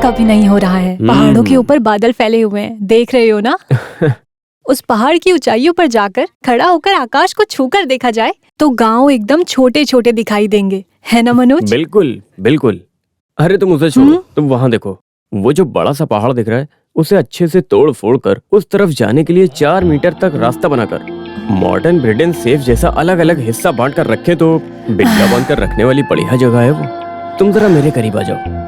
का भी नहीं हो रहा है। पहाड़ों के ऊपर बादल फैले हुए हैं, देख रहे हो ना? उस पहाड़ की ऊंचाइयों पर जाकर खड़ा होकर आकाश को छूकर देखा जाए तो गांव एकदम छोटे छोटे दिखाई देंगे, है ना मनोज? बिल्कुल बिल्कुल। अरे तुम उसे छोड़ो, तुम वहाँ देखो, वो जो बड़ा सा पहाड़ दिख रहा है उसे अच्छे से तोड़ फोड़ कर उस तरफ जाने के लिए 4 मीटर तक रास्ता बनाकर मॉडर्न ब्रिटेन सेफ जैसा अलग अलग हिस्सा बांट कर रखे तो बिल्ला बांध कर रखने वाली बढ़िया जगह है वो। तुम जरा मेरे करीब आ जाओ।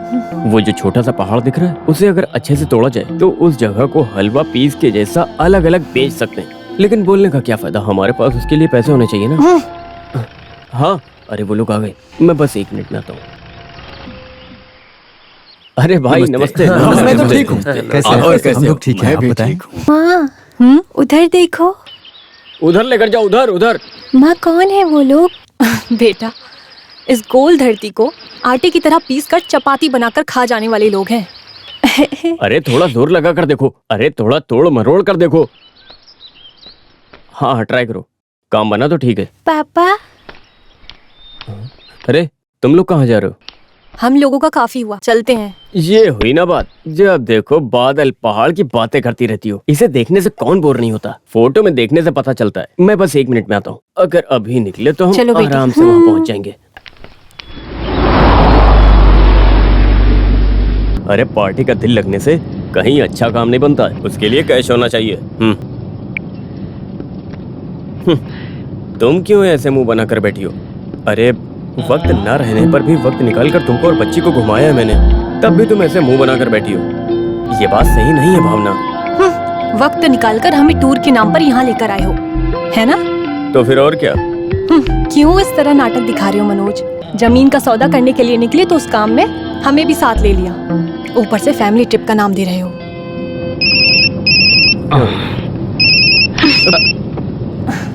वो जो छोटा सा पहाड़ दिख रहा है उसे अगर अच्छे से तोड़ा जाए तो उस जगह को हलवा पीस के जैसा अलग अलग बेच सकते हैं। लेकिन बोलने का क्या फायदा, हमारे पास उसके लिए पैसे होने चाहिए ना। हाँ, अरे वो लोग आ गए, मैं बस 1 मिनट में आता हूँ। अरे भाई नमस्ते। मैं तो ठीक हूँ। कैसे हम लोग ठीक हैं, आप बताएं। माँ, उधर देखो। उधर लेकर जाओ, उधर उधर। माँ कौन है वो लोग? बेटा, इस गोल धरती को आटे की तरह पीस कर चपाती बनाकर खा जाने वाले लोग हैं। अरे थोड़ा जोर लगा कर देखो, अरे थोड़ा तोड़ मरोड़ कर देखो। हाँ ट्राई करो, काम बना तो ठीक है। पापा, अरे तुम लोग कहाँ जा रहे हो? हम लोगों का काफी हुआ, चलते हैं। ये हुई ना बात, जब देखो बादल पहाड़ की बातें करती रहती हो। इसे देखने से कौन बोर नहीं होता, फोटो में देखने से पता चलता है। मैं बस 1 मिनट में आता हूँ, अगर अभी निकले तो हम आराम से वहाँ पहुँच जाएंगे। अरे पार्टी का दिल लगने से कहीं अच्छा काम नहीं बनता है, उसके लिए कैश होना चाहिए। तुम क्यों ऐसे मुंह बना कर बैठी हो? अरे वक्त न रहने पर भी वक्त निकाल कर तुमको और बच्ची को घुमाया है मैंने, तब भी तुम ऐसे मुंह बना कर बैठी हो। ये बात सही नहीं है भावना। वक्त निकालकर हमें टूर के नाम पर यहाँ लेकर आए हो, है ना? तो फिर और क्या? क्यों इस तरह नाटक दिखा रहे हो मनोज? जमीन का सौदा करने के लिए निकले तो उस काम में हमें भी साथ ले लिया, ऊपर से फैमिली ट्रिप का नाम दे रहे हो।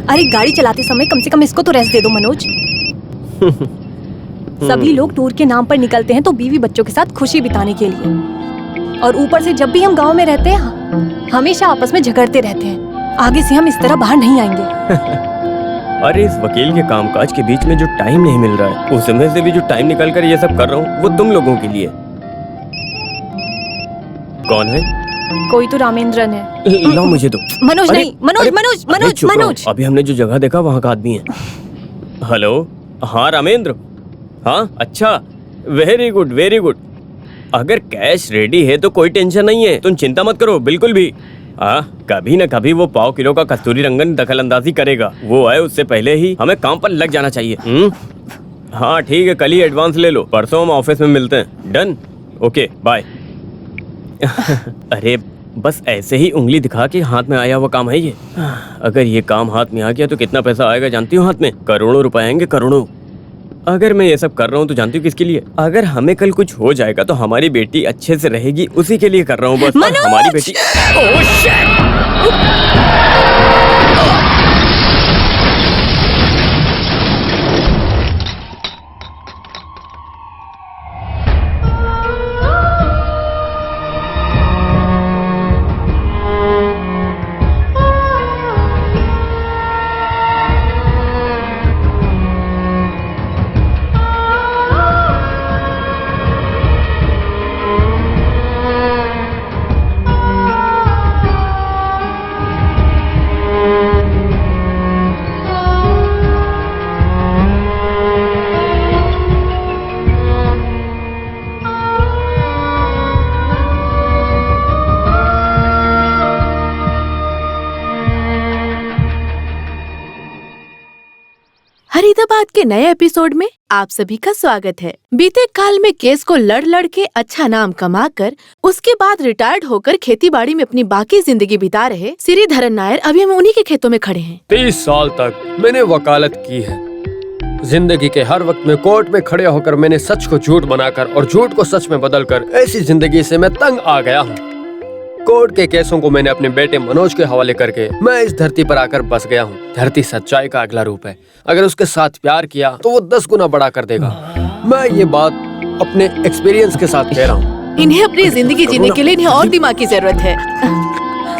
अरे गाड़ी चलाते समय कम से कम इसको तो रेस्ट दे दो मनोज। सभी लोग टूर के नाम पर निकलते हैं तो बीवी बच्चों के साथ खुशी बिताने के लिए, और ऊपर से जब भी हम गांव में रहते हैं हमेशा आपस में झगड़ते रहते हैं। आगे से हम इस तरह बाहर नहीं आएंगे। अरे इस वकील के कामकाज के बीच में जो टाइम नहीं मिल रहा है, उसमें से भी जो टाइम निकाल कर ये सब कर रहा हूँ वो तुम लोगों के लिए। कौन है? कोई तो रामेंद्रन है। लो मुझे दो। मनोज नहीं, मनोज मनोज मनोज मनोज। अभी हमने जो जगह देखा वहाँ का आदमी है। हेलो, हाँ रामेंद्र, हाँ अच्छा, वेरी गुड वेरी गुड। अगर कैश रेडी है तो कोई टेंशन नहीं है, तुम चिंता मत करो बिल्कुल भी। हाँ, कभी न कभी वो 1/4 किलो का कस्तूरी रंगन दखल अंदाजी करेगा। वो आए उससे पहले ही हमें काम पर लग जाना चाहिए। हाँ ठीक है, कल ही एडवांस ले लो, परसों हम ऑफिस में मिलते हैं। Done, okay bye. अरे बस ऐसे ही उंगली दिखा के हाथ में आया हुआ काम है ये। अगर ये काम हाथ में आ गया तो कितना पैसा आएगा जानती हो? हाथ में करोड़ों रुपए आएंगे, करोड़ों। अगर मैं ये सब कर रहा हूँ तो जानती हूँ किसके लिए? अगर हमें कल कुछ हो जाएगा तो हमारी बेटी अच्छे से रहेगी, उसी के लिए कर रहा हूँ बस। हमारी बेटी। Oh shit! फरीदाबाद के नए एपिसोड में आप सभी का स्वागत है। बीते काल में केस को लड़ के अच्छा नाम कमाकर उसके बाद रिटायर्ड होकर खेती-बाड़ी में अपनी बाकी जिंदगी बिता रहे श्रीधरन नायर अभी हम उन्हीं के खेतों में खड़े हैं। 30 साल तक मैंने वकालत की है। जिंदगी के हर वक्त में कोर्ट में खड़े होकर मैंने सच को झूठ बनाकर और झूठ को सच में बदलकर ऐसी जिंदगी से मैं तंग आ गया हूँ। कोर्ट के केसों को मैंने अपने बेटे मनोज के हवाले करके मैं इस धरती पर आकर बस गया हूँ। धरती सच्चाई का अगला रूप है। अगर उसके साथ प्यार किया तो वो 10 गुना बड़ा कर देगा। मैं ये बात अपने एक्सपीरियंस के साथ कह रहा हूँ। इन्हें अपनी जिंदगी जीने के लिए इन्हें और दिमाग की जरूरत है।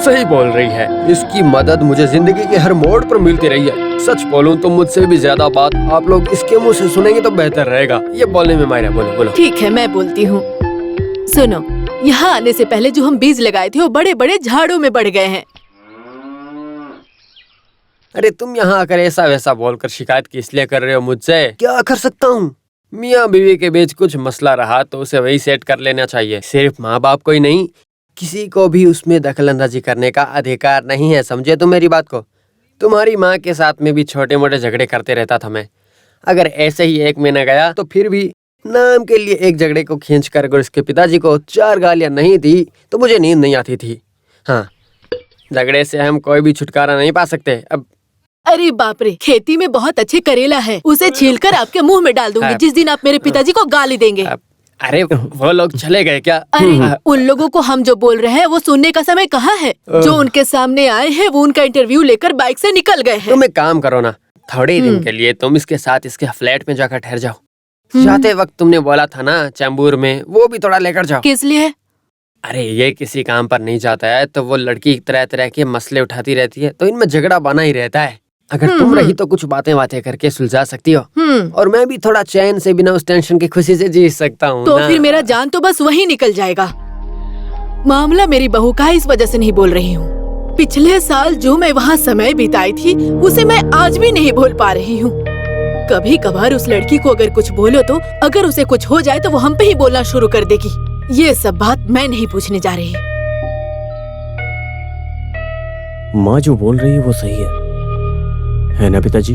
सही बोल रही है। इसकी मदद मुझे जिंदगी के हर मोड़ पर मिलती रही है। सच बोलूं तो मुझसे भी ज्यादा बात आप लोग इसके मुंह से सुनेंगे तो बेहतर रहेगा। ये बोलने में मायरा, बोलो बोलो। ठीक है, मैं बोलती हूँ। सुनो, यहाँ आने से पहले जो हम बीज लगाए थे वो बड़े बड़े झाड़ों में बढ़ गए हैं। अरे तुम यहाँ आकर ऐसा वैसा बोलकर शिकायत किस लिए कर रहे हो मुझसे? क्या कर सकता हूँ? मियाँ बीवी के बीच कुछ मसला रहा तो उसे वही सेट कर लेना चाहिए। सिर्फ माँ बाप को ही नहीं, किसी को भी उसमें दखलंदाजी करने का अधिकार नहीं है। समझे तुम मेरी बात को? तुम्हारी माँ के साथ में भी छोटे मोटे झगड़े करते रहता था मैं। अगर ऐसे ही 1 महीना गया तो फिर भी नाम के लिए एक झगड़े को खींच कर अगर उसके पिताजी को 4 गालियां नहीं दी तो मुझे नींद नहीं आती थी। हाँ, झगड़े से हम कोई भी छुटकारा नहीं पा सकते। अब अरे बाप रे, खेती में बहुत अच्छे करेला है, उसे छीलकर आपके मुंह में डाल दूंगी जिस दिन आप मेरे पिताजी को गाली देंगे। अरे वो लोग चले गए क्या? अरे उन लोगों को हम जो बोल रहे हैं वो सुनने का समय कहाँ है? जो उनके सामने आए हैं वो उनका इंटरव्यू लेकर बाइक से निकल गए हैं। तुम एक काम करो ना, थोड़े दिन के लिए तुम इसके साथ इसके फ्लैट में जाकर ठहर जाओ। जाते वक्त तुमने बोला था ना चैम्बूर में, वो भी थोड़ा लेकर जाओ। किस लिए? अरे ये किसी काम पर नहीं जाता है तो वो लड़की तरह तरह के मसले उठाती रहती है तो इनमें झगड़ा बना ही रहता है। अगर तुम रही तो कुछ बातें करके सुलझा सकती हो और मैं भी थोड़ा चैन से बिना उस टेंशन की खुशी से जी सकता हूँ तो फिर मेरा जान तो बस वही निकल जाएगा। मामला मेरी बहू का है, इस वजह से नहीं बोल रही हूँ। पिछले साल जो मैं वहाँ समय बिताई थी उसे मैं आज भी नहीं भूल पा रही हूँ। कभी कभार उस लड़की को अगर कुछ बोलो तो अगर उसे कुछ हो जाए तो वो हम पे ही बोलना शुरू कर देगी। ये सब बात मैं नहीं पूछने जा रही। माँ जो बोल रही है वो सही है ना पिताजी?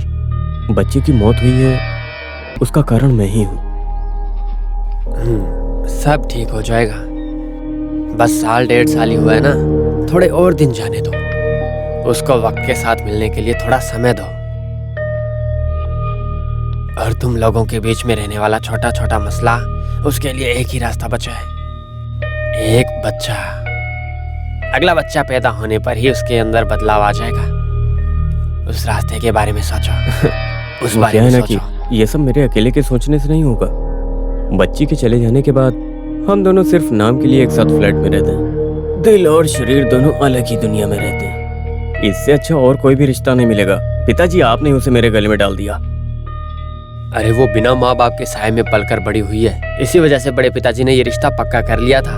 बच्चे की मौत हुई है, उसका कारण मैं ही हूँ। सब ठीक हो जाएगा। बस 1.5 साल ही हुआ है ना, थोड़े और दिन जाने दो। उसको वक्त के साथ मिलने के लिए थोड़ा समय दो। और तुम लोगों के बीच में रहने वाला छोटा छोटा मसला, उसके लिए एक ही रास्ता बचा है, एक बच्चा। अगला बच्चा पैदा होने पर ही उसके अंदर बदलाव आ जाएगा। उस रास्ते के बारे में सोचो। उस बारे में सोचो। ये सब मेरे अकेले के सोचने से नहीं होगा। बच्ची के चले जाने के बाद हम दोनों सिर्फ नाम के लिए एक साथ फ्लैट में रहते हैं। दिल और शरीर दोनों अलग ही दुनिया में रहते हैं। इससे अच्छा और कोई भी रिश्ता नहीं मिलेगा। पिताजी, आपने उसे मेरे गले में डाल दिया। अरे वो बिना माँ बाप के साए में पलकर बड़ी हुई है, इसी वजह से बड़े पिताजी ने ये रिश्ता पक्का कर लिया था।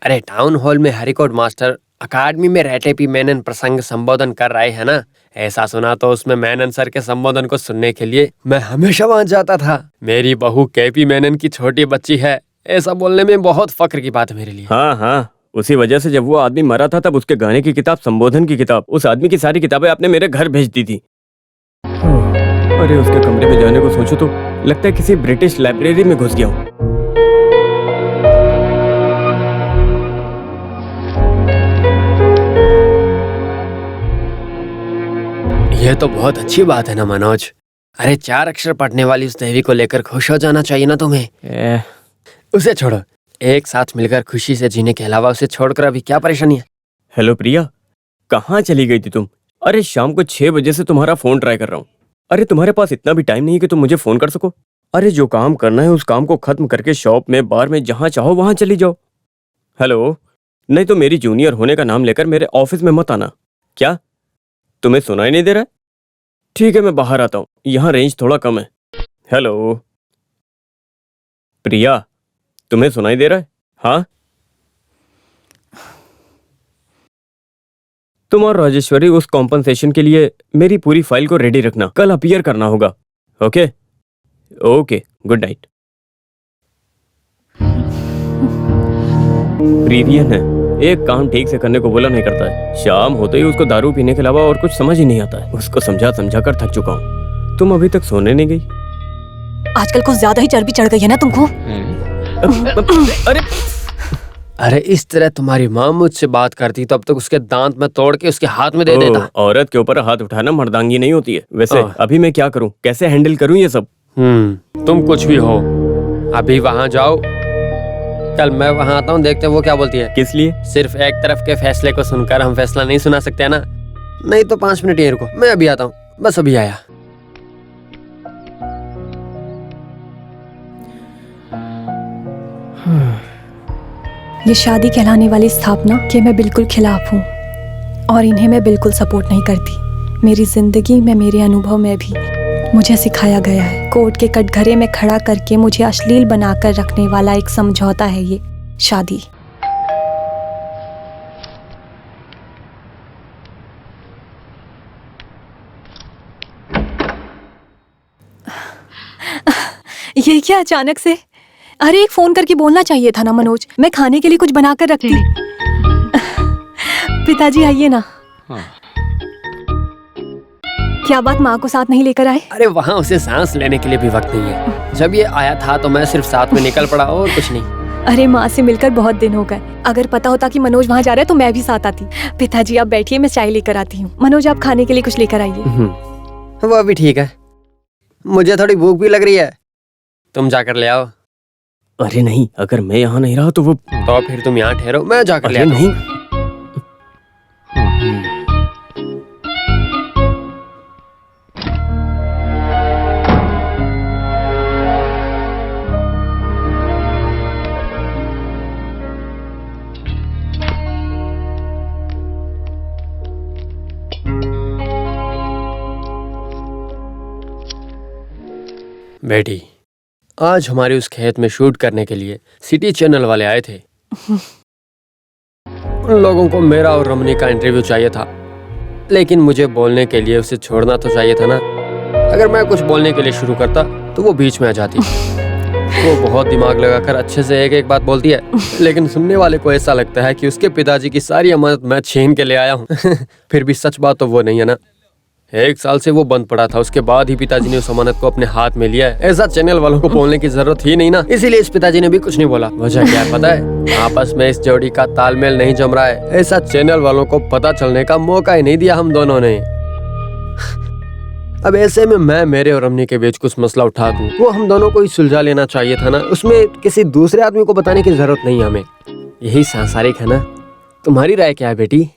अरे टाउन हॉल में हरिकोट मास्टर अकादमी में रहते मेनन प्रसंग संबोधन कर रहे हैं ना, ऐसा सुना तो उसमें मेनन सर के संबोधन को सुनने के लिए मैं हमेशा वहां जाता था। मेरी बहू केपी मेनन की छोटी बच्ची है, ऐसा बोलने में बहुत फक्र की बात है मेरे लिए। हाँ, उसी वजह से जब वो आदमी मरा था तब उसके गाने की किताब, संबोधन की किताब, उस आदमी की सारी किताबें आपने मेरे घर भेज दी थी। अरे उसके कमरे में जाने को सोचो तो लगता है किसी ब्रिटिश लाइब्रेरी में घुस गया हूँ। यह तो बहुत अच्छी बात है ना मनोज। अरे 4 अक्षर पढ़ने वाली उस देवी को लेकर खुश हो जाना चाहिए ना तुम्हें। उसे छोड़ो, एक साथ मिलकर खुशी से जीने के अलावा उसे छोड़कर अभी क्या परेशानी है? हेलो प्रिया, कहाँ चली गई थी तुम? अरे शाम को 6 बजे से तुम्हारा फोन ट्राई कर रहा हूँ। अरे तुम्हारे पास इतना भी टाइम नहीं है कि तुम मुझे फोन कर सको? अरे जो काम करना है उस काम को खत्म करके शॉप में, बार में, जहाँ चाहो वहां चली जाओ। हेलो, नहीं तो मेरी जूनियर होने का नाम लेकर मेरे ऑफिस में मत आना। क्या तुम्हें सुनाई नहीं दे रहा है? ठीक है, मैं बाहर आता हूँ, यहाँ रेंज थोड़ा कम है। हेलो प्रिया, तुम्हें सुनाई दे रहा है? हाँ, तुम और राजेश्वरी उस कॉम्पनसेशन के लिए मेरी पूरी फाइल को रेडी रखना, कल अपीयर करना होगा। Okay, good night. प्रीवियन है, एक काम ठीक से करने को बोला नहीं करता है। शाम होते ही उसको दारू पीने के अलावा और कुछ समझ ही नहीं आता है। उसको समझा कर थक चुका हूँ। तुम अभी तक सोने नहीं गई? आजकल कुछ ज्यादा ही चर्बी चढ़ गई है ना तुमको। अरे इस तरह तुम्हारी माँ मुझसे बात करती तो अब तक उसके दांत में तोड़ के उसके हाथ में दे देता। औरत के ऊपर हाथ उठाना मर्दांगी नहीं होती है। वैसे अभी मैं क्या करूँ, कैसे हैंडल करूँ ये सब? तुम कुछ भी हो, अभी वहाँ जाओ, कल मैं वहाँ आता हूँ, देखते हैं वो क्या बोलती है। किस लिए? सिर्फ एक तरफ के फैसले को सुनकर हम फैसला नहीं सुना सकते ना। नहीं तो 5 मिनट यहीं रुको, मैं अभी आता हूँ, बस अभी आया। ये शादी कहलाने वाली स्थापना के मैं बिल्कुल खिलाफ हूँ और इन्हें मैं बिल्कुल सपोर्ट नहीं करती। मेरी जिंदगी में, मेरे अनुभव में भी मुझे सिखाया गया है, कोर्ट के कटघरे में खड़ा करके मुझे अश्लील बनाकर रखने वाला एक समझौता है ये शादी। ये क्या अचानक से? अरे एक फोन करके बोलना चाहिए था ना मनोज, मैं खाने के लिए कुछ बनाकर रखती। पिताजी आइए ना। क्या बात, माँ को साथ नहीं लेकर आए? अरे वहाँ उसे सांस लेने के लिए भी वक्त नहीं है। जब ये आया था तो मैं सिर्फ साथ में निकल पड़ा और कुछ नहीं। अरे माँ से मिलकर बहुत दिन हो गए, अगर पता होता कि मनोज वहाँ जा रहा है तो मैं भी साथ आती। पिताजी आप बैठिए, मैं चाय लेकर आती हूँ। मनोज आप खाने के लिए कुछ लेकर आइए। वो भी ठीक है, मुझे थोड़ी भूख भी लग रही है, तुम जाकर ले आओ। अरे नहीं, अगर मैं यहाँ नहीं रहा तो वो। तो फिर तुम यहाँ ठहरो, मैं जाकर ले आता हूँ। नहीं। बेटी, आज हमारे उस खेत में शूट करने के लिए सिटी चैनल वाले आए थे। उन लोगों को मेरा और रमनी का इंटरव्यू चाहिए था, लेकिन मुझे बोलने के लिए उसे छोड़ना तो चाहिए था ना। अगर मैं कुछ बोलने के लिए शुरू करता तो वो बीच में आ जाती। वो बहुत दिमाग लगाकर अच्छे से एक एक बात बोलती है, लेकिन सुनने वाले को ऐसा लगता है कि उसके पिताजी की सारी अमानत मैं छीन के ले आया हूँ। फिर भी सच बात तो वो नहीं है ना। 1 साल से वो बंद पड़ा था, उसके बाद ही पिताजी ने उस अमानत को अपने हाथ में लिया है। ऐसा चैनल वालों को बोलने की जरूरत ही नहीं ना, इसीलिए इस पिताजी ने भी कुछ नहीं बोला। वजह क्या है पता है? आपस में इस जोड़ी का तालमेल नहीं जम रहा है। ऐसा चैनल वालों को पता चलने का मौका ही नहीं दिया हम दोनों ने। अब ऐसे में मैं मेरे और रमनी के बीच कुछ मसला उठा दूं, वो हम दोनों को ही सुलझा लेना चाहिए था ना। उसमें किसी दूसरे आदमी को बताने की जरूरत नहीं है हमें। यही सांसारिक है ना। तुम्हारी राय क्या है बेटी?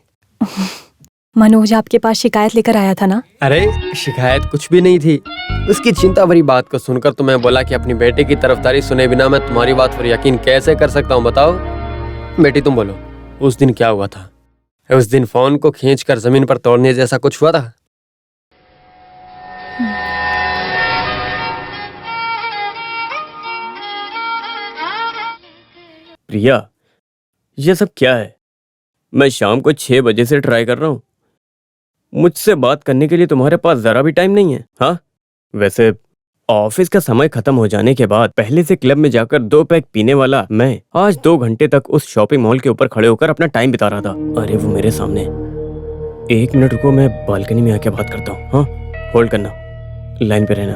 मनोज आपके पास शिकायत लेकर आया था ना? अरे शिकायत कुछ भी नहीं थी। उसकी चिंता भरी बात को सुनकर तो मैं बोला कि अपनी बेटे की तरफदारी सुने बिना मैं तुम्हारी बात पर यकीन कैसे कर सकता हूँ, बताओ। बेटी तुम बोलो, उस दिन क्या हुआ था? उस दिन फोन को खींचकर जमीन पर तोड़ने जैसा कुछ हुआ था? प्रिया, ये सब क्या है? मैं शाम को 6 बजे से ट्राई कर रहा हूँ। मुझसे बात करने के लिए तुम्हारे पास जरा भी टाइम नहीं है? हाँ, वैसे ऑफिस का समय खत्म हो जाने के बाद पहले से क्लब में जाकर 2 पैक पीने वाला मैं आज 2 घंटे तक उस शॉपिंग मॉल के ऊपर खड़े होकर अपना टाइम बिता रहा था। अरे वो मेरे सामने। 1 मिनट रुको, मैं बालकनी में आके बात करता हूँ। हाँ, होल्ड करना, लाइन पे रहना।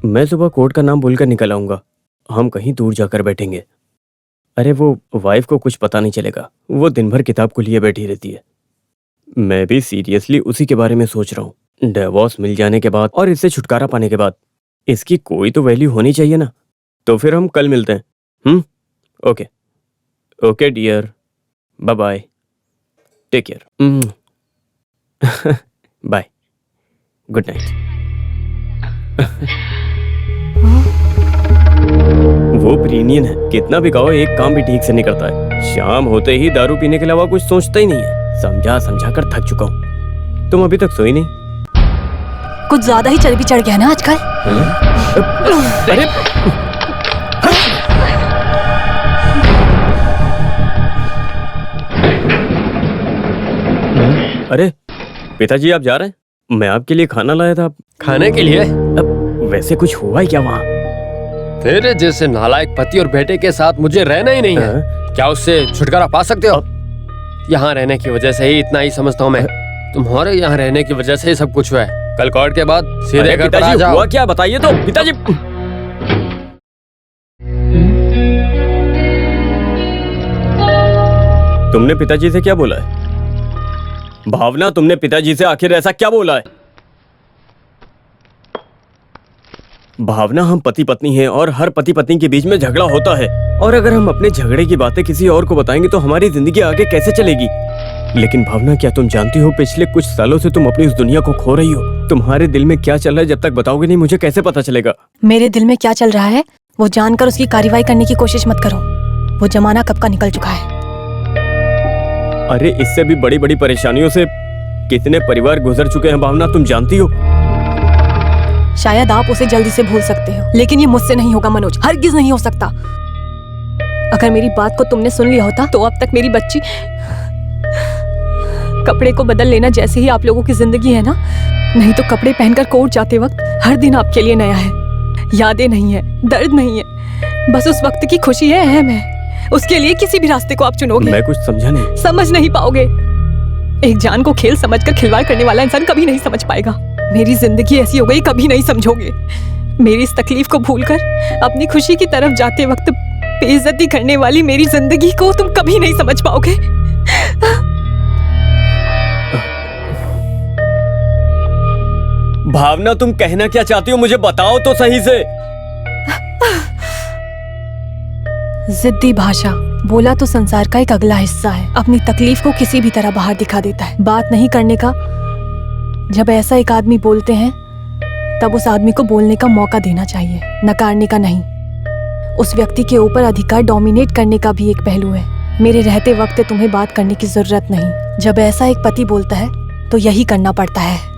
मैं सुबह कोर्ट का नाम बोलकर निकल आऊंगा, हम कहीं दूर जाकर बैठेंगे। अरे वो वाइफ को कुछ पता नहीं चलेगा, वो दिन भर किताब को लिए बैठी रहती है। मैं भी सीरियसली उसी के बारे में सोच रहा हूँ। डिवोर्स मिल जाने के बाद और इससे छुटकारा पाने के बाद इसकी कोई तो वैल्यू होनी चाहिए ना। तो फिर हम कल मिलते हैं। Okay okay dear, bye bye, take care, bye, good night. वो प्रीनियन है, कितना भी कहो एक काम भी ठीक से नहीं करता है। शाम होते ही दारू पीने के अलावा कुछ सोचता ही नहीं है। समझा समझा कर थक चुका हूँ। तुम अभी तक सोई नहीं? कुछ ज्यादा ही चर्बी चढ़ गया ना आजकल। अरे अरे पिताजी, आप जा रहे हैं? मैं आपके लिए खाना लाया था। खाने के लिए? अब वैसे कुछ हुआ है क्या वहाँ? तेरे जैसे नालायक पति और बेटे के साथ मुझे रहना ही नहीं है। क्या उससे छुटकारा पा सकते हो? यहाँ रहने की वजह से ही इतना ही समझता हूँ मैं। तुम्हारे यहाँ रहने की वजह से ही सब कुछ हुआ है। कल कोर्ट के बाद सीधे घर पर आ जाओ। हुआ क्या बताइए तो पिताजी। तुमने पिताजी से क्या बोला है? भावना, तुमने पिताजी से आखिर ऐसा क्या बोला है? भावना, हम पति पत्नी हैं और हर पति पत्नी के बीच में झगड़ा होता है, और अगर हम अपने झगड़े की बातें किसी और को बताएंगे तो हमारी जिंदगी आगे कैसे चलेगी? लेकिन भावना, क्या तुम जानती हो पिछले कुछ सालों से तुम अपनी उस दुनिया को खो रही हो। तुम्हारे दिल में क्या चल रहा है जब तक बताओगे नहीं मुझे कैसे पता चलेगा? मेरे दिल में क्या चल रहा है वो जानकर उसकी कार्रवाई करने की कोशिश मत करो। वो जमाना कब का निकल चुका है। अरे इससे भी बड़ी बड़ी परेशानियों से कितने परिवार गुजर चुके हैं भावना, तुम जानती हो। शायद आप उसे जल्दी से भूल सकते हो, लेकिन ये मुझसे नहीं होगा मनोज, हरगिज नहीं हो सकता। अगर मेरी बात को तुमने सुन लिया होता तो अब तक मेरी बच्ची कपड़े को बदल लेना जैसे ही आप लोगों की जिंदगी है ना, नहीं तो कपड़े पहनकर कोर्ट जाते वक्त हर दिन आपके लिए नया है। यादें नहीं है, दर्द नहीं है, बस उस वक्त की खुशी है, अहम है। उसके लिए किसी भी रास्ते को आप चुनोगे। मैं कुछ समझा नहीं। समझ नहीं पाओगे। एक जान को खेल समझकर खिलवाड़ करने वाला इंसान कभी नहीं समझ पाएगा। मेरी जिंदगी ऐसी हो गई, कभी नहीं समझोगे। मेरी इस तकलीफ को भूलकर अपनी खुशी की तरफ जाते वक्त बेइज्जती करने वाली मेरी जिंदगी को तुम कभी नहीं समझ पाओगे। भावना, तुम कहना क्या चाहती हो, मुझे बताओ तो सही से। जिद्दी भाषा बोला तो संसार का एक अगला हिस्सा है। अपनी तकलीफ को किसी भी तरह बाहर दिखा देता है। बात नहीं करने का जब ऐसा एक आदमी बोलते हैं तब उस आदमी को बोलने का मौका देना चाहिए, नकारने का नहीं। उस व्यक्ति के ऊपर अधिकार डोमिनेट करने का भी एक पहलू है। मेरे रहते वक्त तुम्हें बात करने की जरूरत नहीं। जब ऐसा एक पति बोलता है तो यही करना पड़ता है।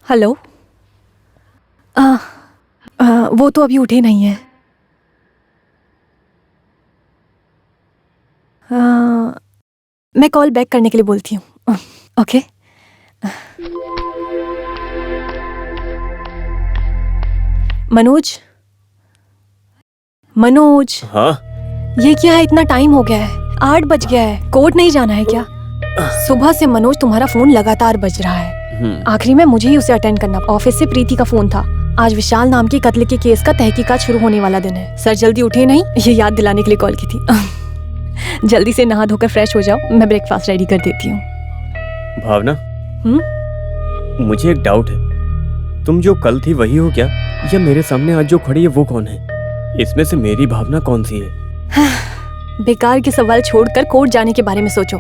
हेलो। वो तो अभी उठे नहीं है। मैं कॉल बैक करने के लिए बोलती हूँ। ओके। मनोज, मनोज। हाँ? ये क्या है, इतना टाइम हो गया है, 8 बज गया है। कोर्ट नहीं जाना है क्या? सुबह से मनोज तुम्हारा फोन लगातार बज रहा है। आखिरी में मुझे ही उसे अटेंड करना। ऑफिस से प्रीति का फोन था। आज विशाल नाम के कत्ल के केस का तहकीकात शुरू होने वाला दिन है। सर जल्दी उठे नहीं, ये याद दिलाने के लिए कॉल की थी। जल्दी से नहा धोकर फ्रेश हो जाओ, मैं ब्रेकफास्ट रेडी कर देती हूँ। भावना, मुझे एक डाउट है। तुम जो कल थी वही हो क्या, या मेरे सामने आज जो खड़ी है वो कौन है? इसमें से मेरी भावना कौन सी है? बेकार के सवाल छोड़कर कोर्ट जाने के बारे में सोचो।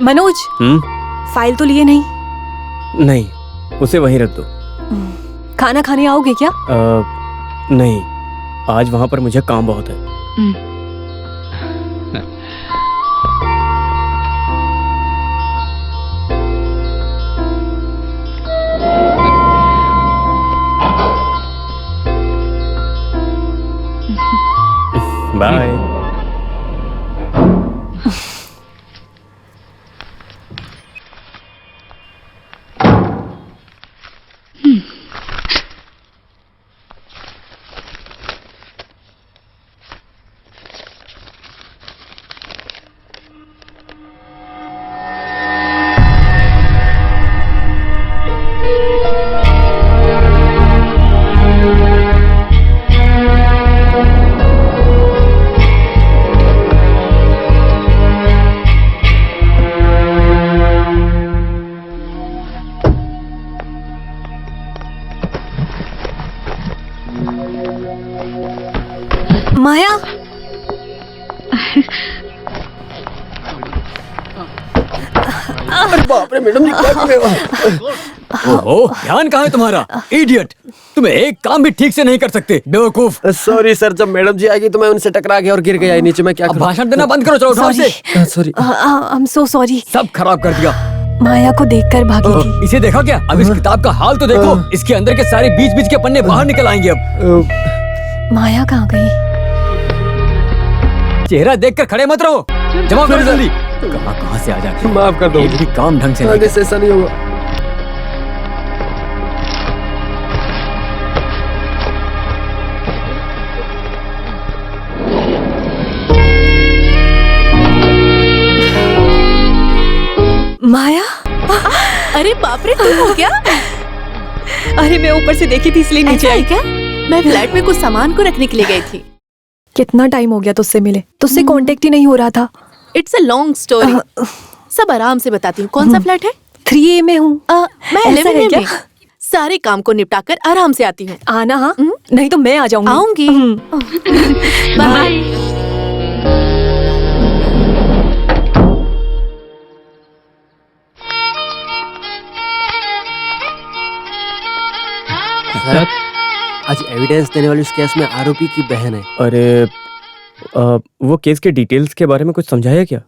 मनोज, फाइल तो लिए नहीं? नहीं, उसे वहीं रख दो। खाना खाने आओगे क्या? नहीं, आज वहां पर मुझे काम बहुत है। बाय। माया, अरे बाप रे मैडम जी, क्या कर रहे हो? ओह, ध्यान कहाँ है तुम्हारा? इडियट, तुम एक काम भी ठीक से नहीं कर सकते, बेवकूफ। सॉरी सर, जब मैडम जी आएगी तो मैं उनसे टकरा गया और गिर गया नीचे। मैं क्या अब करूं? भाषण देना बंद करो, चलो उठाओ इसे। Sorry. I am so sorry. सब खराब कर दिया। माया को देखकर भागी थी। इसे देखा क्या? अब इस किताब का हाल तो देखो। इसके अंदर के सारे बीच बीच के पन्ने बाहर निकल आएंगे अब। माया कहाँ गई? चेहरा देखकर खड़े मत रहो, जमा करो जल्दी। कहाँ से आ जाते? माफ कर दो, एक भी काम ढंग से नहीं आगे से ऐसा नहीं होगा। माया, अरे बाप रे, तुम हो क्या? अरे मैं ऊपर से देखी थी इसलिए नीचे ऐसा है आई। क्या? मैं फ्लैट में कुछ सामान को रखने के लिए गई थी। कितना टाइम हो गया तुझसे मिले, तुझसे कांटेक्ट ही नहीं हो रहा था। It's a long story. सब आराम से बताती हूँ। कौन सा फ्लैट है? 3A में हूँ। मैं ऐसा 11A है क्या? में। सारे काम को निपटाकर आराम से आती हूँ। आना हाँ, नहीं तो मैं आ जाऊंगी। आऊंगी। बाय। सर, आज एविडेंस देने वाली उस केस में आरोपी की बहन है। अरे वो केस के डिटेल्स के बारे में कुछ समझाया क्या?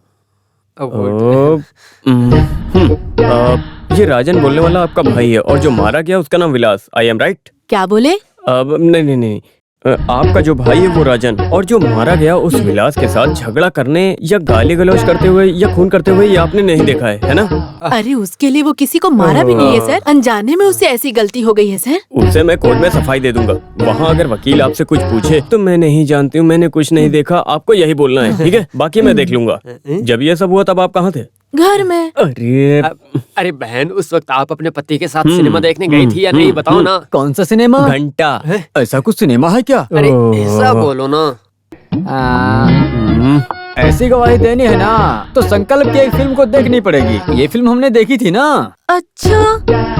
ये राजन बोलने वाला आपका भाई है और जो मारा गया उसका नाम विलास। I am right? क्या बोले? नहीं नहीं नहीं, आपका जो भाई है वो राजन और जो मारा गया उस विलास के साथ झगड़ा करने या गाली गलौज करते हुए या खून करते हुए ये आपने नहीं देखा है ना? अरे उसके लिए वो किसी को मारा भी नहीं है सर। अनजाने में उससे ऐसी गलती हो गई है सर। उसे मैं कोर्ट में सफाई दे दूंगा। वहाँ अगर वकील आपसे कुछ पूछे तो मैं नहीं जानती हूँ, मैंने कुछ नहीं देखा, आपको यही बोलना है, ठीक है? बाकी मैं देख लूंगा। जब ये सब हुआ तब आप कहाँ थे? घर में। अरे अरे बहन, उस वक्त आप अपने पति के साथ सिनेमा देखने गई थी या नहीं, बताओ ना। कौन सा सिनेमा? घंटा। ऐसा कुछ सिनेमा है क्या? अरे ऐसा बोलो ना। ऐसी गवाही देनी है ना तो संकल्प की एक फिल्म को देखनी पड़ेगी। ये फिल्म हमने देखी थी ना। अच्छा,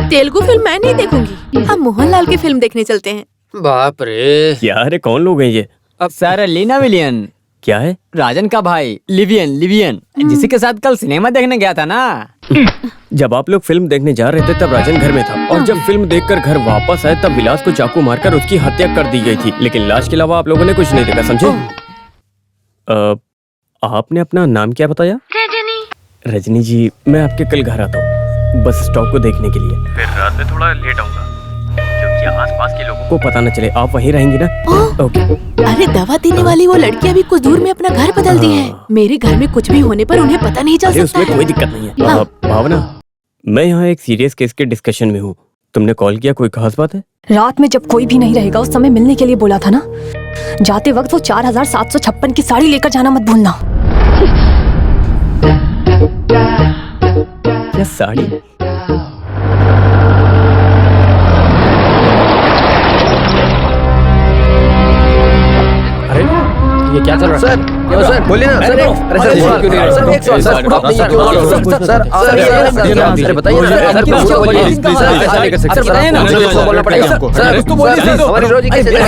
तेलुगु फिल्म मैं नहीं देखूंगी। हम मोहनलाल की फिल्म देखने चलते हैं। बाप रे। यार कौन लोग हैं ये? सर लीना विलियन, क्या है? राजन का भाई लिवियन जिसी के साथ कल सिनेमा देखने गया था ना। जब आप लोग फिल्म देखने जा रहे थे तब राजन घर में था और जब फिल्म देखकर घर वापस आए तब विलास को चाकू मारकर उसकी हत्या कर दी गई थी, लेकिन लाश के अलावा आप लोगों ने कुछ नहीं देखा, समझे? आपने अपना नाम क्या बताया? रजनी। रजनी जी, मैं आपके कल घर आता हूँ बस स्टॉप को देखने के लिए। फिर रात में थोड़ा लेट आऊंगा क्योंकि आसपास के लोगों को पता न चले। आप वहीं रहेंगी ना? ओके। अरे दवा देने वाली वो लड़की अभी कुछ दूर में अपना घर बदल दी है। मेरे घर में कुछ भी होने पर उन्हें पता नहीं चल अरे सकता उसमें है। कोई दिक्कत नहीं है। भावना, मैं यहाँ एक सीरियस केस के डिस्कशन में हूँ। तुमने कॉल किया, कोई खास बात है? रात में जब कोई भी नहीं रहेगा उस समय मिलने के लिए बोला था ना। जाते वक्त वो 4756 की साड़ी लेकर जाना मत भूलना। क्या साड़ी? अरे ये क्या चल रहा है? सर, सर बोलिए ना। सर अरे सर क्यों नहीं? सर एक सवाल, सर आपने ये क्यों बोला? सर बताइए ना। सर कुछ बोलिए। सर ऐसा नहीं कर सकते। सर बताइए ना। कुछ बोलना पड़ेगा आपको। सर कुछ तो बोलिए। हमारी रोजी कैसे चलेगी?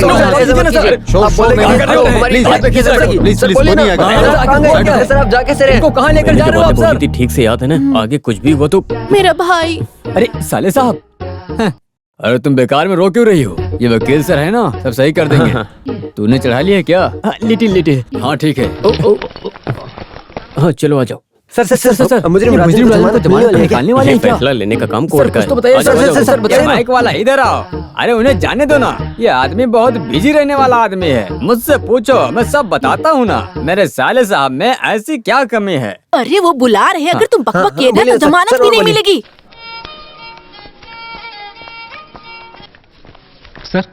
आप बोल रहे हैं हमारी बात पे कैसे चलेगी? सर बोलिए ना। सर आप जा कैसे रहे? इनको कहाँ लेकर जा रहे हो आप सर? ठीक से याद है ना? आगे कुछ भी हुआ तो मेरा भाई। अरे साले साहब, अरे तुम बेकार में रो क्यों रही हो? ये वकील सर है ना, सब सही कर देंगे। तूने चढ़ा लिया है क्या? लिटिल। हाँ ठीक है। हाँ चलो आ जाओ। सर मुजरिम राजन को जमानत निकालने वाले ये हैं क्या? फैसला लेने का काम कोर्ट का है। तो बताइए आ जाओ, आ जाओ। सर बताइए। माइक वाला इधर आओ। अरे उन्हें जाने दो ना, ये आदमी बहुत बिजी रहने वाला आदमी है। मुझसे पूछो, मैं सब बताता हूँ ना। मेरे साले साहब में ऐसी क्या कमी है? अरे वो बुला रहे हैं, अगर तुम बकबक किए ना तो जमानत भी नहीं मिलेगी। सर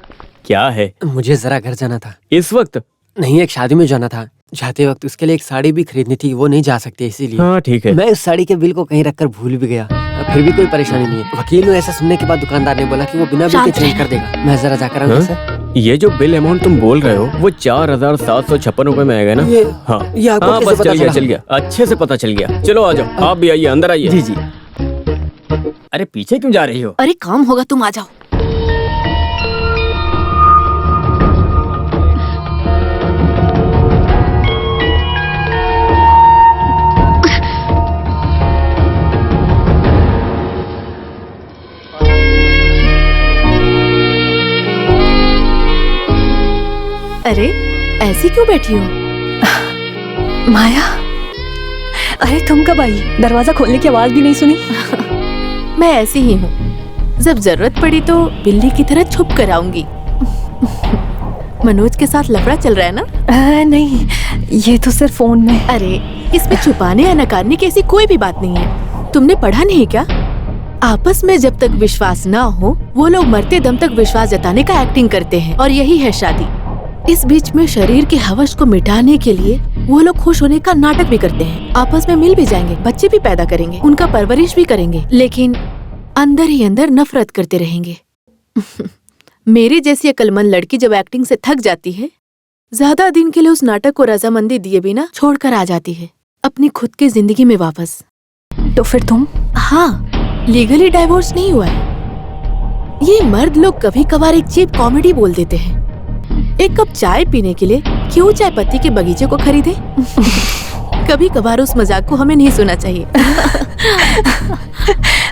क्या है? मुझे जरा घर जाना था इस वक्त? नहीं, एक शादी में जाना था। जाते वक्त उसके लिए एक साड़ी भी खरीदनी थी, वो नहीं जा सकते इसीलिए। हाँ ठीक है। मैं उस साड़ी के बिल को कहीं रखकर भूल भी गया। फिर भी कोई परेशानी नहीं है। वकील ने ऐसा सुनने के बाद दुकानदार ने बोला कि वो बिना बिल के चेंज कर देगा। मैं जरा जाकर आऊंगा सर। ये जो बिल अमाउंट तुम बोल रहे हो वो 4756 रुपए में आएगा ना? हाँ ये आपको हाँ, कैसे बस पता चला? चल गया, अच्छे से पता चल गया। चलो आ जाओ, आप भी आइए, अंदर आइए। जी। अरे पीछे क्यों जा रही हो? अरे काम होगा, तुम आ जाओ। अरे ऐसी क्यों बैठी हो? माया, अरे तुम कब आई? दरवाजा खोलने की आवाज भी नहीं सुनी। मैं ऐसी ही हूँ, जब जरूरत पड़ी तो बिल्ली की तरह छुप कर आऊंगी। मनोज के साथ लफड़ा चल रहा है ना? नहीं, ये तो सिर्फ फोन में। अरे इसमें छुपाने या नकारने की ऐसी कोई भी बात नहीं है। तुमने पढ़ा नहीं क्या? आपस में जब तक विश्वास ना हो वो लोग मरते दम तक विश्वास जताने का एक्टिंग करते हैं, और यही है शादी। इस बीच में शरीर के हवस को मिटाने के लिए वो लोग खुश होने का नाटक भी करते हैं। आपस में मिल भी जाएंगे, बच्चे भी पैदा करेंगे, उनका परवरिश भी करेंगे, लेकिन अंदर ही अंदर नफरत करते रहेंगे। मेरी जैसी अक्लमंद लड़की जब एक्टिंग से थक जाती है, ज्यादा दिन के लिए उस नाटक को रजामंदी दिए बिना छोड़कर आ जाती है। अपनी खुद की जिंदगी में वापस। तो फिर तुम? हाँ, लीगली डाइवोर्स नहीं हुआ है। ये मर्द लोग कभी कभार एक चीप कॉमेडी बोल देते हैं। एक कप चाय पीने के लिए क्यों चाय पत्ती के बगीचे को खरीदे? कभी कभार उस मजाक को हमें नहीं सुनना चाहिए।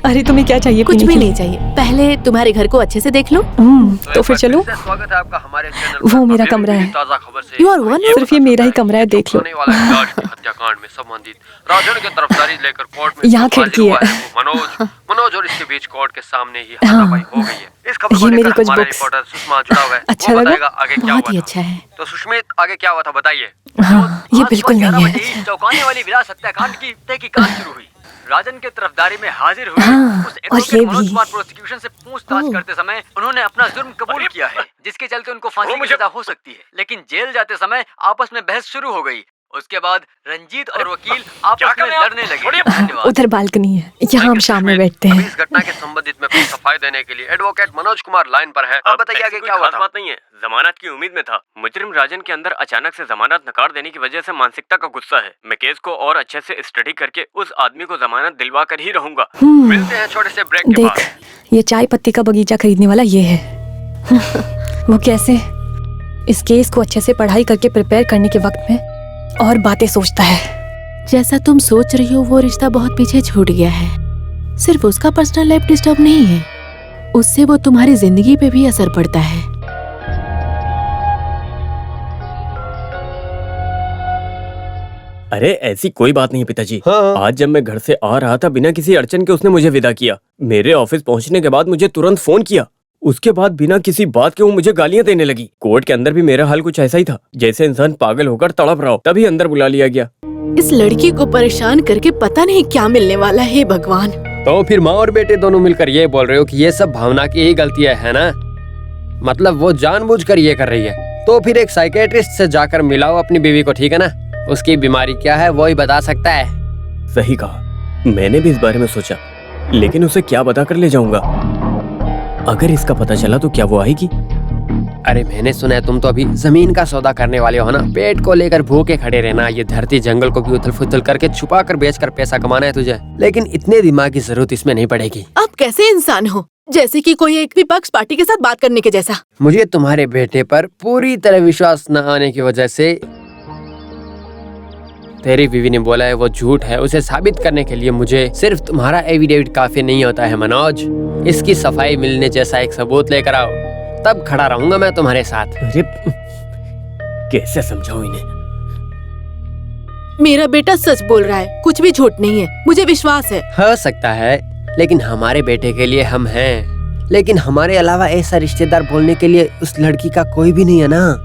अरे तुम्हें क्या चाहिए? कुछ पीने भी के नहीं चाहिए, पहले तुम्हारे घर को अच्छे से देख लो। तो फिर चलो। स्वागत है आपका हमारे चैनल वो मेरा कमरा है। ताजा खबर से। You are one? सिर्फ ये मेरा ही कमरा है, देख लो। होने वाला जॉर्ज की हत्याकांड में संबंधित राजन की तरफदारी लेकर कोर्ट में यहाँ जो हाजिर खिड़की हुआ है। वो मनोज और इसके बीच कोर्ट के सामने ही हाँ। हाथापाई हो गई है। इस खबर को ये मेरी लेकर कुछ हमारा बुक्स। रिपोर्टर सुषमा जुड़ा हुआ है। अच्छा वो लगा? बताएगा आगे क्या बहुत हुआ ही था। अच्छा है। तो सुष्मित आगे क्या हुआ था बताइए। हाँ, ये बिल्कुल नहीं है। चौंकाने वाली विलास हत्याकांड की तहकीकात शुरू हुई। राजन के तरफदारी में हाजिर हुए हाँ, उस और एडवोकेट ये मनोज भी। कुमार प्रोसिक्यूशन से पूछताछ ओह। करते समय उन्होंने अपना जुर्म कबूल किया है, जिसके चलते उनको फांसी की सजा हो सकती है। लेकिन जेल जाते समय आपस में बहस शुरू हो गई। उसके बाद रंजीत और वकील आपस में लड़ने लगे। धन्यवाद। उधर बालकनी है, यहाँ हम शाम में बैठते अभी हैं। इस घटना के संबंधित में कुछ सफाई देने के लिए एडवोकेट मनोज कुमार लाइन पर है। अब बताइए आगे क्या हुआ था। बात नहीं है, जमानत की उम्मीद में था। मुजरिम राजन के अंदर अचानक से जमानत नकार देने की वजह से मानसिकता का गुस्सा है। मैं केस को और अच्छे से स्टडी करके उस आदमी को जमानत दिलवा कर ही रहूंगा। मिलते हैं छोटे से ब्रेक के बाद। देख, ये चाय पत्ती का बगीचा खरीदने वाला ये है। वो कैसे इस केस को अच्छे से पढ़ाई करके प्रिपेयर करने के वक्त में और बातें सोचता है। जैसा तुम सोच रही हो वो रिश्ता बहुत पीछे छूट गया है। सिर्फ उसका पर्सनल लाइफ डिस्टर्ब नहीं है, उससे वो तुम्हारी जिंदगी पे भी असर पड़ता है। अरे ऐसी कोई बात नहीं है पिताजी। हाँ। आज जब मैं घर से आ रहा था बिना किसी अड़चन के उसने मुझे विदा किया। मेरे ऑफिस पहुंचने के बाद मुझे तुरंत फोन किया। उसके बाद बिना किसी बात के वो मुझे गालियां देने लगी। कोर्ट के अंदर भी मेरा हाल कुछ ऐसा ही था, जैसे इंसान पागल होकर तड़प रहा हो। तभी अंदर बुला लिया गया। इस लड़की को परेशान करके पता नहीं क्या मिलने वाला है भगवान। तो फिर माँ और बेटे दोनों मिलकर ये बोल रहे हो कि ये सब भावना की ही गलती है ना? मतलब वो जानबूझकर ये कर रही है। तो फिर एक साइकेट्रिस्ट से जाकर मिलाओ अपनी बीवी को, ठीक है ना? उसकी बीमारी क्या है वो ही बता सकता है। सही कहा, मैंने भी इस बारे में सोचा, लेकिन उसे क्या बता कर ले जाऊंगा? अगर इसका पता चला तो क्या वो आएगी? अरे मैंने सुना है तुम तो अभी जमीन का सौदा करने वाले हो ना? पेट को लेकर भूखे खड़े रहना, ये धरती जंगल को भी उथल फुथल करके छुपा कर बेचकर पैसा कमाना है तुझे। लेकिन इतने दिमाग की जरूरत इसमें नहीं पड़ेगी। आप कैसे इंसान हो? जैसे कि कोई एक विपक्ष पार्टी के साथ बात करने के जैसा। मुझे तुम्हारे बेटे पर पूरी तरह विश्वास न आने की वजह से तेरी बीवी ने बोला है वो झूठ है, उसे साबित करने के लिए मुझे सिर्फ तुम्हारा एविडेविट काफी नहीं होता है मनोज। इसकी सफाई मिलने जैसा एक सबूत लेकर आओ, तब खड़ा रहूंगा मैं तुम्हारे साथ। अरे कैसे समझाऊं इन्हें? मेरा बेटा सच बोल रहा है, कुछ भी झूठ नहीं है, मुझे विश्वास है। हो सकता है, लेकिन हमारे बेटे के लिए हम हैं। लेकिन हमारे अलावा ऐसा रिश्तेदार बोलने के लिए उस लड़की का कोई भी नहीं है ना।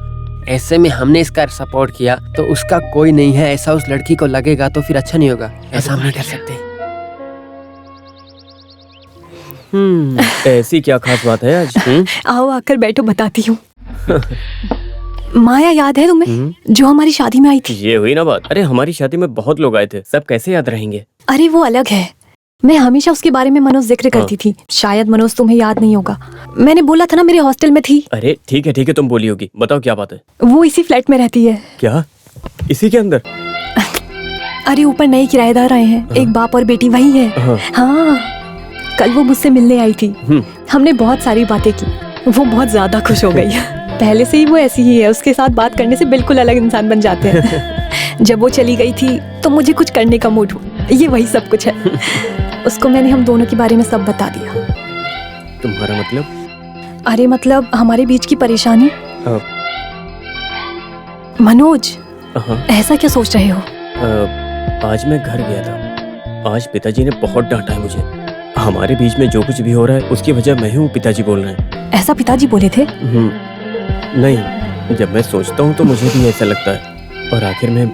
ऐसे में हमने इसका सपोर्ट किया तो उसका कोई नहीं है ऐसा उस लड़की को लगेगा, तो फिर अच्छा नहीं होगा। ऐसा हम नहीं कर सकते। ऐसी क्या खास बात है आज? आओ आकर बैठो, बताती हूँ। माया याद है तुम्हें, जो हमारी शादी में आई थी? ये हुई ना बात। अरे हमारी शादी में बहुत लोग आए थे, सब कैसे याद रहेंगे? अरे वो अलग है। मैं हमेशा उसके बारे में मनोज जिक्र करती थी। शायद मनोज तुम्हें याद नहीं होगा, मैंने बोला था ना मेरे हॉस्टल में थी। अरे ठीक है तुम बोली होगी, बताओ क्या बात है? वो इसी फ्लैट में रहती है। क्या इसी के अंदर? अरे ऊपर नए किराएदार आए हैं, एक बाप और बेटी वही है। हाँ, कल वो मुझसे मिलने आई थी। हमने बहुत सारी बातें की, वो बहुत ज्यादा खुश हो गई। पहले से ही वो ऐसी ही है, उसके साथ बात करने से बिल्कुल अलग इंसान बन जाते हैं। जब वो चली गई थी तो मुझे कुछ करने का मूड हुआ। ये वही सब कुछ है। उसको मैंने हम दोनों के बारे में सब बता दिया। तुम्हारा मतलब? अरे मतलब हमारे बीच की परेशानी। मनोज, ऐसा क्या सोच रहे हो? आज मैं घर गया था। आज पिताजी ने बहुत डांटा है मुझे। हमारे बीच में जो कुछ भी हो रहा है उसकी वजह मैं हूँ, पिताजी बोल रहे हैं। ऐसा पिताजी बोले थे? नहीं, जब मैं सोचता हूँ तो मुझे भी ऐसा लगता है। और आखिर में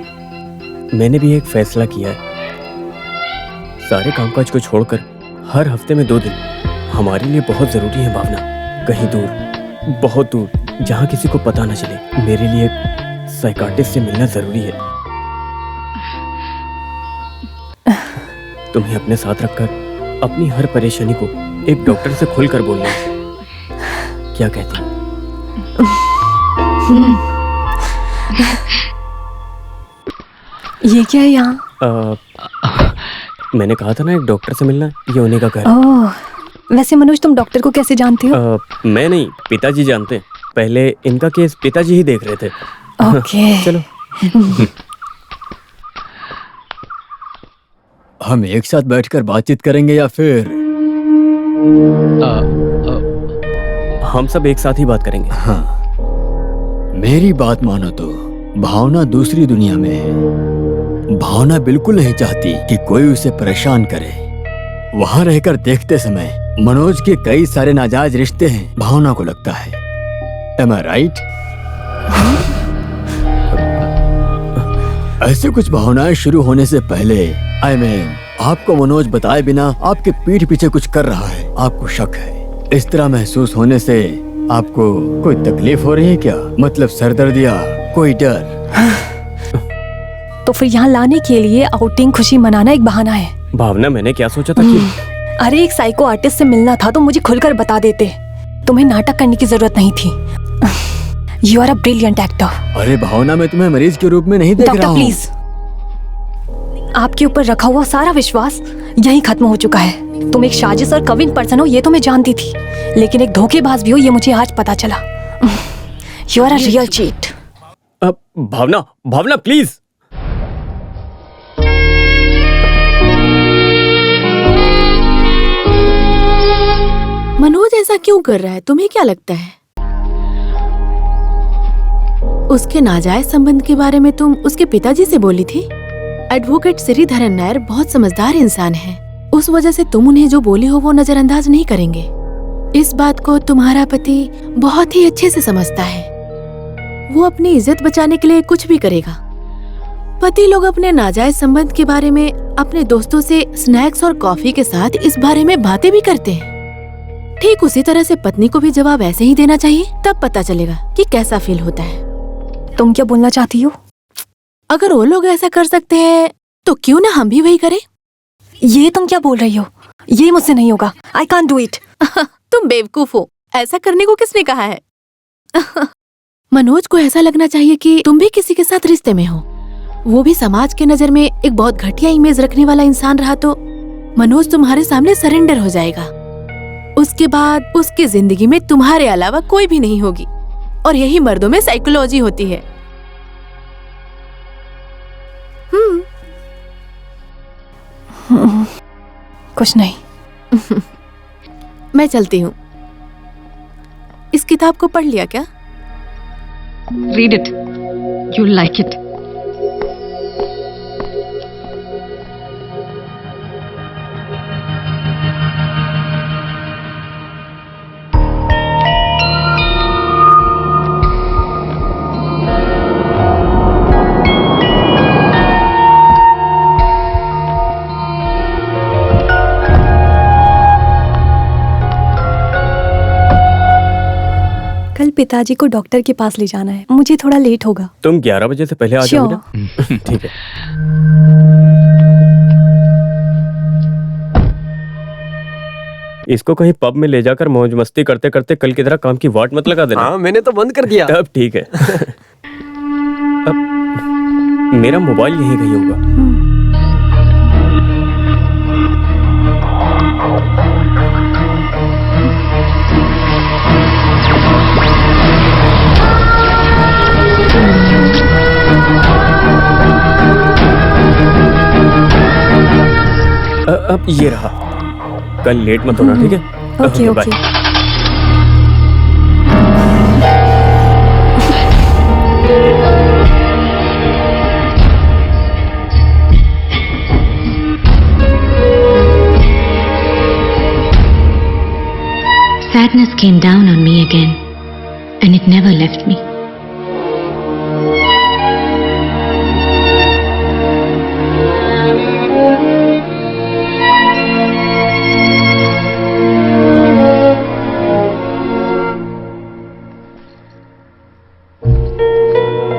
मैंने भी एक फैसला किया है। सारे कामकाज को छोड़कर हर हफ्ते में 2 दिन हमारे लिए बहुत जरूरी है भावना। कहीं दूर, बहुत दूर, जहाँ किसी को पता न चले। मेरे लिए साइकाट्रिस्ट से मिलना जरूरी है। तुम्हें अपने साथ रखकर अपनी हर परेशानी को एक डॉक्टर से खुलकर बोलना। क्या कहती हो? ये क्या है यहाँ? मैंने कहा था ना एक डॉक्टर से मिलना, ये उन्हीं का घर है। ओह, वैसे मनोज तुम डॉक्टर को कैसे जानते हो? मैं नहीं, पिताजी जानते हैं। पहले इनका केस पिताजी ही देख रहे थे। ओके। चलो। हम एक साथ बैठकर बातचीत करेंगे या फिर हम सब एक साथ ही बात करेंगे। हाँ, मेरी बात मानो तो भावना दूसरी दुनिया में है। भावना बिल्कुल नहीं चाहती कि कोई उसे परेशान करे। वहां रहकर देखते समय मनोज के कई सारे नाजायज रिश्ते हैं, भावना को लगता है। Am I right? ऐसे कुछ भावनाएं शुरू होने से पहले आपको मनोज बताए बिना आपके पीठ पीछे कुछ कर रहा है, आपको शक है। इस तरह महसूस होने से आपको कोई तकलीफ हो रही है क्या? मतलब सरदर्द या कोई डर? तो फिर यहाँ लाने के लिए आउटिंग खुशी मनाना एक बहाना है। भावना, मैंने क्या सोचा था कि अरे एक साइको आर्टिस्ट से मिलना था तो मुझे खुलकर बता देते। तुम्हें नाटक करने की जरूरत नहीं थी। You are a brilliant actor. अरे भावना, मैं तुम्हें मरीज के रूप में नहीं देख रहा डॉक्टर हूँ। प्लीज, आपके ऊपर रखा हुआ सारा विश्वास यहीं खत्म हो चुका है। तुम एक साजिश और कविन पर्सन हो ये तो मैं जानती थी, लेकिन एक धोखेबाज भी हो ये मुझे आज पता चला। You are a real cheat. Bhavna, Bhavna please. Manoj ऐसा क्यों कर रहा है, तुम्हें क्या लगता है? उसके नाजायज संबंध के बारे में तुम उसके पिताजी से बोली थी। एडवोकेट श्रीधरन नायर बहुत समझदार इंसान है, उस वजह से तुम उन्हें जो बोली हो वो नजरअंदाज नहीं करेंगे। इस बात को तुम्हारा पति बहुत ही अच्छे से समझता है। वो अपनी इज्जत बचाने के लिए कुछ भी करेगा। पति लोग अपने नाजायज संबंध के बारे में अपने दोस्तों से स्नैक्स और कॉफी के साथ इस बारे में बातें भी करते हैं। ठीक उसी तरह से पत्नी को भी जवाब ऐसे ही देना चाहिए, तब पता चलेगा कि कैसा फील होता है। तुम क्या बोलना चाहती हो? अगर वो लोग ऐसा कर सकते हैं तो क्यों ना हम भी वही करें? ये तुम क्या बोल रही हो? ये मुझसे नहीं होगा। I can't do it. तुम बेवकूफ हो, ऐसा करने को किसने कहा है? मनोज को ऐसा लगना चाहिए कि तुम भी किसी के साथ रिश्ते में हो। वो भी समाज के नजर में एक बहुत घटिया इमेज रखने वाला इंसान रहा तो मनोज तुम्हारे सामने सरेंडर हो जाएगा। उसके बाद उसकी जिंदगी में तुम्हारे अलावा कोई भी नहीं होगी। और यही मर्दों में साइकोलॉजी होती है। कुछ नहीं। मैं चलती हूँ। इस किताब को पढ़ लिया क्या? Read it. You'll like it. कल पिताजी को डॉक्टर के पास ले जाना है, मुझे थोड़ा लेट होगा। तुम 11 बजे से पहले आ जाओगे ना? ठीक है। इसको कहीं पब में ले जाकर मौज मस्ती करते करते कल की तरह काम की वाट मत लगा देना। हाँ, मैंने तो बंद कर दिया। तब ठीक है। अब मेरा मोबाइल यहीं कहीं होगा। अब ये रहा। कल लेट मत होना, ठीक है? Okay bye. Okay. Sadness came down on me again, and it never left me.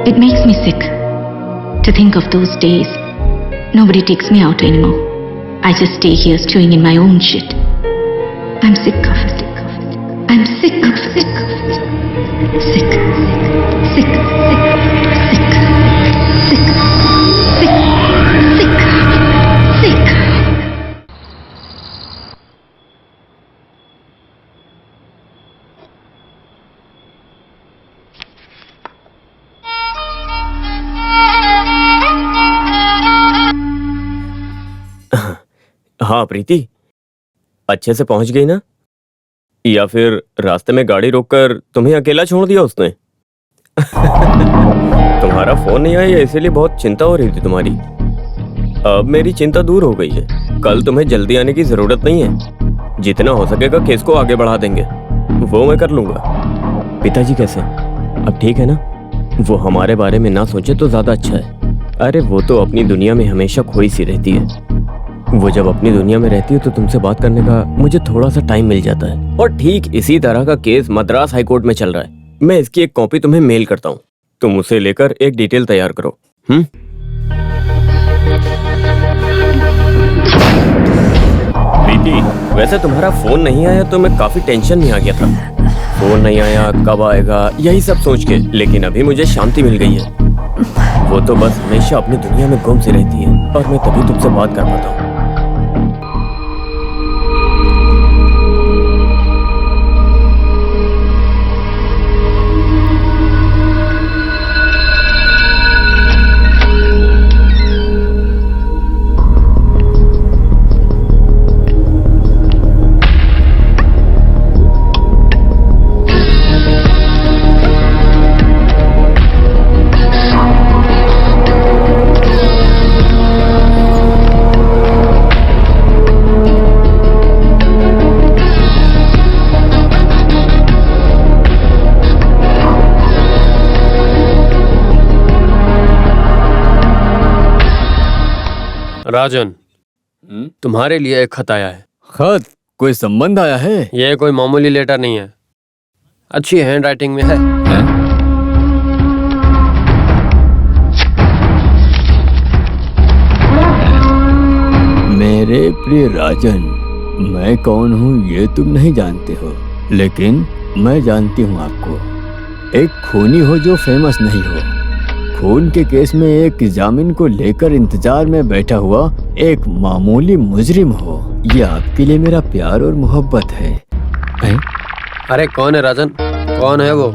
It makes me sick to think of those days. Nobody takes me out anymore. I just stay here stewing in my own shit. I'm sick of it. I'm sick of it. Sick. Sick. Sick. Sick. Sick. Sick. Sick. हाँ प्रीति, अच्छे से पहुंच गई ना? या फिर रास्ते में गाड़ी रोककर तुम्हें अकेला छोड़ दिया उसने? तुम्हारा फोन नहीं आया इसीलिए बहुत चिंता हो रही थी तुम्हारी। अब मेरी चिंता दूर हो गई है। कल तुम्हें जल्दी आने की जरूरत नहीं है। जितना हो सकेगा केस को आगे बढ़ा देंगे, वो मैं कर लूंगा। पिताजी कैसे हैं? अब ठीक है ना? वो हमारे बारे में ना सोचे तो ज्यादा अच्छा है। अरे वो तो अपनी दुनिया में हमेशा खोई सी रहती है। वो जब अपनी दुनिया में रहती है तो तुमसे बात करने का मुझे थोड़ा सा टाइम मिल जाता है। और ठीक इसी तरह का केस मद्रास हाईकोर्ट में चल रहा है। मैं इसकी एक कॉपी तुम्हें मेल करता हूँ, तुम उसे लेकर एक डिटेल तैयार करो। प्रीति, वैसे तुम्हारा फोन नहीं आया तो मैं काफी टेंशन में आ गया था। फोन नहीं आया, कब आएगा, यही सब सोच के। लेकिन अभी मुझे शांति मिल गई है। वो तो बस हमेशा अपनी दुनिया में गुम सी रहती है और मैं तभी तुमसे बात कर पाता हूँ। राजन, तुम्हारे लिए एक खत आया है। खत? कोई संबंध आया है? ये कोई मामूली लेटर नहीं है, अच्छी हैंड राइटिंग में है। मेरे प्रिय राजन, मैं कौन हूँ ये तुम नहीं जानते हो, लेकिन मैं जानती हूँ आपको। एक खूनी हो जो फेमस नहीं हो। खून के केस में एक जामीन को लेकर इंतजार में बैठा हुआ एक मामूली मुजरिम हो। ये आपके लिए मेरा प्यार और मोहब्बत है। अरे कौन है राजन? कौन है वो?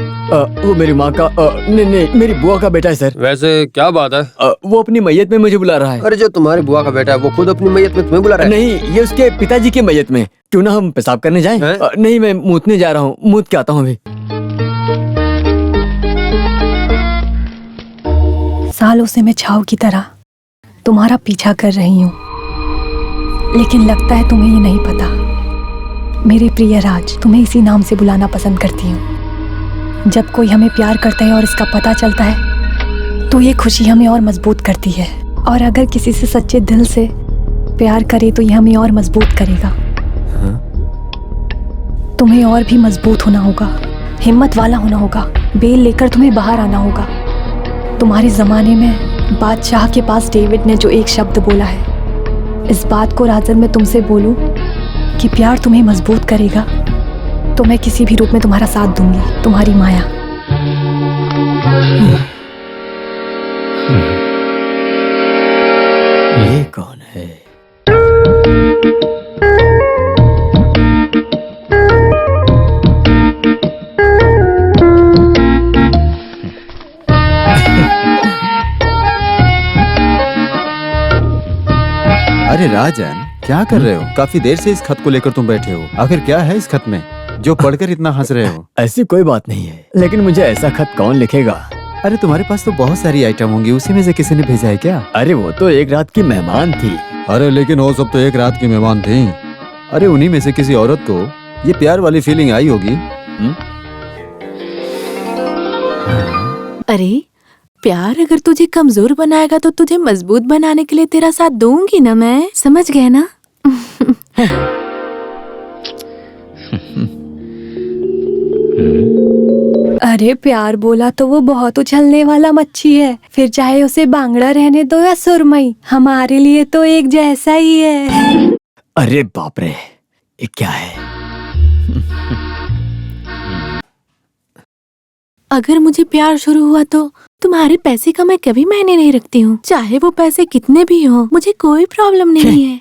वो मेरी माँ का नहीं, मेरी बुआ का बेटा है सर। वैसे क्या बात है? वो अपनी मैयत में मुझे बुला रहा है। अरे जो तुम्हारी बुआ का बेटा है वो खुद अपनी मैयत में तुम्हें बुला रहा है? नहीं, ये उसके पिताजी की मैयत में। क्यों ना हम पेशाब करने जाएं? नहीं, मैं मूतने जा रहा हूँ, मूत के आता हूँ अभी। सालों से मैं छाव की तरह तुम्हारा पीछा कर रही हूँ, लेकिन लगता है तुम्हें ये नहीं पता। मेरे प्रिय राज, तुम्हें इसी नाम से बुलाना पसंद करती हूँ। जब कोई हमें प्यार करता है और इसका पता चलता है तो ये खुशी हमें और मजबूत करती है। और अगर किसी से सच्चे दिल से प्यार करे तो ये हमें और मजबूत करेगा। तुम्हें और भी मजबूत होना होगा, हिम्मत वाला होना होगा। बेल लेकर तुम्हें बाहर आना होगा। तुम्हारे जमाने में बादशाह के पास डेविड ने जो एक शब्द बोला है, इस बात को राजन मैं तुमसे बोलूं कि प्यार तुम्हें मजबूत करेगा, तो मैं किसी भी रूप में तुम्हारा साथ दूंगी। तुम्हारी माया। ये कौन है? अरे राजन, क्या कर रहे हो? काफी देर से इस खत को लेकर तुम बैठे हो। आखिर क्या है इस खत में जो पढ़कर इतना हंस रहे हो? ऐसी कोई बात नहीं है, लेकिन मुझे ऐसा खत कौन लिखेगा? अरे तुम्हारे पास तो बहुत सारी आइटम होंगी, उसी में से किसी ने भेजा है क्या? अरे वो तो एक रात की मेहमान थी। अरे लेकिन वो सब तो एक रात की मेहमान थी। अरे उन्हीं में से किसी औरत को ये प्यार वाली फीलिंग आई होगी। अरे प्यार अगर तुझे कमजोर बनाएगा तो तुझे मजबूत बनाने के लिए तेरा साथ दूंगी ना मैं, समझ गए ना? अरे प्यार बोला तो वो बहुत उछलने वाला मच्छी है, फिर चाहे उसे बांगड़ा रहने दो या सुरमई, हमारे लिए तो एक जैसा ही है। अरे बाप रे, ये क्या है? अगर मुझे प्यार शुरू हुआ तो तुम्हारे पैसे का मैं कभी मायने नहीं रखती हूँ। चाहे वो पैसे कितने भी हों, मुझे कोई प्रॉब्लम नहीं है।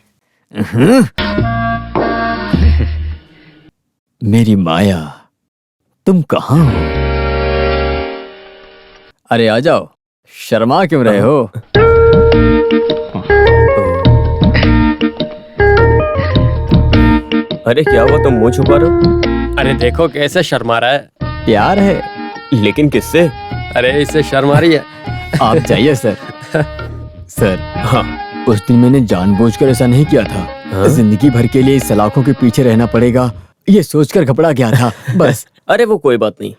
मेरी माया, तुम कहाँ हो? अरे आ जाओ, शर्मा क्यों रहे हो? अरे क्या हुआ, तुम मुंह छुपा रहे हो? अरे देखो कैसे शर्मा रहा है। प्यार है। लेकिन किससे? अरे इससे शर्मा रही है। आप जाइए सर। सर, हाँ उस दिन मैंने जानबूझकर ऐसा नहीं किया था। हाँ? जिंदगी भर के लिए इस सलाखों के पीछे रहना पड़ेगा, ये सोचकर घबरा गया था बस। अरे वो कोई बात नहीं।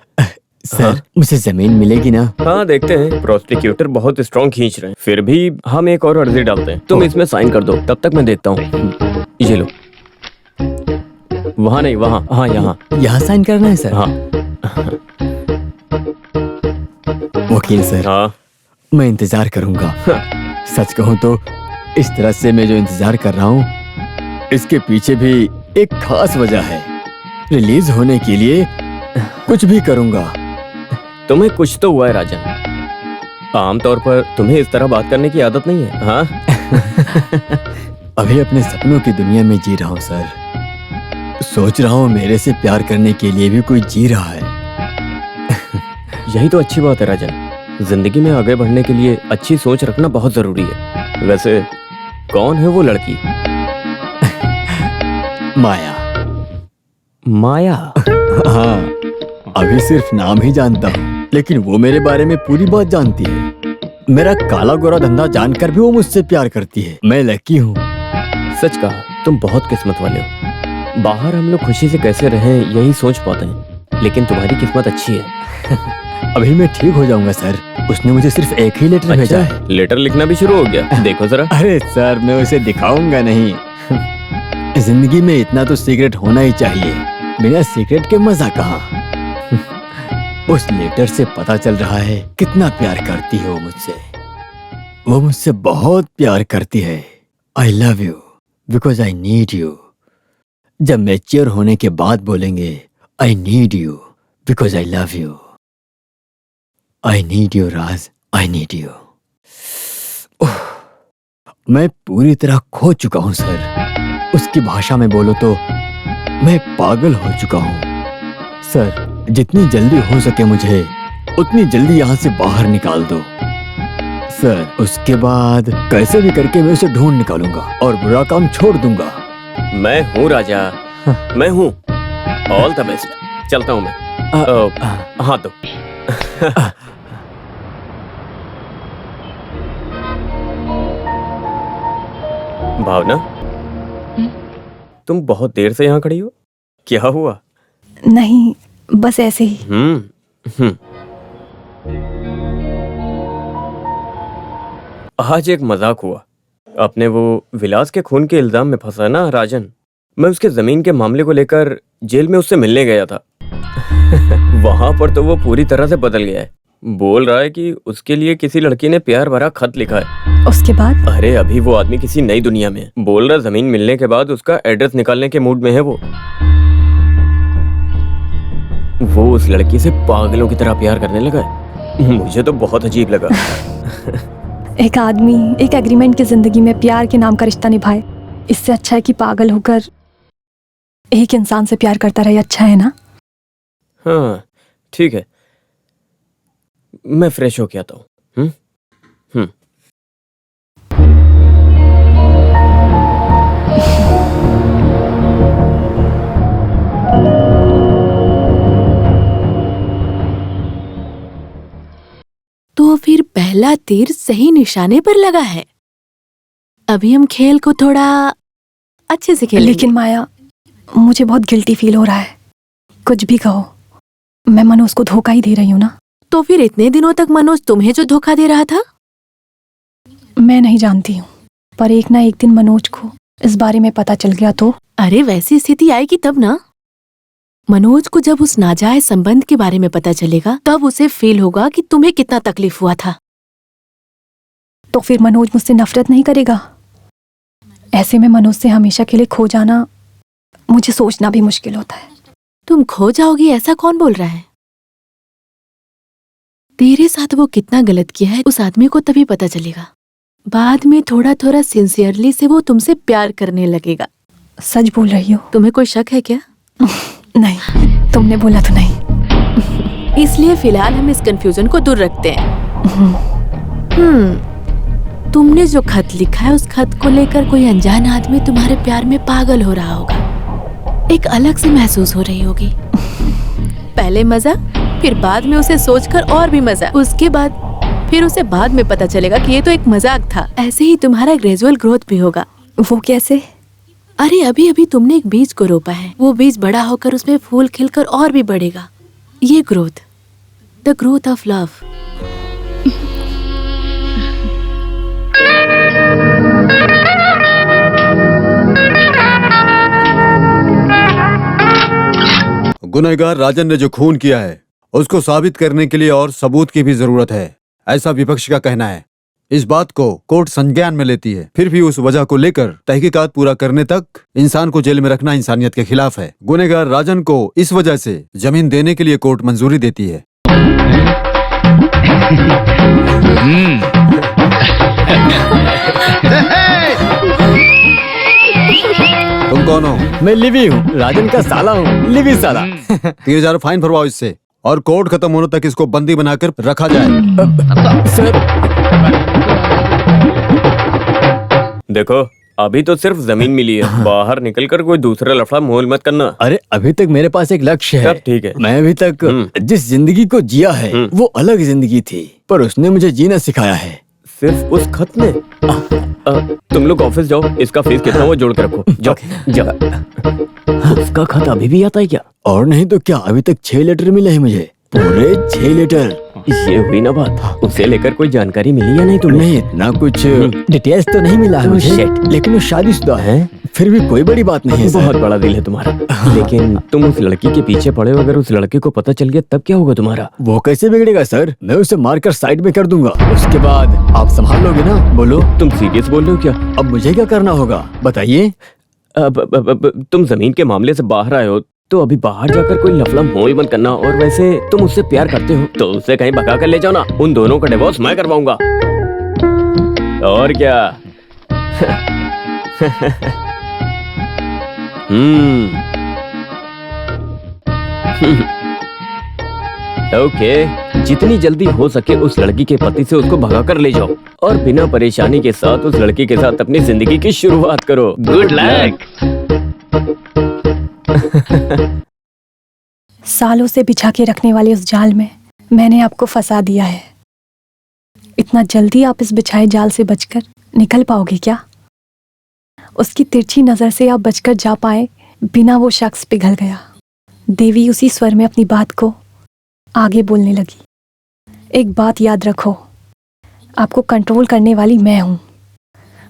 सर, हाँ? मुझे जमीन मिलेगी ना? हाँ देखते हैं, प्रोसिक्यूटर बहुत स्ट्रॉन्ग खींच रहे हैं, फिर भी हम एक और अर्जी डालते हैं। तुम इसमें साइन कर दो, तब तक मैं देखता हूँ। ये लो। वहाँ नहीं, वहाँ। हाँ यहाँ। यहाँ साइन करना है सर? हाँ। वकील सर, हाँ मैं इंतजार करूंगा। सच कहूँ तो इस तरह से मैं जो इंतजार कर रहा हूँ, इसके पीछे भी एक खास वजह है। रिलीज होने के लिए कुछ भी करूंगा। तुम्हें कुछ तो हुआ है राजन। आमतौर पर तुम्हें इस तरह बात करने की आदत नहीं है। हाँ अभी अपने सपनों की दुनिया में जी रहा हूँ सर। सोच रहा हूँ मेरे से प्यार करने के लिए भी कोई जी रहा है। यही तो अच्छी बात है राजन। जिंदगी में आगे बढ़ने के लिए अच्छी सोच रखना बहुत जरूरी है। वैसे कौन है वो लड़की? माया। माया? हाँ, अभी सिर्फ नाम ही जानता हूँ, लेकिन वो मेरे बारे में पूरी बात जानती है। मेरा काला गोरा धंधा जानकर भी वो मुझसे प्यार करती है। मैं लकी हूँ। सच कहा, तुम बहुत किस्मत वाले हो। बाहर हम लोग खुशी से कैसे रहें यही सोच पाते हैं, लेकिन तुम्हारी किस्मत अच्छी है। अभी मैं ठीक हो जाऊंगा सर। उसने मुझे सिर्फ एक ही लेटर भेजा है। लेटर लिखना भी शुरू हो गया? देखो जरा। अरे सर, मैं उसे दिखाऊंगा नहीं। जिंदगी में इतना तो सीक्रेट होना ही चाहिए। बिना सीक्रेट के मजा कहाँ। उस लेटर से पता चल रहा है कितना प्यार करती है वो मुझसे। वो मुझसे बहुत प्यार करती है। I love you because I need you. जब मैच्योर होने के बाद बोलेंगे I need you because I love you. I need you Raj, I need you. मैं पूरी तरह खो चुका हूं सर। उसकी भाषा में बोलो तो मैं पागल हो चुका हूं। सर, जितनी जल्दी हो सके मुझे उतनी जल्दी यहाँ से बाहर निकाल दो सर। उसके बाद कैसे भी करके मैं उसे ढूंढ निकालूंगा और बुरा काम छोड़ दूंगा। मैं हूँ राजा, मैं हूँ। All the best. चलता हूँ मैं। हाँ तो भावना, तुम बहुत देर से यहाँ खड़ी हो, क्या हुआ? नहीं, बस ऐसे ही। आज एक मजाक हुआ। अपने वो विलास के खून के इल्जाम में फंसा ना राजन। मैं उसके जमीन के मामले को लेकर जेल में उससे मिलने गया था। वहां पर तो वो पूरी तरह से बदल गया है। बोल रहा है कि उसके लिए किसी लड़की ने प्यार भरा खत लिखा है। उसके बाद? अरे अभी वो आदमी किसी नई दुनिया में है। बोल रहा जमीन मिलने के बाद उसका एड्रेस निकालने के मूड में है वो उस लड़की से पागलों की तरह प्यार करने लगा है। मुझे तो बहुत अजीब लगा। एक आदमी एक एग्रीमेंट की जिंदगी में प्यार के नाम का रिश्ता निभाए, इससे अच्छा है कि पागल होकर एक इंसान से प्यार करता रहे। अच्छा है ना? हाँ ठीक है, मैं फ्रेश होके आता हूँ। तो फिर पहला तीर सही निशाने पर लगा है। अभी हम खेल को थोड़ा अच्छे से खेलेंगे। लेकिन माया, मुझे बहुत गिल्टी फील हो रहा है। कुछ भी कहो, मैं मनोज को धोखा ही दे रही हूँ ना। तो फिर इतने दिनों तक मनोज तुम्हें जो धोखा दे रहा था? मैं नहीं जानती हूँ, पर एक ना एक दिन मनोज को इस बारे में पता चल गया तो? अरे वैसी स्थिति आएगी तब ना। मनोज को जब उस नाजायज संबंध के बारे में पता चलेगा, तब उसे फील होगा कि तुम्हें कितना तकलीफ हुआ था। तो फिर मनोज मुझसे नफरत नहीं करेगा? ऐसे में मनोज से हमेशा के लिए खो जाना मुझे सोचना भी मुश्किल होता है। तुम खो जाओगी ऐसा कौन बोल रहा है? तेरे साथ वो कितना गलत किया है उस आदमी को तभी पता चलेगा। बाद में थोड़ा थोड़ा सिंसियरली से वो तुमसे प्यार करने लगेगा। सच बोल रही हो? तुम्हें कोई शक है क्या? नहीं, तुमने बोला तो नहीं। इसलिए फिलहाल हम इस कंफ्यूजन को दूर रखते हैं। तुमने जो खत लिखा है उस खत को लेकर कोई अनजान आदमी तुम्हारे प्यार में पागल हो रहा होगा। एक अलग सी महसूस हो रही होगी। पहले मजा, फिर बाद में उसे सोचकर और भी मजा, उसके बाद फिर उसे बाद में पता चलेगा कि ये तो एक मजाक था। ऐसे ही तुम्हारा ग्रेजुअल ग्रोथ भी होगा। वो कैसे? अरे अभी अभी तुमने एक बीज को रोपा है, वो बीज बड़ा होकर उसमें फूल खिलकर और भी बढ़ेगा। ये growth, the growth of love. गुनहगार राजन ने जो खून किया है उसको साबित करने के लिए और सबूत की भी जरूरत है, ऐसा विपक्ष का कहना है। इस बात को कोर्ट संज्ञान में लेती है, फिर भी उस वजह को लेकर तहकीकात पूरा करने तक इंसान को जेल में रखना इंसानियत के खिलाफ है। गुनहगार राजन को इस वजह से जमीन देने के लिए कोर्ट मंजूरी देती है। तुम कौन हो? मैं लिवी हूँ, राजन का साला हूँ, लिवी साला। 3000 फाइन भरवाओ इससे, और कोर्ट खत्म होने तक इसको बंदी बनाकर रखा जाए। सर देखो, अभी तो सिर्फ जमीन मिली है, बाहर निकलकर कोई दूसरा लफड़ा मोल मत करना। अरे अभी तक मेरे पास एक लक्ष्य है। सब ठीक है। मैं अभी तक जिस जिंदगी को जिया है वो अलग जिंदगी थी, पर उसने मुझे जीना सिखाया है। सिर्फ उस खत में? तुम लोग ऑफिस जाओ, इसका फीस कितना वो जोड़ के रखो। जाओ जाओ। उसका खत अभी भी आता है क्या? और नहीं तो क्या, अभी तक 6 लेटर मिले हैं मुझे, पूरे 6 लेटर। ये हुई ना बात। उसे लेकर कोई जानकारी मिली या नहीं तुम्हें? नहीं, इतना कुछ डिटेल्स तो नहीं मिला है मुझे, लेकिन वो शादीशुदा है, फिर भी कोई बड़ी बात नहीं है। बहुत बड़ा दिल है तुम्हारा। लेकिन तुम उस लड़की के पीछे पड़े हो, अगर उस लड़के को पता चल गया तब क्या होगा तुम्हारा? वो कैसे बिगड़ेगा सर? मैं उसे मारकर साइड में कर दूंगा, उसके बाद आप संभाल लोगे ना? बोलो। तुम सीरियस बोल रहे हो क्या? अब मुझे क्या करना होगा बताइए? तुम जमीन के मामले से बाहर आए हो तो अभी बाहर जाकर कोई लफड़ा मोल मत करना, और वैसे तुम उससे प्यार करते हो तो उसे कहीं भगा कर ले जाओ ना। उन दोनों का डिवोर्स मैं करवाऊंगा। और क्या? ओके, जितनी जल्दी हो सके उस लड़की के पति से उसको भगा कर ले जाओ, और बिना परेशानी के साथ उस लड़की के साथ अपनी जिंदगी की शुरुआत करो। Good luck. सालों से बिछा के रखने वाले उस जाल में मैंने आपको फंसा दिया है। इतना जल्दी आप इस बिछाए जाल से बचकर निकल पाओगे क्या? उसकी तिरछी नजर से आप बचकर जा पाए बिना वो शख्स पिघल गया। देवी उसी स्वर में अपनी बात को आगे बोलने लगी। एक बात याद रखो, आपको कंट्रोल करने वाली मैं हूं।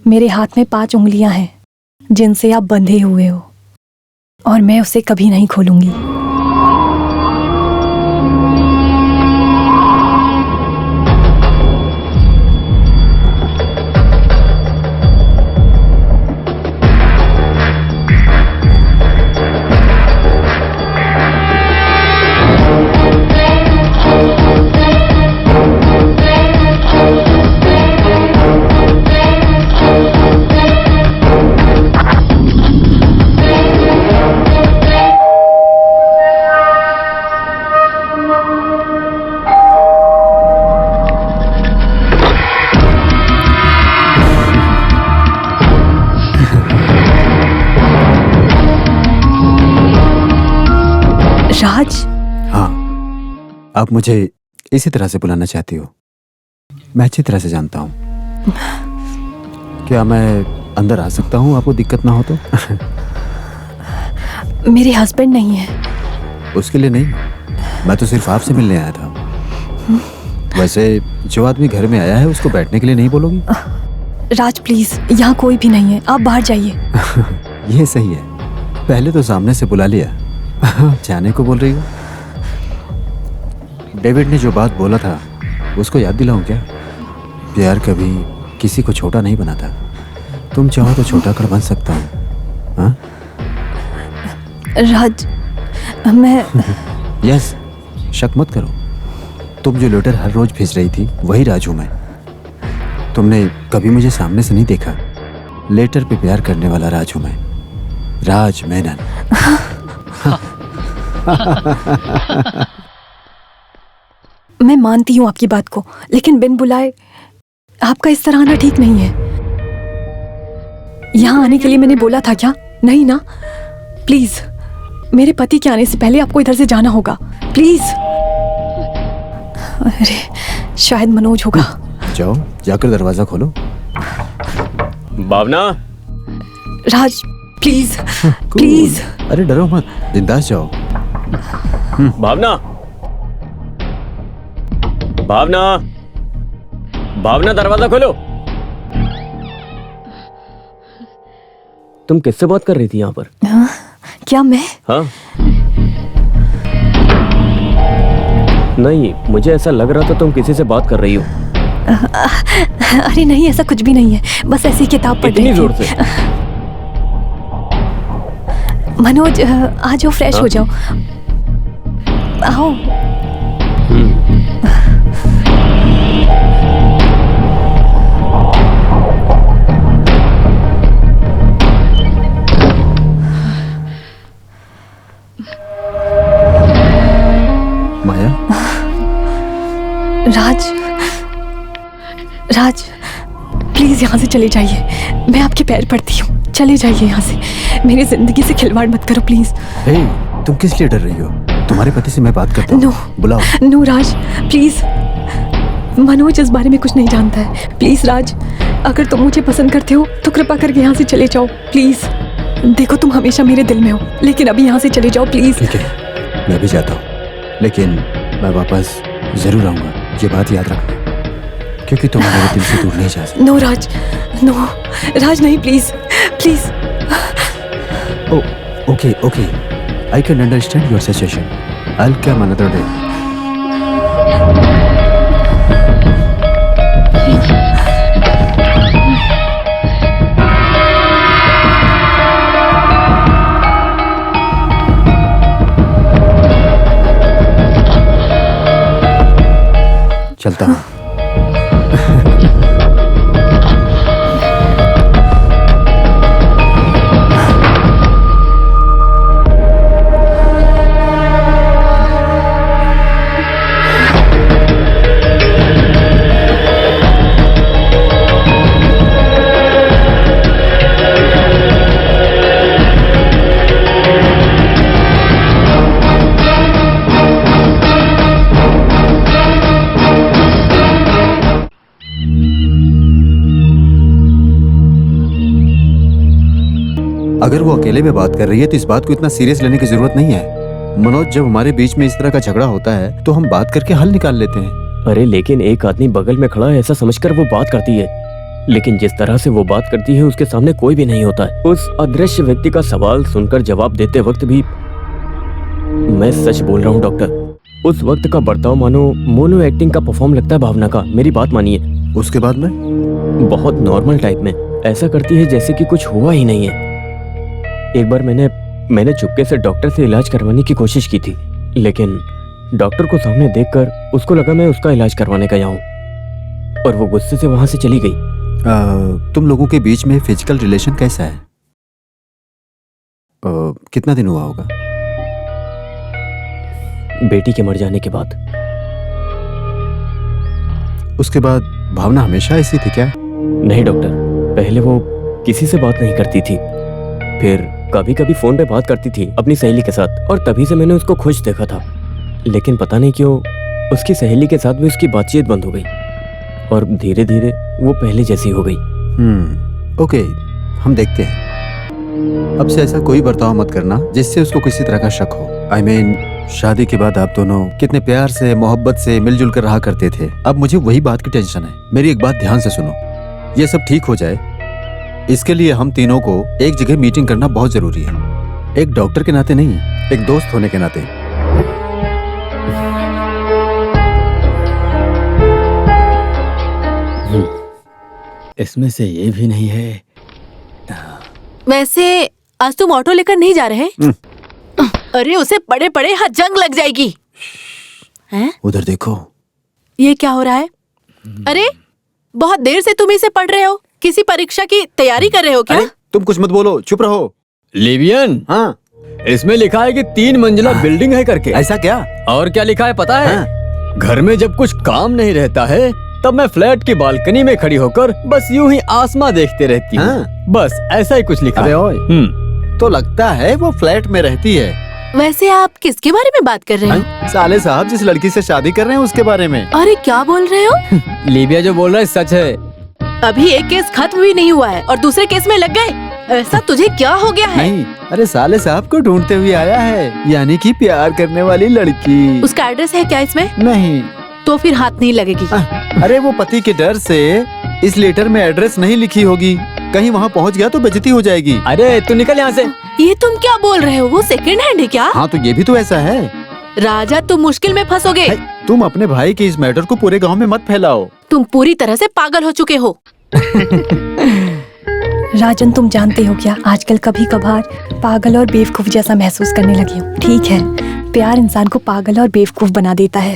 मेरे हाथ में 5 उंगलियां हैं जिनसे आप बंधे हुए हो, और मैं उसे कभी नहीं खोलूंगी। राज, हाँ, आप मुझे इसी तरह से बुलाना चाहती हो? मैं अच्छी तरह से जानता हूँ। क्या मैं अंदर आ सकता हूँ, आपको दिक्कत ना हो तो? मेरे हस्बैंड नहीं है। उसके लिए नहीं, मैं तो सिर्फ आपसे मिलने आया था। वैसे जो आदमी घर में आया है उसको बैठने के लिए नहीं बोलोगी? राज प्लीज, यहाँ कोई भी नहीं है, आप बाहर जाइए। ये सही है, पहले तो सामने से बुला लिया, जाने को बोल रही हो? डेविड ने जो बात बोला था उसको याद दिलाऊं क्या? प्यार कभी किसी को छोटा नहीं बनाता। तुम चाहो तो छोटा कर बन सकता हूँ। हाँ? राज, मैं यस, शक मत करो। तुम जो लेटर हर रोज भेज रही थी वही राज हूं मैं। तुमने कभी मुझे सामने से नहीं देखा। लेटर पे प्यार करने वाला राज हूं मैं, राज मेनन। मैं मानती हूँ आपकी बात को, लेकिन बिन बुलाए आपका इस तरह आना ठीक नहीं है। यहाँ आने के लिए मैंने बोला था क्या? नहीं ना? प्लीज मेरे पति के आने से पहले आपको इधर से जाना होगा, प्लीज। अरे शायद मनोज होगा। जाओ, जाकर दरवाजा खोलो। भावना, राज प्लीज प्लीज। अरे डरो मत, बिंदास जाओ। भावना, भावना, भावना, दरवाजा खोलो। तुम किससे बात कर रही थी यहाँ पर? क्या मैं? हाँ, नहीं, मुझे ऐसा लग रहा था तुम किसी से बात कर रही हो। अरे नहीं, ऐसा कुछ भी नहीं है, बस ऐसी किताब पढ़ रही थी। इतनी जोर से? मनोज आ जाओ, फ्रेश हो जाओ, आओ। माया, राज, राज प्लीज यहाँ से चले जाइए, मैं आपके पैर पड़ती हूँ, चले जाइए यहाँ से, मेरी जिंदगी से खिलवाड़ मत करो प्लीज। हे, तुम किस लिए डर रही हो? तुम्हारे पति से मैं बात करता हूँ। नो, बुलाओ। नो राज प्लीज, मनोज इस बारे में कुछ नहीं जानता है, प्लीज राज, अगर तुम मुझे पसंद करते हो तो कृपा करके यहाँ से चले जाओ प्लीज। देखो तुम हमेशा मेरे दिल में हो, लेकिन अभी यहाँ से चले जाओ प्लीज। ठीक है, मैं भी जाता हूँ, लेकिन मैं वापस जरूर आऊंगा, ये बात याद रखना, क्योंकि तुम मेरे दिल से दूर नहीं जा सकते। नो राज, नो राज, नहीं please please. Okay, I can understand your situation. I'll come another day. चलता हूँ। अगर वो अकेले में बात कर रही है तो इस बात को इतना सीरियस लेने की जरूरत नहीं है। मनोज, जब हमारे बीच में इस तरह का झगड़ा होता है तो हम बात करके हल निकाल लेते हैं। अरे लेकिन एक आदमी बगल में खड़ा है ऐसा समझकर वो बात करती है, लेकिन जिस तरह से वो बात करती है उसके सामने कोई भी नहीं होता है। उस अदृश्य व्यक्ति का सवाल सुनकर जवाब देते वक्त भी, मैं सच बोल रहा हूँ डॉक्टर, उस वक्त का बर्ताव मानो मोनो एक्टिंग का परफॉर्म लगता है भावना का। मेरी बात मानिए। उसके बाद में बहुत नॉर्मल टाइप में ऐसा करती है जैसे कि कुछ हुआ ही नहीं है। एक बार मैंने चुपके से डॉक्टर से इलाज करवाने की कोशिश की थी, लेकिन डॉक्टर को सामने देखकर उसको लगा मैं उसका इलाज करवाने गया हूँ और वो गुस्से से वहां से चली गई। तुम लोगों के बीच में फिजिकल रिलेशन कैसा है? कितना दिन हुआ होगा? बेटी के मर जाने के बाद। उसके बाद भावना हमेशा ऐसी थी क्या? नहीं डॉक्टर, पहले वो किसी से बात नहीं करती थी, फिर कभी कभी फोन पे बात करती थी अपनी सहेली के साथ, और तभी से मैंने उसको खुश देखा था। लेकिन पता नहीं क्यों उसकी सहेली के साथ भी उसकी बातचीत बंद हो गई और धीरे धीरे वो पहले जैसी हो गई। ओके, हम देखते हैं। अब से ऐसा कोई बर्ताव मत करना जिससे उसको किसी तरह का शक हो। I mean, शादी के बाद आप दोनों कितने प्यार से, मोहब्बत से मिलजुल कर रहा करते थे। अब मुझे वही बात की टेंशन है। मेरी एक बात ध्यान से सुनो, ये सब ठीक हो जाए इसके लिए हम तीनों को एक जगह मीटिंग करना बहुत जरूरी है। एक डॉक्टर के नाते नहीं, एक दोस्त होने के नाते। इसमें से ये भी नहीं है। वैसे आज तुम ऑटो लेकर नहीं जा रहे? अरे उसे पड़े पड़े यहाँ जंग लग जाएगी। हैं? उधर देखो। ये क्या हो रहा है? अरे बहुत देर से तुम इसे पढ़ रहे हो, किसी परीक्षा की तैयारी कर रहे हो क्या? अरे तुम कुछ मत बोलो, चुप रहो। लिवियन, हाँ, इसमें लिखा है कि 3 मंजिला बिल्डिंग है करके। ऐसा क्या? और क्या लिखा है पता है? हाँ। घर में जब कुछ काम नहीं रहता है तब मैं फ्लैट की बालकनी में खड़ी होकर बस यूं ही आसमां देखते रहती हूँ। हाँ। बस ऐसा ही कुछ लिखा अरे है। ओए, तो लगता है वो फ्लैट में रहती है। वैसे आप किसके बारे में बात कर रहे हो? साले साहब जिस लड़की से शादी कर रहे हैं उसके बारे में। अरे क्या बोल रहे हो? लीबिया जो बोल रहा है सच है। अभी एक केस खत्म भी नहीं हुआ है और दूसरे केस में लग गए। ऐसा तुझे क्या हो गया है? नहीं, अरे साले साहब को ढूंढते हुए आया है, यानी कि प्यार करने वाली लड़की। उसका एड्रेस है क्या इसमें? नहीं। तो फिर हाथ नहीं लगेगी। अरे वो पति के डर से इस लेटर में एड्रेस नहीं लिखी होगी, कहीं वहाँ पहुँच गया तो बेइज्जती हो जाएगी। अरे तू निकल यहाँ से। ये तुम क्या बोल रहे हो? वो सेकंड हैंड है क्या? हाँ तो ये भी तो ऐसा है। राजा तुम मुश्किल में फंसोगे। तुम अपने भाई के इस मैटर को पूरे गांव में मत फैलाओ। तुम पूरी तरह से पागल हो चुके हो। राजन, तुम जानते हो क्या, आजकल कभी कभार पागल और बेवकूफ जैसा महसूस करने लगी हूँ। ठीक है, प्यार इंसान को पागल और बेवकूफ बना देता है।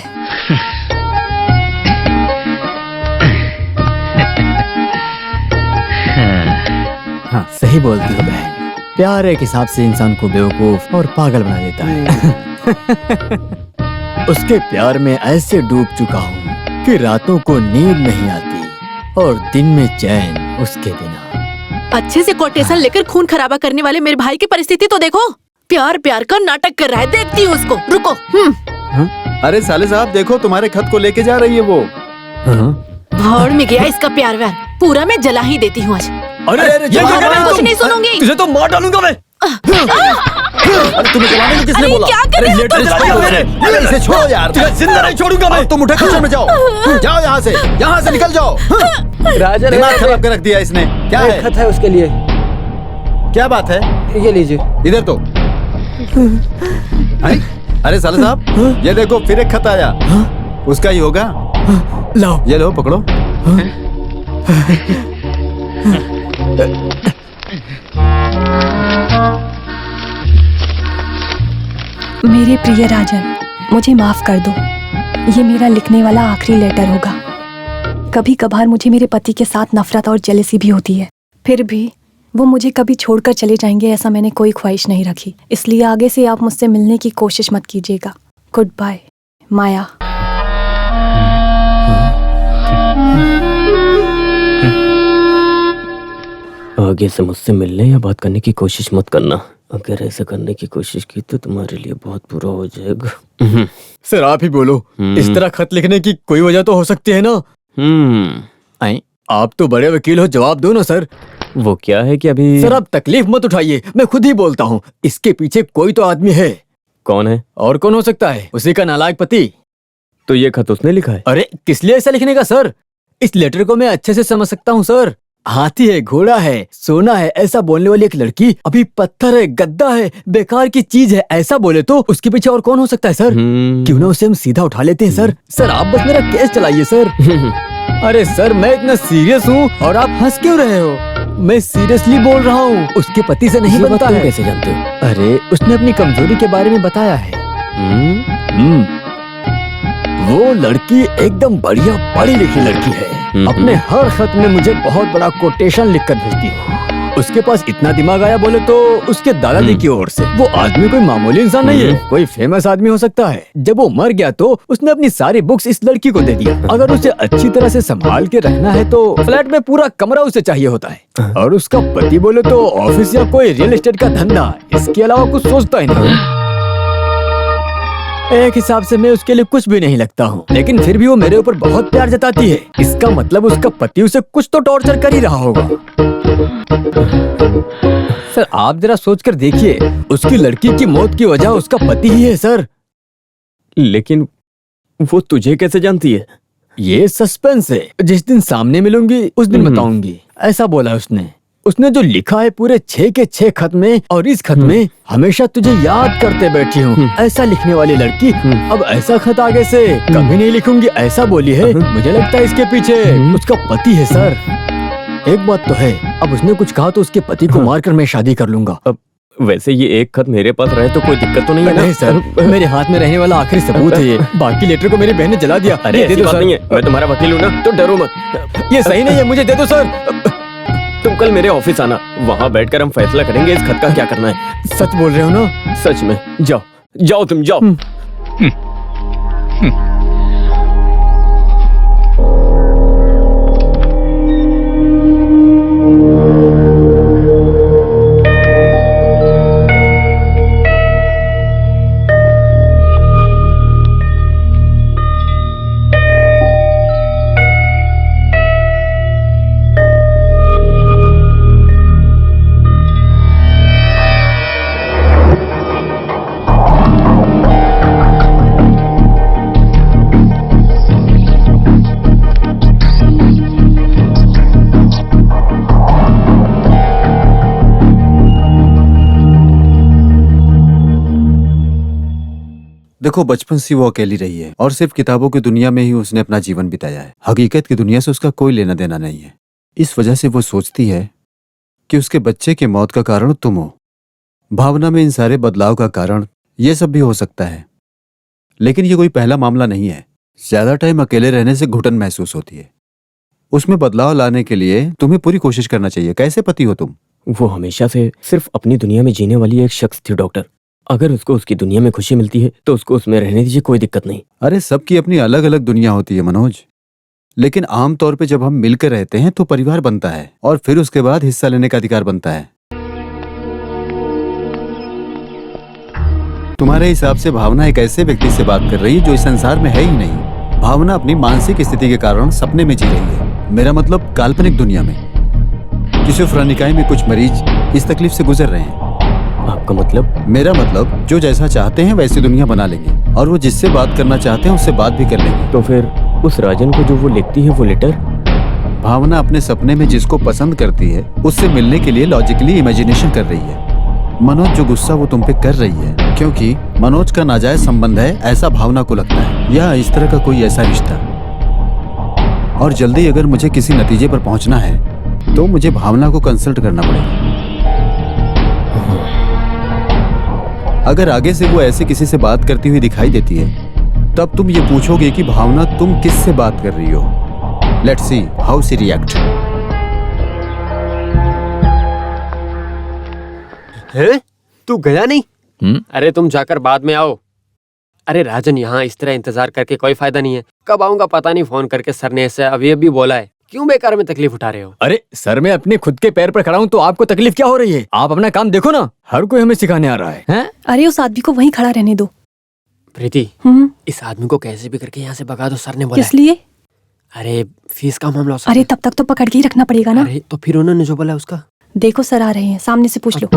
हाँ सही बोलती हो बहन, प्यार एक हिसाब से इंसान को बेवकूफ और पागल बना देता है। उसके प्यार में ऐसे डूब चुका हूँ कि रातों को नींद नहीं आती और दिन में चैन उसके बिना। अच्छे से कोटेशन लेकर खून खराबा करने वाले मेरे भाई की परिस्थिति तो देखो। प्यार प्यार का नाटक कर रहा है, देखती हूँ उसको। रुको। अरे साले साहब देखो, तुम्हारे खत को लेके जा रही है वो। भाड़ में गया इसका प्यार व्यार, पूरा मैं जला ही देती हूँ आज। अरे अरे, ये क्या कर रहे हो कुछ तुम? नहीं सुनूंगी। तुझे तो मार डालूंगा मैं। अरे तुम्हें जलाने को किसने अरे बोला? क्या कर रहे हो लेटर तुम? जला दिया मैंने। अरे इसे छोड़ो यार। तुझे जिंदा नहीं छोड़ूंगा मैं। तुम उठे किचन में जाओ, जाओ यहाँ से निकल जाओ। राजा दिमाग खराब कर रख दिया इसने। क्या है? खत है उसके लिए। क्या बात है? ये लीजिए। इधर तो। अरे साले साहब ये देखो फिर एक खत आया। उसका ही होगा। लाओ। ये लो पकड़ो। मेरे प्रिय राजन, मुझे माफ कर दो। ये मेरा लिखने वाला आखिरी लेटर होगा। कभी कभार मुझे मेरे पति के साथ नफरत और जेलसी भी होती है, फिर भी वो मुझे कभी छोड़कर चले जाएंगे ऐसा मैंने कोई ख्वाहिश नहीं रखी। इसलिए आगे से आप मुझसे मिलने की कोशिश मत कीजिएगा। गुड बाय, माया। आगे से मुझसे मिलने या बात करने की कोशिश मत करना। अगर ऐसा करने की कोशिश की तो तुम्हारे लिए बहुत बुरा हो जाएगा। सर आप ही बोलो, इस तरह खत लिखने की कोई वजह तो हो सकती है ना? आई, आप तो बड़े वकील हो, जवाब दो ना सर। वो क्या है कि अभी सर आप तकलीफ मत उठाइए, मैं खुद ही बोलता हूँ। इसके पीछे कोई तो आदमी है। कौन है? और कौन हो सकता है? उसी का नालायक पति। तो ये खत उसने लिखा है? अरे किस लिए ऐसा लिखने का सर? इस लेटर को मैं अच्छे से समझ सकता हूँ सर। हाथी है, घोड़ा है, सोना है, ऐसा बोलने वाली एक लड़की अभी पत्थर है, गद्दा है, बेकार की चीज है, ऐसा बोले तो उसके पीछे और कौन हो सकता है सर? क्यों ना उसे हम सीधा उठा लेते हैं सर। सर आप बस मेरा केस चलाइए सर। अरे सर मैं इतना सीरियस हूँ और आप हंस क्यों रहे हो? मैं सीरियसली बोल रहा हूँ, उसके पति से नहीं बनता है। कैसे जानते हो? अरे उसने अपनी कमजोरी के बारे में बताया है। वो लड़की एकदम बढ़िया पढ़ी लिखी लड़की है। अपने हर खत में मुझे बहुत बड़ा कोटेशन लिखकर भेजती है। उसके पास इतना दिमाग आया बोले तो उसके दादाजी की ओर से। वो आदमी कोई मामूली इंसान नहीं है, कोई फेमस आदमी हो सकता है। जब वो मर गया तो उसने अपनी सारी बुक्स इस लड़की को दे दिया। अगर उसे अच्छी तरह से संभाल के रखना है तो फ्लैट में पूरा कमरा उसे चाहिए होता है। और उसका पति बोले तो ऑफिस या कोई रियल एस्टेट का धंधा, इसके अलावा कुछ सोचता ही नहीं। एक हिसाब से मैं उसके लिए कुछ भी नहीं लगता हूँ, लेकिन फिर भी वो मेरे ऊपर बहुत प्यार जताती है। इसका मतलब उसका पति उसे कुछ तो टॉर्चर कर ही रहा होगा। सर आप जरा सोचकर देखिए, उसकी लड़की की मौत की वजह उसका पति ही है सर। लेकिन वो तुझे कैसे जानती है? ये सस्पेंस है, जिस दिन सामने मिलूंगी उस दिन बताऊंगी, ऐसा बोला उसने। उसने जो लिखा है पूरे 6 के 6 खत में, और इस खत में हमेशा तुझे याद करते बैठी हूँ, ऐसा लिखने वाली लड़की अब ऐसा खत आगे से कभी नहीं लिखूंगी ऐसा बोली है। मुझे लगता है इसके पीछे उसका पति है सर। एक बात तो है, अब उसने कुछ कहा तो उसके पति को मारकर मैं शादी कर लूंगा। अब वैसे ये एक खत मेरे पास रहे तो कोई दिक्कत तो नहीं है ना? नहीं सर, मेरे हाथ में रहने वाला आखिरी सबूत है ये। बाकी लेटर को मेरी बहन ने जला दिया। अरे ये दे ऐसी दो बात सर। नहीं है, मैं तुम्हारा वकील हूँ ना, तो डरो मत। ये सही नहीं है, मुझे दे दो सर। तुम कल मेरे ऑफिस आना, वहाँ बैठकर हम फैसला करेंगे इस खत का क्या करना है। सच बोल रहे हो ना? सच में। जाओ जाओ तुम जाओ। देखो, बचपन से वो अकेली रही है और सिर्फ किताबों की दुनिया में ही उसने अपना जीवन बिताया है। हकीकत की दुनिया से उसका कोई लेना देना नहीं है। इस वजह से वो सोचती है कि उसके बच्चे की मौत का कारण तुम हो। भावना में इन सारे बदलाव का कारण ये सब भी हो सकता है, लेकिन ये कोई पहला मामला नहीं है। ज्यादा टाइम अकेले रहने से घुटन महसूस होती है। उसमें बदलाव लाने के लिए तुम्हें पूरी कोशिश करना चाहिए। कैसे पति हो तुम? वो हमेशा से सिर्फ अपनी दुनिया में जीने वाली एक शख्स थी डॉक्टर। अगर उसको उसकी दुनिया में खुशी मिलती है तो उसको उसमें रहने दीजिए, कोई दिक्कत नहीं। अरे सबकी अपनी अलग अलग दुनिया होती है मनोज, लेकिन आमतौर पे जब हम मिलकर रहते हैं तो परिवार बनता है और फिर उसके बाद हिस्सा लेने का अधिकार बनता है। तुम्हारे हिसाब से भावना एक ऐसे व्यक्ति से बात कर रही है जो इस संसार में है ही नहीं। भावना अपनी मानसिक स्थिति के कारण सपने में जी रही है, मेरा मतलब काल्पनिक दुनिया में। स्किज़ोफ्रेनिया में कुछ मरीज इस तकलीफ से गुजर रहे हैं। आपका मतलब? मेरा मतलब जो जैसा चाहते हैं वैसी दुनिया बना लेंगे और वो जिससे बात करना चाहते हैं उससे बात भी कर लेंगे। तो फिर उस राजन को जो वो लिखती है वो लेटर? भावना अपने सपने में जिसको पसंद करती है उससे मिलने के लिए लॉजिकली इमेजिनेशन कर रही है। मनोज, जो गुस्सा वो तुम पे कर रही है क्योंकि मनोज का नाजायज संबंध है, ऐसा भावना को लगता है, या इस तरह का कोई ऐसा रिश्ता। और जल्दी अगर मुझे किसी नतीजे पर पहुंचना है तो मुझे भावना को कंसल्ट करना पड़ेगा। अगर आगे से वो ऐसे किसी से बात करती हुई दिखाई देती है तब तुम ये पूछोगे कि भावना तुम किससे बात कर रही हो। Let's see how she react. हैं? तू गया नहीं? अरे तुम जाकर बाद में आओ। अरे राजन, यहाँ इस तरह इंतजार करके कोई फायदा नहीं है। कब आऊंगा पता नहीं। फोन करके सर ने ऐसे अभी बोला है। क्यों बेकार में तकलीफ उठा रहे हो? अरे सर, मैं अपने खुद के पैर पर खड़ा हूँ तो आपको तकलीफ क्या हो रही है? आप अपना काम देखो ना, हर कोई हमें सिखाने आ रहा है, हैं? अरे उस आदमी को वहीं खड़ा रहने दो। प्रीति, इस आदमी को कैसे भी करके यहाँ से भगा दो, सर ने बोला। किस लिए? अरे फीस का मामला हो सकता है। अरे तब तक तो पकड़ के ही रखना पड़ेगा ना। अरे तो फिर उन्होंने जो बोला उसका। देखो सर आ रहे हैं, सामने से पूछ लो।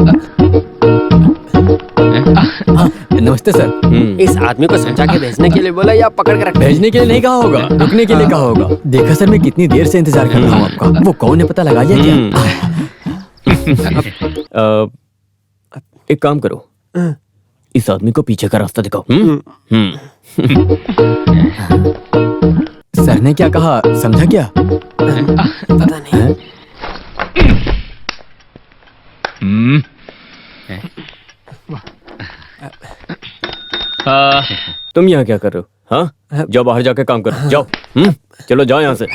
नमस्ते सर। इस आदमी को समझा के भेजने के लिए बोला या पकड़ के रखने? भेजने के लिए नहीं कहा होगा, रुकने के लिए कहा होगा। देखा सर, मैं कितनी देर से इंतजार कर रहा हूँ आपका। वो कौन है पता लगा लिया क्या? एक काम करो, इस आदमी को पीछे का रास्ता दिखाओ। सर ने क्या कहा समझा क्या? पता नहीं। तुम यहाँ क्या कर रहे हो? हाँ, जाओ बाहर जाके काम करो, जाओ। चलो जाओ यहाँ से।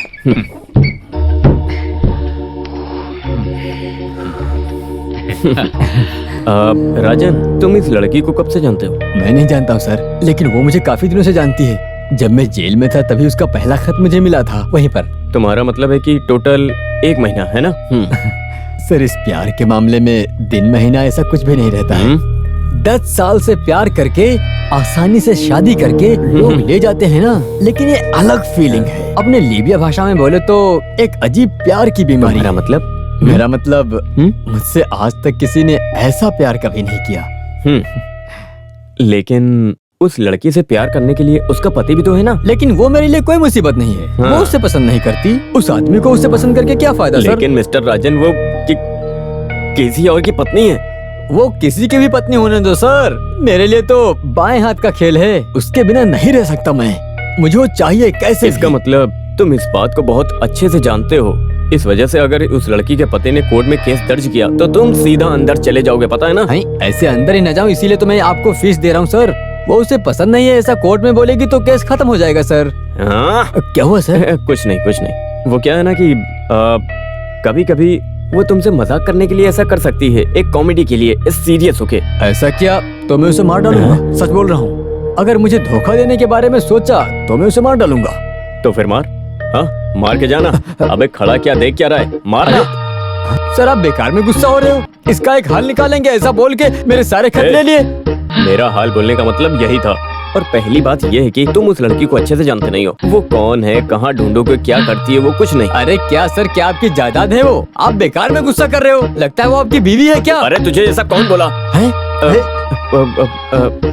राजन, तुम इस लड़की को कब से जानते हो? मैं नहीं जानता हूँ सर, लेकिन वो मुझे काफी दिनों से जानती है। जब मैं जेल में था तभी उसका पहला खत मुझे मिला था वहीं पर। तुम्हारा मतलब है कि टोटल 1 महीना है ना? सर, इस प्यार के मामले में दिन महीना ऐसा कुछ भी नहीं रहता है। 10 साल से प्यार करके आसानी से शादी करके लोग ले जाते हैं ना, लेकिन ये अलग फीलिंग है। अपने लीबिया भाषा में बोले तो एक अजीब प्यार की बीमारी। मेरा मतलब? मेरा मतलब मुझसे आज तक किसी ने ऐसा प्यार कभी नहीं किया। लेकिन उस लड़की से प्यार करने के लिए उसका पति भी तो है ना? लेकिन वो मेरे लिए कोई मुसीबत नहीं है। वो उससे पसंद नहीं करती, उस आदमी को उससे पसंद करके क्या फायदा सर? लेकिन मिस्टर राजन, वो किसी और की पत्नी है। वो किसी की भी पत्नी होने दो सर, मेरे लिए तो बाएं हाथ का खेल है। उसके बिना नहीं रह सकता मैं, मुझे वो चाहिए कैसे। इसका मतलब तुम इस बात को बहुत अच्छे से जानते हो। इस वजह से अगर उस लड़की के पति ने कोर्ट में केस दर्ज किया तो तुम सीधा अंदर चले जाओगे, पता है ना? ऐसे अंदर ही न जाऊं, इसीलिए तो मैं आपको फीस दे रहा हूँ सर। वो उसे पसंद नहीं है ऐसा कोर्ट में बोलेगी तो केस खत्म हो जाएगा सर। क्या हुआ सर? कुछ नहीं। वो क्या है ना कि कभी कभी वो तुमसे मजाक करने के लिए ऐसा कर सकती है, एक कॉमेडी के लिए, सीरियस होके। ऐसा क्या? तो मैं उसे मार डालूंगा, सच बोल रहा हूँ। अगर मुझे धोखा देने के बारे में सोचा तो मैं उसे मार डालूंगा। तो फिर मार, हाँ मार के जाना। अबे खड़ा क्या देख क्या रहा है, मार ना। सर आप बेकार में गुस्सा हो रहे हो, इसका एक हल निकालेंगे ऐसा बोल के मेरे सारे खत ले लिए। मेरा हाल बोलने का मतलब यही था। और पहली बात यह है कि तुम उस लड़की को अच्छे से जानते नहीं हो। वो कौन है, कहाँ ढूंढोगे, क्या करती है, वो कुछ नहीं। अरे क्या सर, क्या आपकी जायदाद है वो? आप बेकार में गुस्सा कर रहे हो, लगता है वो आपकी बीवी है क्या? अरे तुझे ऐसा कौन बोला है?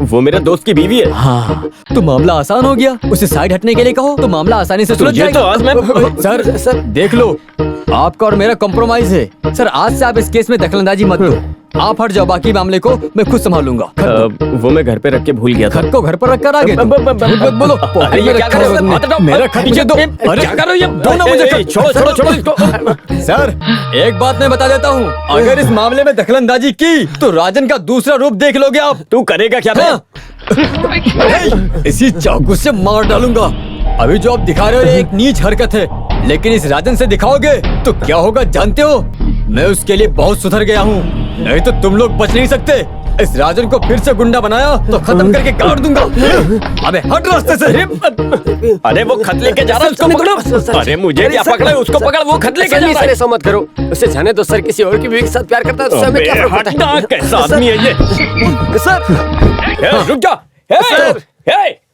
वो मेरे दोस्त की बीवी है। हाँ, तो मामला आसान हो गया। उसे साइड हटने के लिए कहो तो मामला आसानी से सुलझ जाएगा। तो आज मैं सर देख लो, आपका और मेरा कॉम्प्रोमाइज है। सर आज से आप इस केस में दखलंदाजी मत दो। आप हट जाओ, बाकी मामले को मैं खुद संभालूंगा। वो मैं घर पे रख के भूल गया था। खत को घर पर रख कर आ गए तुम? बोलो, अरे ये क्या कर रहे हो? हाथ हटाओ, मेरा खत मुझे दो। अरे क्या कर रहे हो ये? दो ना मुझे खत। छोड़ो छोड़ो छोड़ो इसको। सर, एक बात मैं बता देता हूँ, अगर इस मामले में दखलंदाजी की तो राजन का दूसरा रूप देख लोगे आप। तू करेगा क्या? इसी चाकू से मार डालूंगा। अभी जो आप दिखा रहे हो ये एक नीच हरकत है, लेकिन इस राजन से दिखाओगे तो क्या होगा जानते हो? मैं उसके लिए बहुत सुधर गया हूँ, नहीं तो तुम लोग बच नहीं सकते। इस राजन को फिर से गुंडा बनाया तो खत्म करके काट दूंगा। अबे हट रास्ते से। अरे वो खत लेके जा रहा है, उसको पकड़ो। अरे मुझे क्या पकड़े, उसको पकड़, वो खत लेके जा रहा है। ऐसा मत करो, उससे जाने दो सर, किसी और की बीवी के साथ प्यार करता है तो उससे हमें क्या फर्क पड़ता है? कैसा आदमी है ये? सर रुक जा।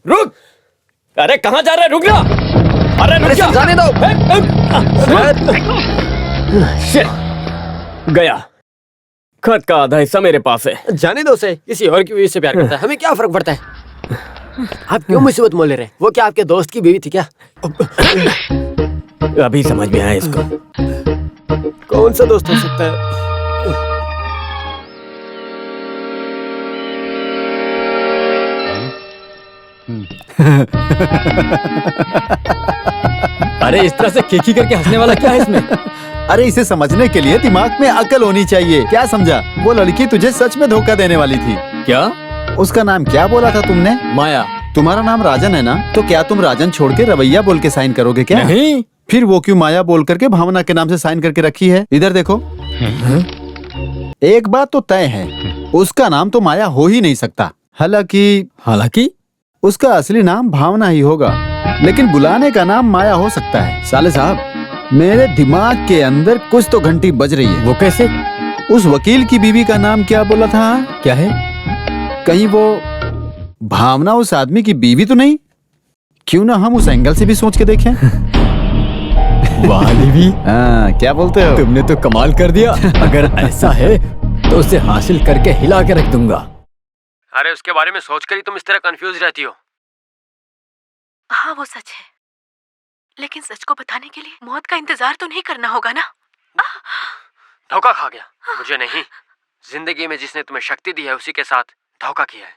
रुक। अरे कहाँ जा रहा है? रुक जा। अरे रुक जा, जाने दो। गया। खत का आधा हिस्सा मेरे पास है। जाने दो उसे, किसी और की बीवी से प्यार करता है, हमें क्या फर्क पड़ता है? आप क्यों मुसीबत मोल ले रहे हैं? वो क्या आपके दोस्त की बीवी थी क्या? अभी समझ में आया इसको। कौन सा दोस्त हो सकता है? अरे इस तरह से खिखी करके हंसने वाला क्या है इसमें? अरे इसे समझने के लिए दिमाग में अकल होनी चाहिए। क्या समझा? वो लड़की तुझे सच में धोखा देने वाली थी। क्या? उसका नाम क्या बोला था तुमने? माया। तुम्हारा नाम राजन है ना? तो क्या तुम राजन छोड़ के रवैया बोल के साइन करोगे क्या? नहीं। फिर वो क्यों माया बोल करके भावना के नाम से साइन करके रखी है? इधर देखो। एक बात तो तय है, उसका नाम तो माया हो ही नहीं सकता। हालांकि उसका असली नाम भावना ही होगा, लेकिन बुलाने का नाम माया हो सकता है। साले साहब, मेरे दिमाग के अंदर कुछ तो घंटी बज रही है। वो कैसे? उस वकील की बीवी का नाम क्या बोला था? क्या है? कहीं वो भावना उस आदमी की बीवी तो नहीं? क्यों ना हम उस एंगल से भी सोच के देखें। वाह बीवी, हाँ, क्या बोलते हो? तुमने तो कमाल कर दिया। अगर ऐसा है तो उसे हासिल करके हिला के रख दूंगा। अरे उसके बारे में सोचकर ही तुम इस तरह कंफ्यूज रहती हो। हाँ वो सच है, लेकिन सच को बताने के लिए मौत का इंतजार तो नहीं करना होगा ना? धोखा खा गया। मुझे नहीं, जिंदगी में जिसने तुम्हें शक्ति दी है उसी के साथ धोखा किया है।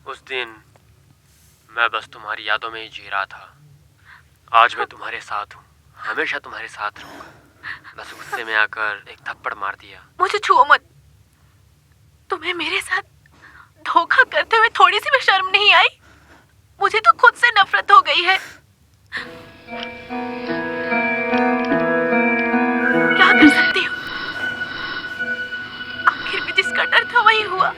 उस दिन मैं बस तुम्हारी यादों में ही जी रहा था। आज मैं तुम्हारे साथ हूँ, हमेशा तुम्हारे साथ रहूंगा। बस गुस्से में आकर एक थप्पड़ मार दिया। मुझे छुओ मत। तुम्हें मेरे साथ धोखा करते हुए थोड़ी सी भी शर्म नहीं आई? मुझे तो खुद से नफरत हो गई है। क्या कर सकती हूँ? आखिर में जिसका डर था वही हुआ।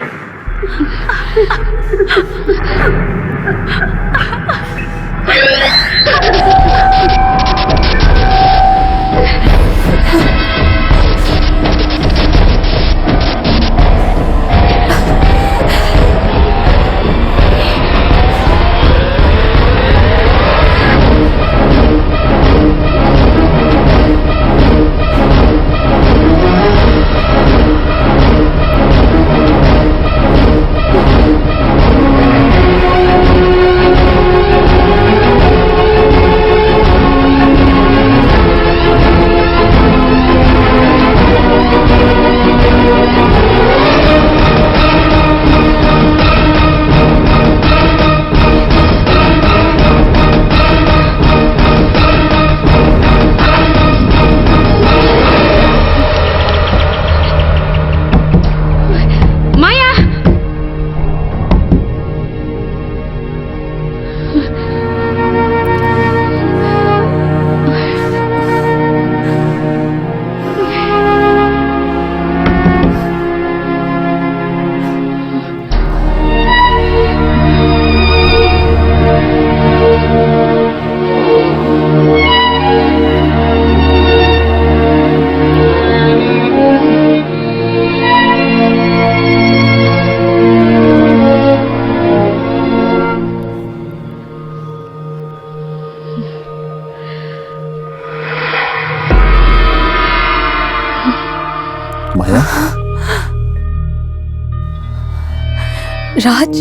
राज,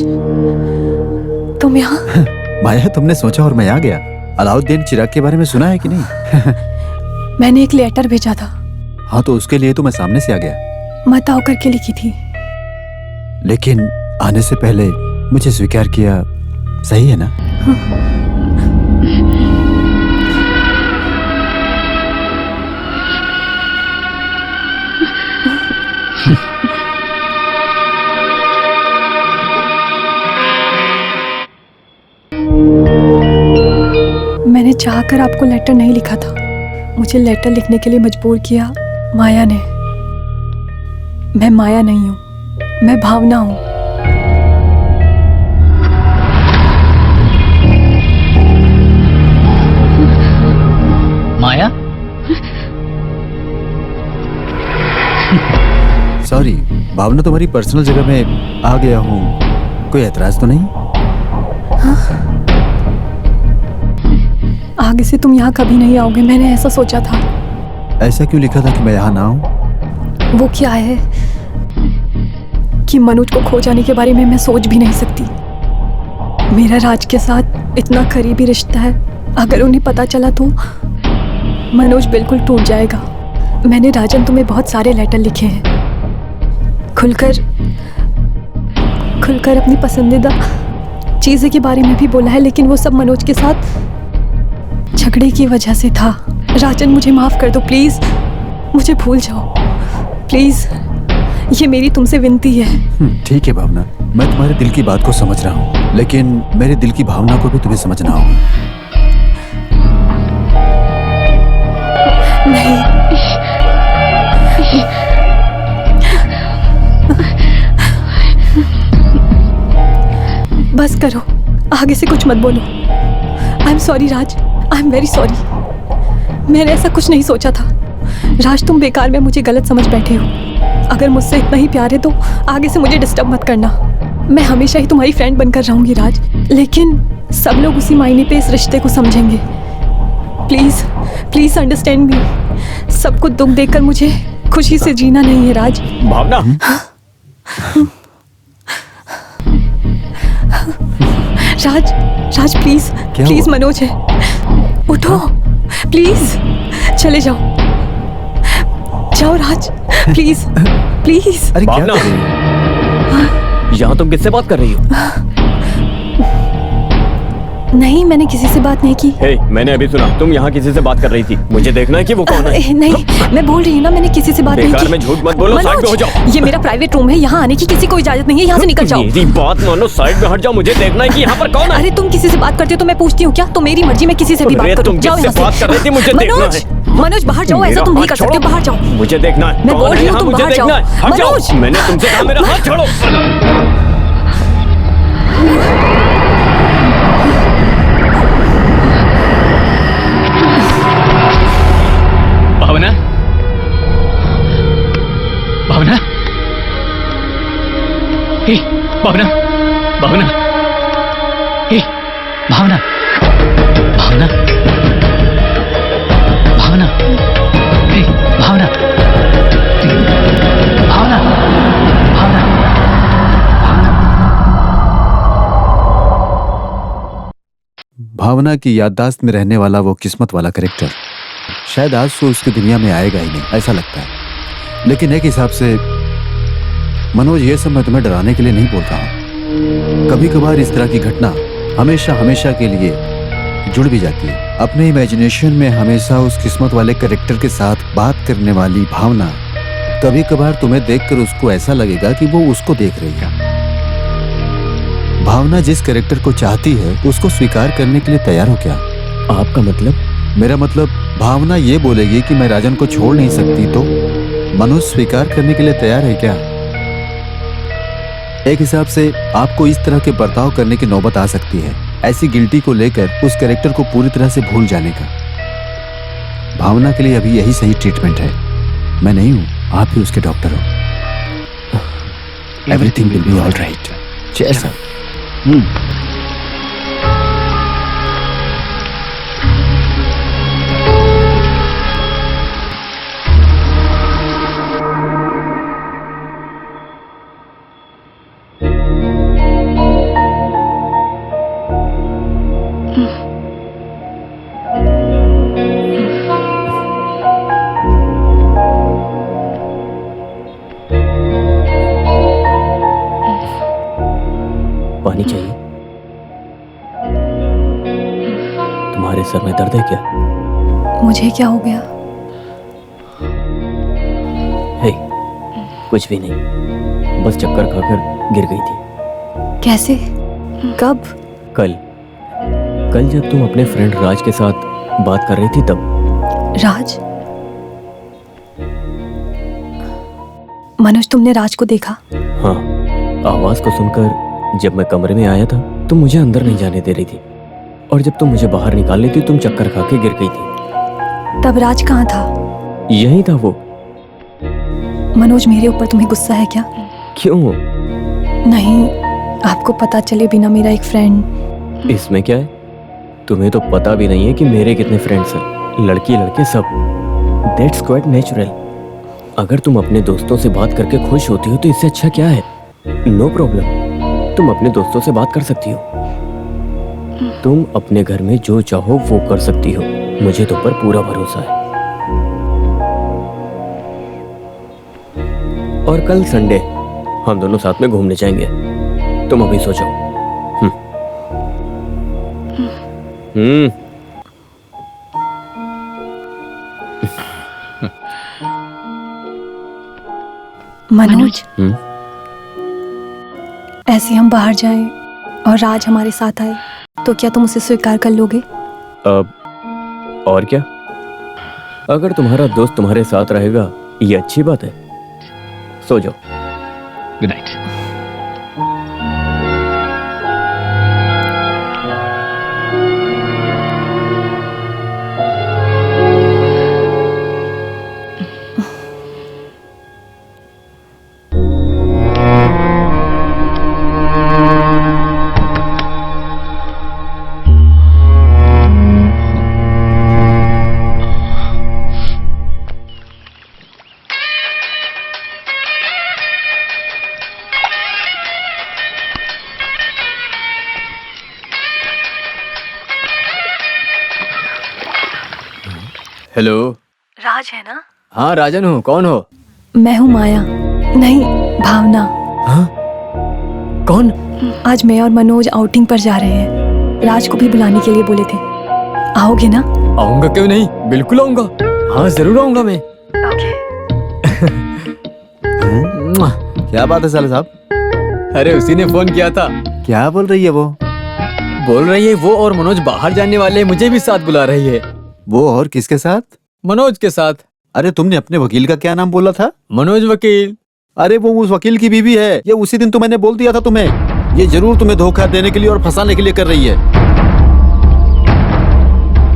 तुम यहाँ? माया, तुमने सोचा और मैं आ गया। अलाउद्दीन चिराग के बारे में सुना है कि नहीं? मैंने एक लेटर भेजा था। हाँ, तो उसके लिए तो मैं सामने से आ गया। माता होकर के लिखी थी। लेकिन आने से पहले मुझे स्वीकार किया, सही है ना? मैंने चाहकर आपको लेटर नहीं लिखा था। मुझे लेटर लिखने के लिए मजबूर किया माया ने। मैं माया नहीं हूँ, मैं भावना हूँ। माया? सॉरी भावना, तुम्हारी पर्सनल जगह में आ गया हूँ, कोई एतराज तो नहीं? आगे से तुम यहाँ कभी नहीं आओगे, मैंने ऐसा सोचा था। ऐसा क्यों लिखा था कि मैं यहाँ ना आऊँ? वो क्या है कि मनोज को खो जाने के बारे में मैं सोच भी नहीं सकती। मेरा राज के साथ इतना करीबी रिश्ता है, अगर उन्हें पता चला तो मनोज बिल्कुल टूट जाएगा। मैंने राजन तुम्हें बहुत सारे लेटर लिखे हैं, खुलकर अपनी पसंदीदा चीज़ें के बारे में भी बोला है, लेकिन वो सब मनोज के साथ झगड़े की वजह से था। राजन, मुझे माफ़ कर दो प्लीज़, मुझे भूल जाओ प्लीज़, ये मेरी तुमसे विनती है। ठीक है भावना, मैं तुम्हारे दिल की बात को समझ रहा हूँ, लेकिन मेरे दिल की भावना को भी तुम्हें समझना होगा। नहीं, बस करो, आगे से कुछ मत बोलो। I am sorry Raj, I am very sorry. मैंने ऐसा कुछ नहीं सोचा था। राज, तुम बेकार में मुझे गलत समझ बैठे हो। अगर मुझसे इतना ही प्यार है तो आगे से मुझे डिस्टर्ब मत करना। मैं हमेशा ही तुम्हारी फ्रेंड बनकर रहूंगी राज, लेकिन सब लोग उसी मायने पे इस रिश्ते को समझेंगे। Please please understand me. सबको दुख देखकर मुझे खुशी से जीना नहीं है राज। भावना, राज, राज प्लीज प्लीज, मनोज है, उठो प्लीज, चले जाओ जाओ राज, प्लीज प्लीज। अरे क्या भावना, कर रही हो? यहाँ तुम किससे बात कर रही हो? नहीं, मैंने किसी से बात नहीं की। हे, मैंने अभी सुना तुम यहाँ किसी से बात कर रही थी। मुझे देखना है कि वो कौन है। नहीं, मैं बोल रही हूँ ना, मैंने किसी से बात नहीं बेकार की। में झूठ मत बोलो, साइड में हो जाओ। ये मेरा प्राइवेट रूम है, यहाँ आने की किसी को इजाजत नहीं है, यहाँ से निकल जाओ। मेरी बात मानो, साइड में हट जाओ, मुझे देखना है कि यहाँ पर कौन है। अरे तुम किसी से बात करते हो तो मैं पूछती हूँ क्या? तो मेरी मर्जी, मैं किसी से भी बात अरे करूँ। तुम जाओ किससे यहाँ बात कर रही थी, मुझे से। देखना मनोज, है। मनोज बाहर जाओ, ऐसा मेरा तुम नहीं हाथ कर सकते, छोड़ो। बाहर जाओ। मुझे देखना है मैं कौन बोल है रही हूँ, यहाँ, तुम मुझे बाहर देखना जाओ। है। हट जाओ, मनोज! मैंने तुमसे कहा मेरा हाथ छोड़ो। भावना, भावना, हे भावना, भावना, हे भावना, भावना, भावना, हे भावना, भावना, भावना, भावना की याददाश्त में रहने वाला वो किस्मत वाला कैरेक्टर शायद आज तो उसकी दुनिया में आएगा ही नहीं, ऐसा लगता है। लेकिन एक हिसाब से मनोज, ये सब मैं तुम्हें डराने के लिए नहीं बोलता हूँ। कभी कभार इस तरह की घटना हमेशा हमेशा के लिए जुड़ भी जाती है। अपने इमेजिनेशन में हमेशा उस किस्मत वाले कैरेक्टर के साथ बात करने वाली भावना, कभी कभार तुम्हें देखकर उसको ऐसा लगेगा कि वो उसको देख रही है। भावना जिस कैरेक्टर को चाहती है उसको स्वीकार करने के लिए तैयार हो क्या? आपका मतलब? मेरा मतलब, भावना ये बोलेगी कि मैं राजन को छोड़ नहीं सकती, तो मनोज स्वीकार करने के लिए तैयार है क्या? एक हिसाब से आपको इस तरह के बर्ताव करने की नौबत आ सकती है, ऐसी गिल्टी को लेकर उस कैरेक्टर को पूरी तरह से भूल जाने का। भावना के लिए अभी यही सही ट्रीटमेंट है। मैं नहीं हूं, आप ही उसके डॉक्टर हो। Everything will be all right. जैसा तुम्हारे सर में दर्द है क्या? मुझे क्या हो गया? हे, कुछ भी नहीं, बस चक्कर खाकर गिर गई थी। कैसे? कब? कल जब तुम अपने फ्रेंड राज के साथ बात कर रही थी तब। राज? मनोज, तुमने राज को देखा? हाँ, आवाज को सुनकर जब मैं कमरे में आया था तुम मुझे अंदर नहीं जाने दे रही थी, और जब तुम मुझे बाहर निकाल लेती तुम चक्कर खा के गिर गई थी। तब राज कहाँ था? यही था वो। मनोज, मेरे ऊपर तुम्हें गुस्सा है क्या? क्यों? नहीं, आपको पता चले बिना मेरा एक फ्रेंड। इसमें क्या है? तुम्हें तो पता भी नहीं है कि मेरे कितने फ्रेंड्स हैं, लड़की लड़के सब। That's quite natural. अगर तुम अपने दोस्तों से बात करके खुश होती हो तो इससे अच्छा क्या है? नो प्रॉब्लम, तुम अपने दोस्तों से बात कर सकती हो। तुम अपने घर में जो चाहो वो कर सकती हो, मुझे तुम पर पूरा भरोसा है। और कल संडे हम दोनों साथ में घूमने जाएंगे। तुम अभी सो जाओ। मनोज, ऐसे हम बाहर जाएं और राज हमारे साथ आए तो क्या तुम उसे स्वीकार कर लोगे? अब और क्या, अगर तुम्हारा दोस्त तुम्हारे साथ रहेगा ये अच्छी बात है। सो जाओ। Good night. हेलो। राज है ना? हाँ राजन हूँ, कौन हो? मैं हूँ माया। नहीं, भावना। हाँ? कौन? आज मैं और मनोज आउटिंग पर जा रहे हैं। राज को भी बुलाने के लिए बोले थे। आओगे ना? आऊंगा, क्यों नहीं, बिल्कुल आऊंगा। हाँ जरूर आऊंगा मैं। क्या बात है साले साहब? अरे उसी ने फोन किया था। क्या बोल रही है वो? बोल रही है वो और मनोज बाहर जाने वाले हैं, मुझे भी साथ बुला रही है। वो और किसके साथ? मनोज के साथ। अरे तुमने अपने वकील का क्या नाम बोला था? मनोज वकील। अरे वो उस वकील की बीवी है। ये उसी दिन तो मैंने बोल दिया था तुम्हें। ये जरूर तुम्हें धोखा देने के लिए और फंसाने के लिए कर रही है।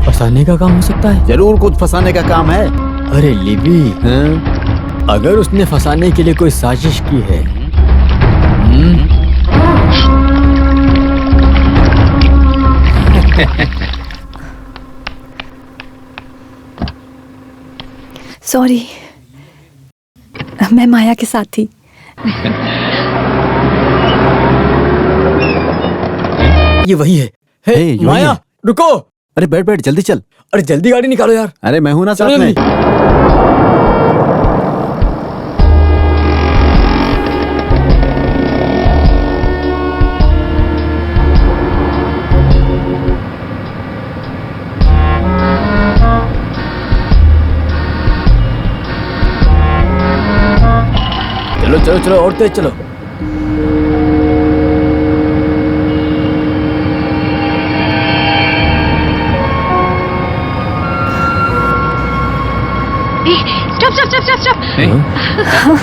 फंसाने का काम हो सकता है? जरूर कुछ फंसाने का काम है। अरे लिबी, हाँ? अगर उसने फंसाने के लिए कोई साजिश की है। सॉरी, मैं माया के साथ थी। ये वही है। हे, यही माया है। रुको। अरे बैठ बैठ, जल्दी चल। अरे जल्दी गाड़ी निकालो यार। अरे मैं हूं ना साथ चलो में। चलो चलो चलो, और तेज चलो। Stop.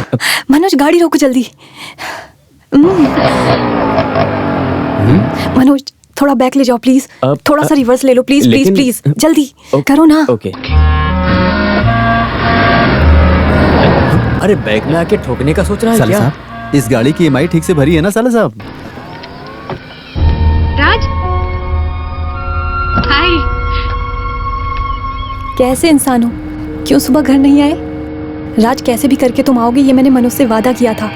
मनोज, गाड़ी रोको जल्दी। मनोज, थोड़ा बैक ले जाओ प्लीज। थोड़ा सा रिवर्स ले लो प्लीज प्लीज लेकिन- प्लीज, जल्दी करो ना। ओके। अरे बैग में आके ठोकने का सोच रहा है साले क्या? साहब, इस गाड़ी की EMI ठीक से भरी है ना साले साहब? Raj? Hi. कैसे इंसान हो? क्यों सुबह घर नहीं आए? राज, कैसे भी करके तुम आओगे ये मैंने मनोज से वादा किया था।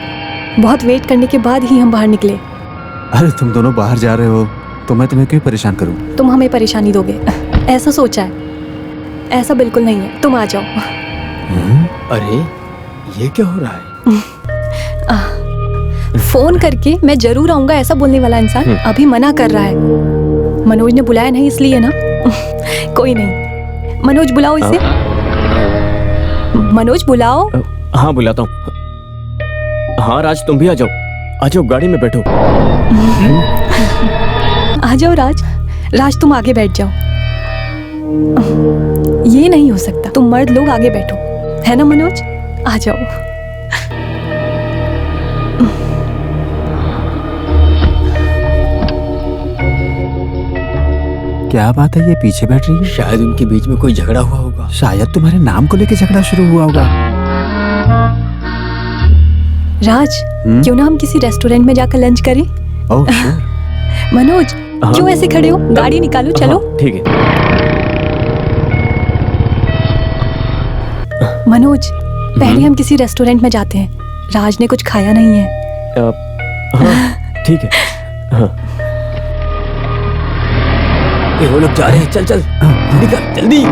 बहुत वेट करने के बाद ही हम बाहर निकले। अरे तुम दोनों बाहर जा रहे हो तो मैं तुम्हें क्यों परेशान करूं? तुम हमें परेशानी दोगे ऐसा सोचा है? ऐसा बिल्कुल नहीं है, तुम आ जाओ। अरे ये क्या हो रहा है? फोन करके मैं जरूर आऊंगा ऐसा बोलने वाला इंसान अभी मना कर रहा है। मनोज ने बुलाया नहीं इसलिए ना, कोई नहीं। मनोज बुलाओ इसे। मनोज बुलाओ। हाँ बुलाता हूँ। हाँ राज तुम भी आ जाओ गाड़ी में बैठो। आ जाओ राज। राज तुम आगे बैठ जाओ। ये नहीं हो सकता, तुम मर्द लोग आगे बैठो, है ना मनोज? आ जाओ। क्या बात है, ये पीछे बैठ रही है? शायद उनके बीच में कोई झगड़ा हुआ होगा। शायद तुम्हारे नाम को लेके झगड़ा शुरू हुआ होगा। राज क्यों ना हम किसी रेस्टोरेंट में जाकर लंच करें? Oh sure. मनोज क्यों ऐसे खड़े हो? गाड़ी निकालो, चलो। ठीक है। मनोज पहले हम किसी रेस्टोरेंट में जाते हैं, राज ने कुछ खाया नहीं है। हाँ ठीक है। हाँ ये वो लोग जा रहे हैं, चल चल जल्दी कर, जल्दी।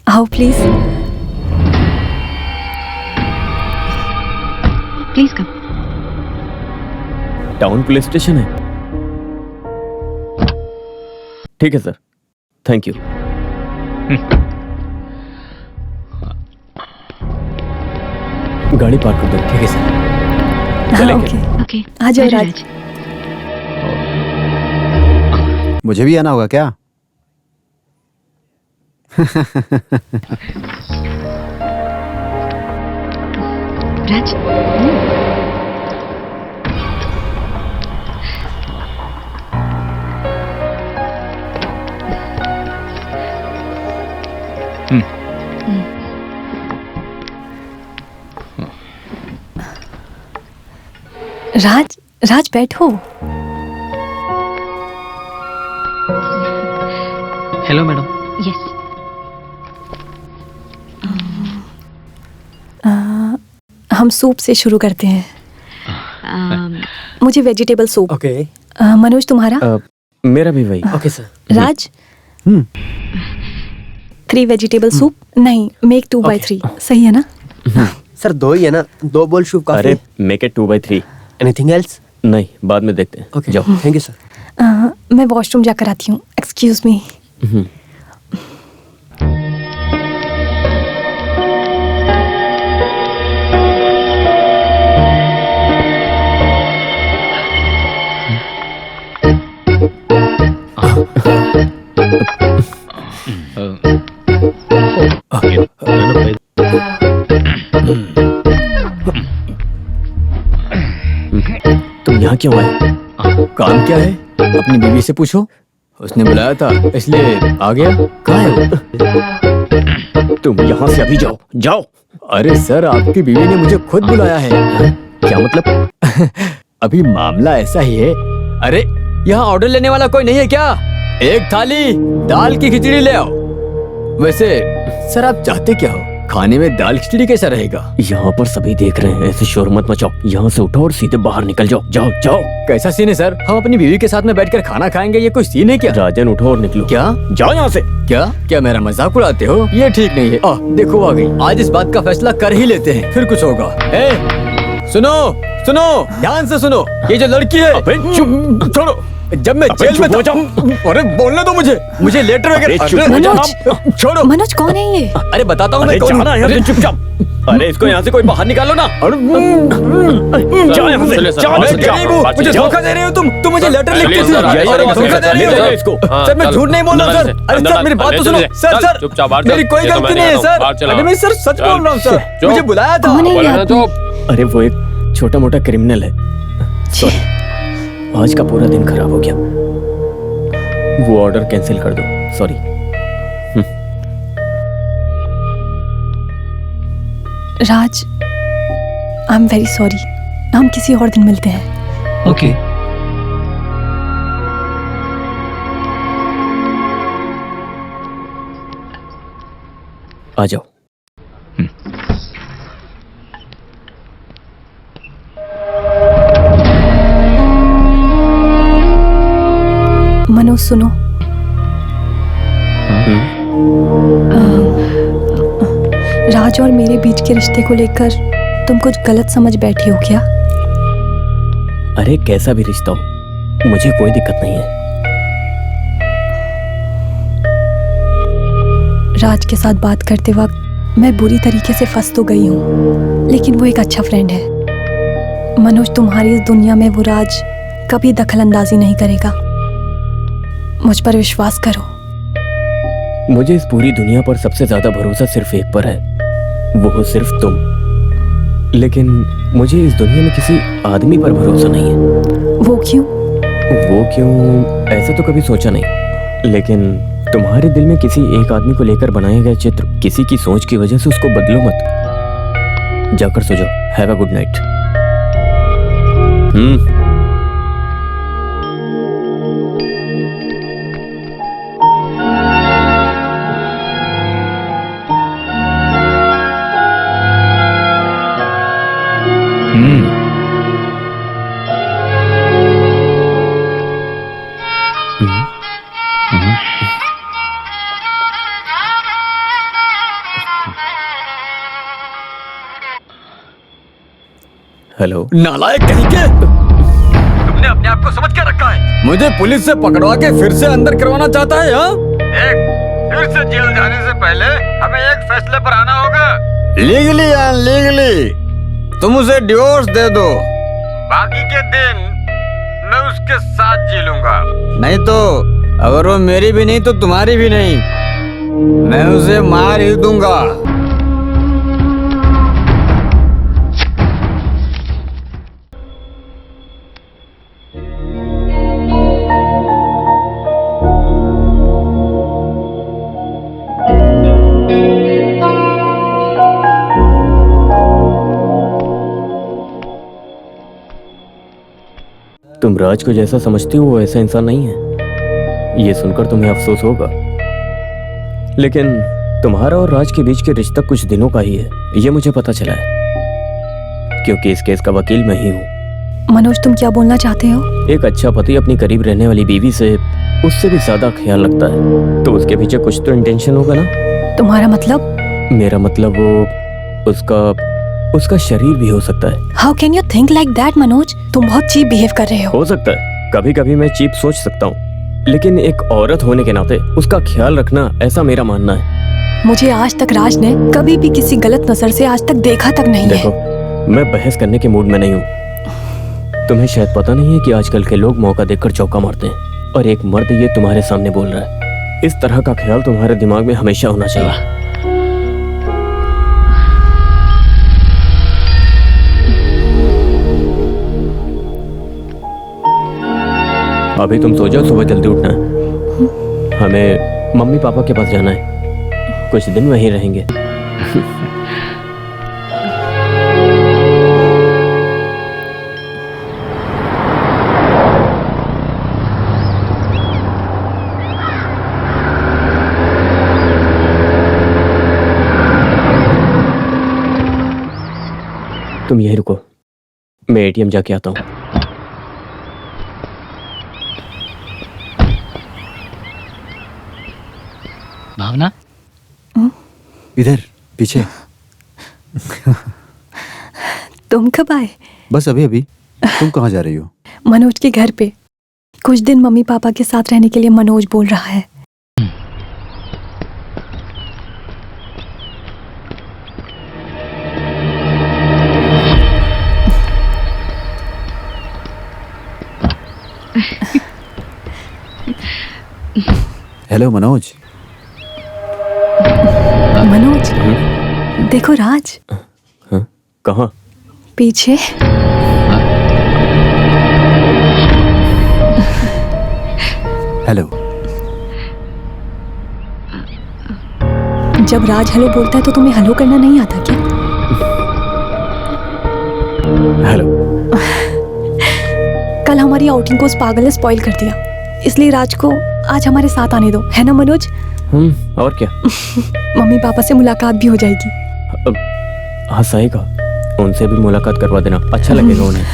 आओ please. Please come. Town police station है। ठीक है सर, थैंक यू। गाड़ी पार्क कर दो। ठीक है सर। हाँ, ओके। Okay. आ जाओ Bye, राज। मुझे भी आना होगा क्या? Raj. राज राज बैठो। Hello madam. Yes. हम सूप से शुरू करते हैं। मुझे वेजिटेबल सूप। ओके मनोज तुम्हारा? मेरा भी वही। Okay sir. Raj 3 vegetable soup. नहीं, मेक 2/3। सही है ना? सर 2 ही है ना, 2 बोल सूप काफी। अरे मेक इट 2/3। Anything else? नहीं, बाद में देखते हैं। ओके जाओ। Thank you sir. मैं वॉशरूम जाकर आती हूँ। Excuse me. तुम यहाँ क्यों आए? काम क्या है? अपनी बीवी से पूछो, उसने बुलाया था इसलिए आ गया। कहाँ है वो? तुम यहाँ से अभी जाओ, जाओ। अरे सर, आपकी बीवी ने मुझे खुद बुलाया है। क्या मतलब? अभी मामला ऐसा ही है। अरे यहाँ ऑर्डर लेने वाला कोई नहीं है क्या? एक थाली दाल की खिचड़ी ले आओ। वैसे सर आप चाहते क्या हो? खाने में दाल खिचड़ी कैसा रहेगा? यहाँ पर सभी देख रहे हैं, ऐसे शोर मत मचाओ। यहाँ से उठो और सीधे बाहर निकल जाओ। जाओ जाओ। कैसा सीन है सर? हम अपनी बीवी के साथ में बैठकर खाना खाएंगे, ये कोई सीन है क्या? राजन उठो और निकलो। क्या? जाओ यहाँ से। क्या क्या मेरा मजाक उड़ाते हो? ये ठीक नहीं है। देखो आ गई। आज इस बात का फैसला कर ही लेते हैं, फिर कुछ होगा। सुनो सुनो, ध्यान से सुनो। ये जो लड़की है, चुप छोड़ो। जब मैं जेल में था, अरे बोलने दो मुझे लेटर वगैरह। मनोज, छोड़ो। मनोज कौन है ये? अरे बताता हूँ मैं कौन हूँ। अरे चुपचाप। अरे इसको यहाँ से कोई बाहर निकालो ना। जाओ यहाँ से। जाओ। मैं गरीब हूँ, मुझे धोखा दे रहे हो तुम मुझे लेटर लिख के धोखा दे रहे हो इसको। सर। मैं झूठ नहीं बोल रहा सर। अरे सर मेरी बात तो सुनो। सर मेरी कोई गलती नहीं है सर। अरे मैं सर सच बोल रहा हूँ सर, मुझे बुलाया था। कौन है ये आदमी? अरे वो एक छोटा मोटा क्रिमिनल है। सॉरी, आज का पूरा दिन खराब हो गया। वो ऑर्डर कैंसिल कर दो। Sorry. Raj, I am very sorry. हम किसी और दिन मिलते हैं। ओके। आ जाओ। मनोज सुनो, राज और मेरे बीच के रिश्ते को लेकर तुम कुछ गलत समझ बैठी हो क्या? अरे कैसा भी रिश्ता हो, मुझे कोई दिक्कत नहीं है। राज के साथ बात करते वक्त मैं बुरी तरीके से फंस तो गई हूँ, लेकिन वो एक अच्छा फ्रेंड है। मनोज, तुम्हारी इस दुनिया में वो राज कभी दखल अंदाजी नहीं करेगा। मुझ पर विश्वास करो। मुझे इस पूरी दुनिया पर सबसे ज्यादा भरोसा सिर्फ एक पर है, वो हो सिर्फ तुम। लेकिन मुझे इस दुनिया में किसी आदमी पर भरोसा नहीं है। वो क्यों? वो क्यों, ऐसा तो कभी सोचा नहीं। लेकिन तुम्हारे दिल में किसी एक आदमी को लेकर बनाया गया चित्र, किसी की सोच की वजह से उसको बदलो मत। जाकर सो जाओ। Have a good night. Hello. नालायक कहीं के, तुमने अपने आप को समझ क्या रखा है? मुझे पुलिस से पकड़वा के फिर से अंदर करवाना चाहता है? हाँ, देख, फिर से जेल जाने से पहले हमें एक फैसले पर आना होगा। लीगली या अनलीगली तुम उसे डिवोर्स दे दो, बाकी के दिन मैं उसके साथ जी लूंगा। नहीं तो अगर वो मेरी भी नहीं तो तुम्हारी भी नहीं, मैं उसे मार ही दूंगा। तुम राज को जैसा समझती हो वो ऐसा इंसान नहीं है, ये सुनकर तुम्हें अफसोस होगा। लेकिन तुम्हारा और राज के बीच के रिश्ता कुछ दिनों का ही है, ये मुझे पता चला है, क्योंकि इस केस का वकील मैं ही हूँ। मनोज, तुम क्या बोलना चाहते हो? एक अच्छा पति अपनी करीब रहने वाली बीवी से उससे भी ज्यादा ख्याल रखता है, तो उसके पीछे कुछ तो इंटेंशन होगा ना। तुम्हारा मतलब? मेरा मतलब वो उसका शरीर भी हो सकता है। How can you think like that Manoj? तुम बहुत चीप बिहेव कर रहे हो। हो सकता है, कभी कभी मैं चीप सोच सकता हूँ, लेकिन एक औरत होने के नाते उसका ख्याल रखना, ऐसा मेरा मानना है। मुझे आज तक राज ने कभी भी किसी गलत नजर से आज तक देखा तक नहीं देखो, है। मैं बहस करने के मूड में नहीं हूँ। तुम्हें शायद पता नहीं है कि आजकल के लोग मौका देखकर चौका मारते हैं, और एक मर्द ये तुम्हारे सामने बोल रहा है। इस तरह का ख्याल तुम्हारे दिमाग में हमेशा होना चाहिए। अभी तुम सो जाओ, सुबह जल्दी उठना है। हमें मम्मी पापा के पास जाना है, कुछ दिन वहीं रहेंगे। तुम यहीं रुको, मैं एटीएम जाके आता हूँ। भावना, इधर पीछे। तुम कब आए? बस अभी अभी। तुम कहाँ जा रही हो? मनोज के घर पे। कुछ दिन मम्मी पापा के साथ रहने के लिए मनोज बोल रहा है। हेलो मनोज। मनोज, देखो राज। हाँ? कहाँ? पीछे। हेलो। जब राज हेलो बोलता है तो तुम्हें हेलो करना नहीं आता क्या? हेलो। कल हमारी आउटिंग को उस पागल ने स्पॉइल कर दिया, इसलिए राज को आज हमारे साथ आने दो, है ना मनोज? और क्या? मम्मी पापा से मुलाकात भी हो जाएगी। हाँ सही कहा, उनसे भी मुलाकात करवा देना, अच्छा लगेगा उन्हें।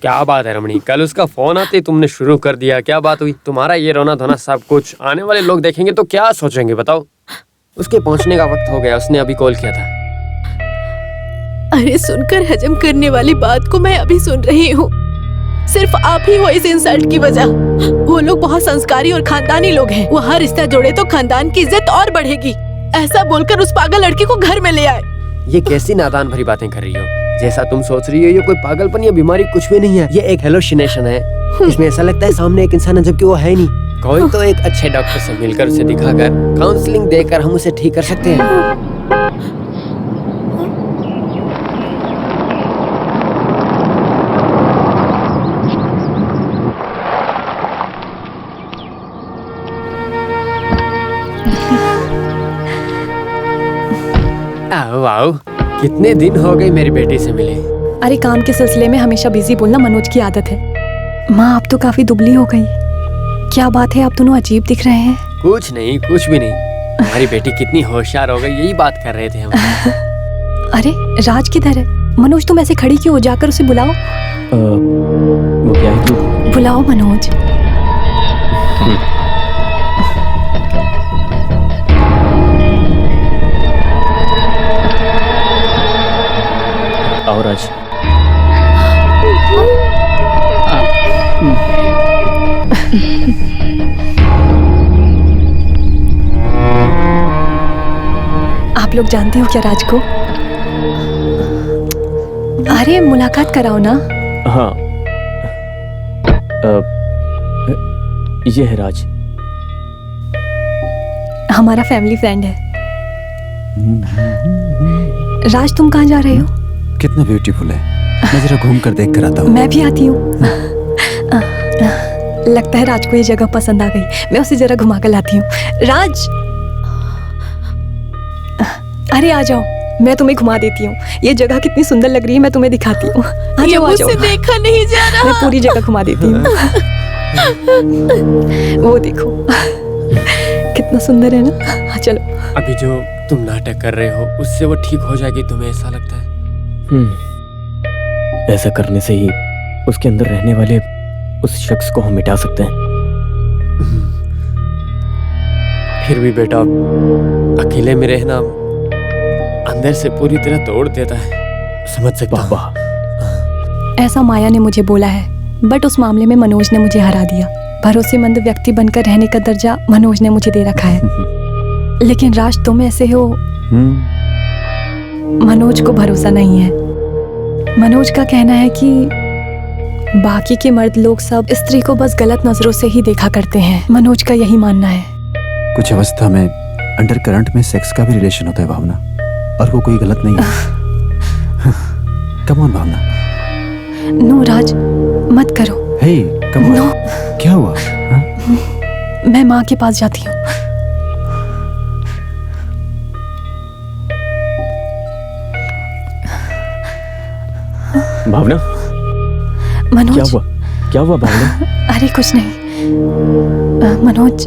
क्या बात है रमणी, कल उसका फोन आते ही तुमने शुरू कर दिया। क्या बात हुई? तुम्हारा ये रोना धोना सब कुछ आने वाले लोग देखेंगे तो क्या सोचेंगे बताओ? उसके पहुंचने का वक्त हो गया, उसने अभी कॉल किया था। अरे सुनकर हजम करने वाली बात को मैं अभी सुन रही हूँ। सिर्फ आप ही हो इस इंसल्ट की वजह। वो लोग बहुत संस्कारी और खानदानी लोग हैं। वो हर रिश्ता जोड़े तो खानदान की इज्जत और बढ़ेगी। ऐसा बोलकर उस पागल लड़की को घर में ले आए। ये कैसी नादान भरी बातें कर रही हो? जैसा तुम सोच रही हो ये कोई पागलपन या बीमारी कुछ भी नहीं है। ये एक हेलोसिनेशन है। इसमें ऐसा लगता है सामने एक इंसान है जबकि वो है नहीं। कोई तो एक अच्छे डॉक्टर से मिलकर उसे दिखाकर काउंसलिंग देकर हम उसे ठीक कर सकते हैं। आओ आओ, कितने दिन हो गए मेरी बेटी से मिले। अरे काम के सिलसिले में हमेशा बिजी बोलना मनोज की आदत है। माँ आप तो काफी दुबली हो गई। क्या बात है, आप दोनों अजीब दिख रहे हैं। कुछ नहीं, कुछ भी नहीं। हमारी बेटी कितनी होशियार हो गई, यही बात कर रहे थे हम। अरे राज किधर है? मनोज तुम ऐसे खड़ी क्यों हो? जाकर उसे बुलाओ। वो क्या है कि बुलाओ मनोज। आओ राज। आप लोग जानते हो क्या राज को? अरे मुलाकात कराओ ना। हाँ, ये है राज। हमारा फैमिली फ्रेंड है। राज तुम कहाँ जा रहे हो? कितना ब्यूटीफुल है। मैं जरा घूम कर देख कर आता हूँ। मैं भी आती हूँ। लगता है राज को ये जगह पसंद आ गई। मैं उसे जरा घुमा कर लाती हूँ। राज, अरे आ जाओ, मैं तुम्हें घुमा देती हूँ। ये जगह कितनी सुंदर लग रही है, मैं तुम्हें दिखाती हूँ। आ जाओ, आ जाओ। मुझसे देखा नहीं जा रहा। मैं पूरी जगह घुमा देती हूँ। वो देखो कितना सुंदर है ना। हाँ चलो। अभी जो तुम नाटक कर रहे हो उससे वो ठीक हो जाएगी, तुम्हें ऐसा लगता है? ऐसा करने से ही उसके अंदर रहने वाले उस शख्स को हम मिटा सकते हैं। फिर भी बेटा, अकेले में रहना अंदर से पूरी तरह तोड़ देता है, समझ सकता हूं। ऐसा माया ने मुझे बोला है, बट उस मामले में मनोज ने मुझे हरा दिया। भरोसेमंद व्यक्ति बनकर रहने का दर्जा मनोज ने मुझे दे रखा है। लेकिन राज तुम ऐसे हो। मनोज को भरोसा नहीं है। मनोज का कहना है कि बाकी के मर्द लोग सब स्त्री को बस गलत नजरों से ही देखा करते हैं। मनोज का यही मानना है। कुछ अवस्था में अंडर करंट में सेक्स का भी रिलेशन होता है भावना, और वो कोई गलत नहीं है। Come on Bhavna. नो राज, मत करो। हे कम ऑन। नो। क्या हुआ? मैं माँ के पास जाती हूँ। भावना, मनोज। क्या हुआ? क्या हुआ भावना? अरे कुछ नहीं। मनोज,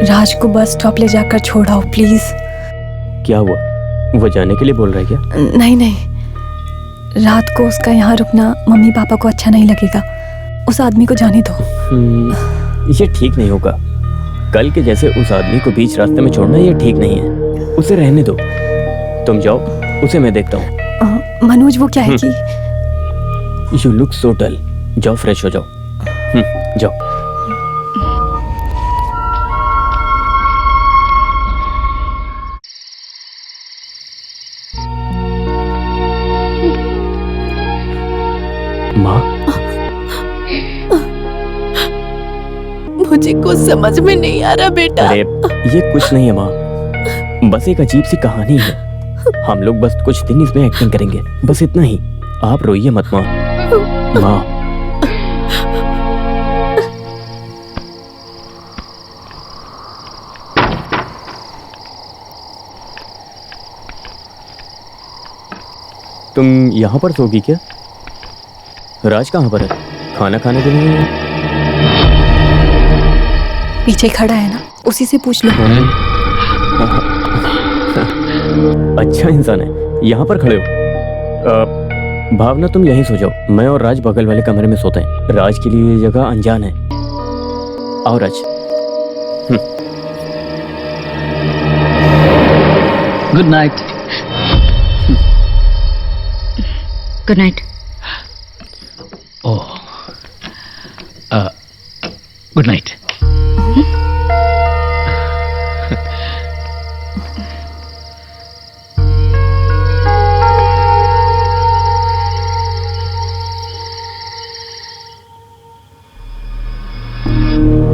राज को बस स्टॉप ले जाकर छोड़ाओ प्लीज। क्या हुआ? वो जाने के लिए बोल रहा है क्या? नहीं नहीं, रात को उसका यहाँ रुकना मम्मी पापा को अच्छा नहीं लगेगा। उस आदमी को जाने दो। ये ठीक नहीं होगा। कल के जैसे उस आदमी को बीच रास्ते में छोड़ना ये ठीक नहीं है। उसे रहने दो। तुम जाओ, उसे मैं देखता हूँ। मनोज वो क्या है कि यू लुक सो डल। जाओ फ्रेश हो जाओ। जाओ। माँ, मुझे कुछ समझ में नहीं आ रहा बेटा। अरे ये कुछ नहीं है माँ, बस एक अजीब सी कहानी है। हम लोग बस कुछ दिन इसमें एक्टिंग करेंगे, बस इतना ही। आप रोइए मत माँ। माँ, तुम यहाँ पर सोगी क्या? राज कहाँ पर है? खाना खाने के लिए? पीछे खड़ा है ना, उसी से पूछ लो। अच्छा इंसान है, यहाँ पर खड़े हो। भावना तुम यहीं सो जाओ, मैं और राज बगल वाले कमरे में सोते हैं। राज के लिए ये जगह अनजान है। आओ Raj. Good night. Good night. Oh, good night.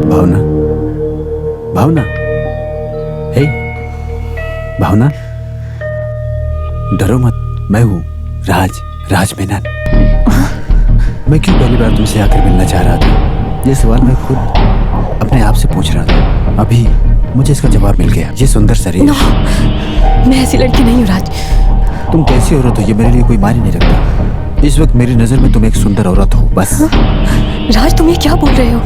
Bhavna, Bhavna, hey, Bhavna, डरो मत, मैं हूँ राज मेनन। मैं क्यों पहली बार तुमसे आकर मिलना चाह रहा था? ये सवाल मैं खुद अपने आप से पूछ रहा था। अभी मुझे इसका जवाब मिल गया। ये सुंदर शरीर। नो, मैं ऐसी लड़की नहीं हूँ राज। तुम कैसी औरत हो ये मेरे लिए कोई मायने नहीं रखता। इस वक्त मेरी नजर में तुम एक सुंदर औरत हो, बस। राज, तुम ये क्या बोल रहे हो?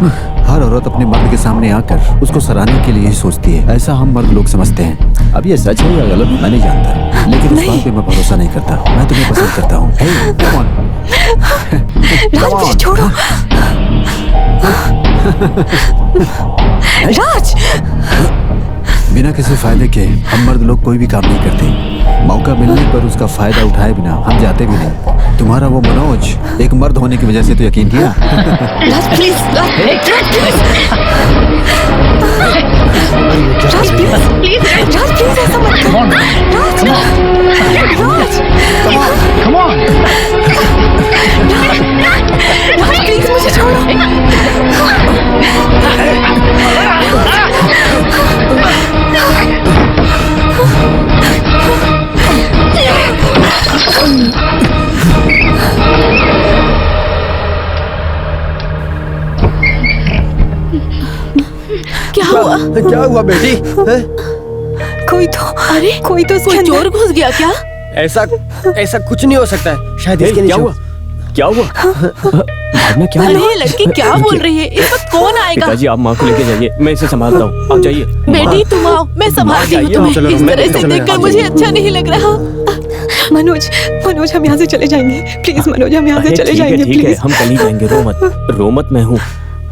हर औरत अपने मर्द के सामने आकर उसको सराहने के लिए ही सोचती है, ऐसा हम मर्द लोग समझते हैं। अब ये सच है या गलत मैं नहीं जानता, लेकिन इस बात पे मैं भरोसा नहीं करता। मैं तुम्हें पसंद करता हूँ। Hey, come on. राज, मुझे छोड़ो। राज, बिना किसी फायदे के हम मर्द लोग कोई भी काम नहीं करते। मौका मिलने पर उसका फायदा उठाए बिना हम जाते भी नहीं। तुम्हारा वो मनोज एक मर्द होने की वजह से तो यकीन किया। Raj please, Raj please, Raj please, Raj please ऐसा मत करो। राज, कम ऑन। राज प्लीज मुझे छोड़ो। क्या हुआ बेटी? कोई तो कोई चोर घुस गया क्या? ऐसा कुछ नहीं हो सकता है। शायद इसके नीचे क्या हुआ? भावना क्या अरे हुआ? ये लड़की क्या बोल रही है? इस वक्त कौन आएगा? पिताजी आप माँ को लेके जाइए, मैं इसे संभालता हूँ। आप जाइए। बेटी तुम आओ, मैं संभालती हूँ तुम्हें। चलो, इस मैं तरह से चलो, देखकर मुझे अच्छा नहीं लग रहा। मनोज, हम यहाँ से चले जाएंगे प्लीज। मनोज, हम यहाँ से चले जाएंगे ठीक है, प्लीज। हम कल ही जाएंगे। रो मत, मैं हूँ,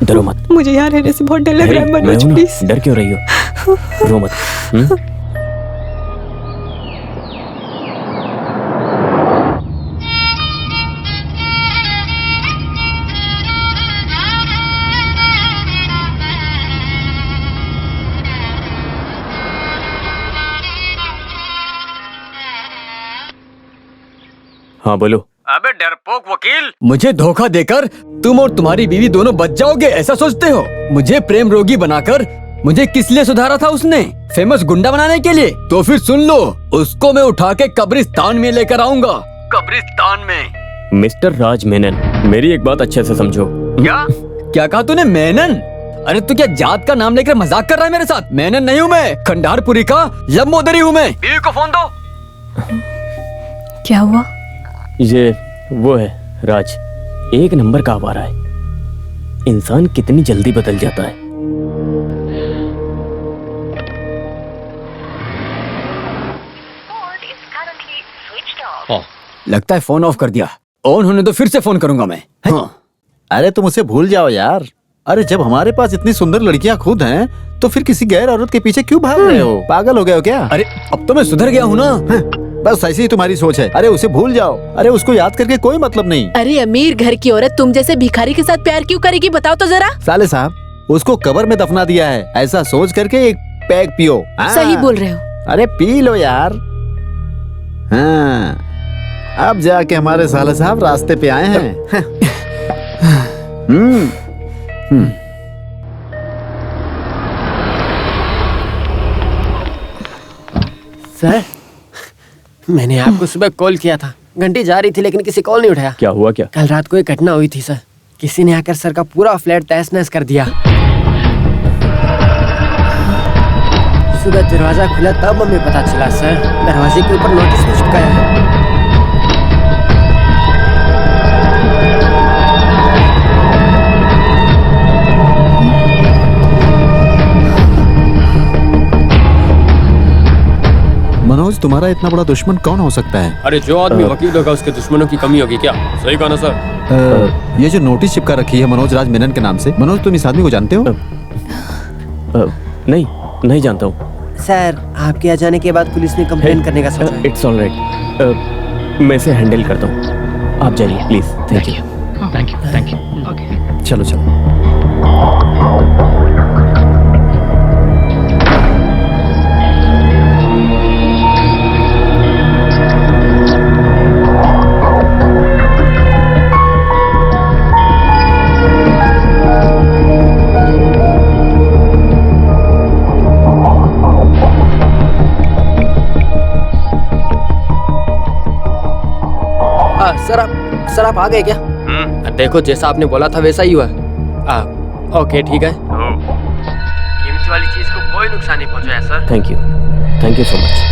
डरो मत। मुझे यहाँ रहने से बहुत डर लग रहा है मैं मनोज, हूँ ना, प्लीज। डर क्यों रही हो? रो मत। हाँ बोलो। अबे डरपोक वकील, मुझे धोखा देकर तुम और तुम्हारी बीवी दोनों बच जाओगे ऐसा सोचते हो? मुझे प्रेम रोगी बनाकर मुझे किस लिए सुधारा था उसने? फेमस गुंडा बनाने के लिए? तो फिर सुन लो, उसको मैं उठा के कब्रिस्तान में लेकर आऊंगा। कब्रिस्तान में? मिस्टर राज मेनन, मेरी एक बात अच्छे से समझो। क्या कहा तूने? मेनन? अरे तू क्या जात का नाम लेकर मजाक कर रहा है मेरे साथ? मेनन नहीं हूँ मैं, खंडारपुरी का लंबोदरी हूँ मैं। बीवी को फोन दो। क्या हुआ? ये वो है राज, एक नंबर का आवारा है। इंसान कितनी जल्दी बदल जाता है। लगता है फोन ऑफ कर दिया। ऑन होने तो फिर से फोन करूंगा मैं। हाँ। अरे तुम उसे भूल जाओ यार। अरे जब हमारे पास इतनी सुंदर लड़कियां खुद हैं, तो फिर किसी गैर औरत के पीछे क्यों भाग रहे हो? पागल हो गए हो क्या? अरे अब तो मैं सुधर गया हूँ ना। बस ऐसी ही तुम्हारी सोच है। अरे उसे भूल जाओ। अरे उसको याद करके कोई मतलब नहीं। अरे अमीर घर की औरत तुम जैसे भिखारी के साथ प्यार क्यों करेगी? बताओ तो जरा। साले साहब, उसको कब्र में दफना दिया है, ऐसा सोच करके एक पैग पियो। हाँ। सही बोल रहे हो। अरे पी लो यार। हाँ, अब जाके हमारे साले साहब रास्ते पे आए हैं। सर, मैंने आपको सुबह कॉल किया था। घंटी जा रही थी लेकिन किसी कॉल नहीं उठाया। क्या हुआ? क्या कल रात को एक घटना हुई थी सर। किसी ने आकर सर का पूरा फ्लैट तहस नहस कर दिया। सुबह दरवाजा खुला तब हमें पता चला सर, दरवाजे के ऊपर नोटिस भी चिपकाया है। मनोज, तुम्हारा इतना बड़ा दुश्मन कौन हो सकता है? अरे जो आदमी वकील होगा उसके दुश्मनों की कमी होगी क्या? सही कहा ना सर? ये जो नोटिस चिपका रखी है मनोज राज मेनन के नाम से, मनोज तुम इस आदमी को जानते हो? नहीं जानता हूँ सर। आपके आ जाने के बाद पुलिस ने कंप्लेन करने का सोचा है। इट्स ऑलराइट, मैं इसे हैंडल करता हूँ, आप जाइए please. Thank you. Thank you. Okay. चलो चलो। सर आप आ गए क्या? देखो जैसा आपने बोला था वैसा ही हुआ। ओके ठीक है। कीमती वाली चीज को कोई नुकसान नहीं पहुंचाया sir. Thank you so much.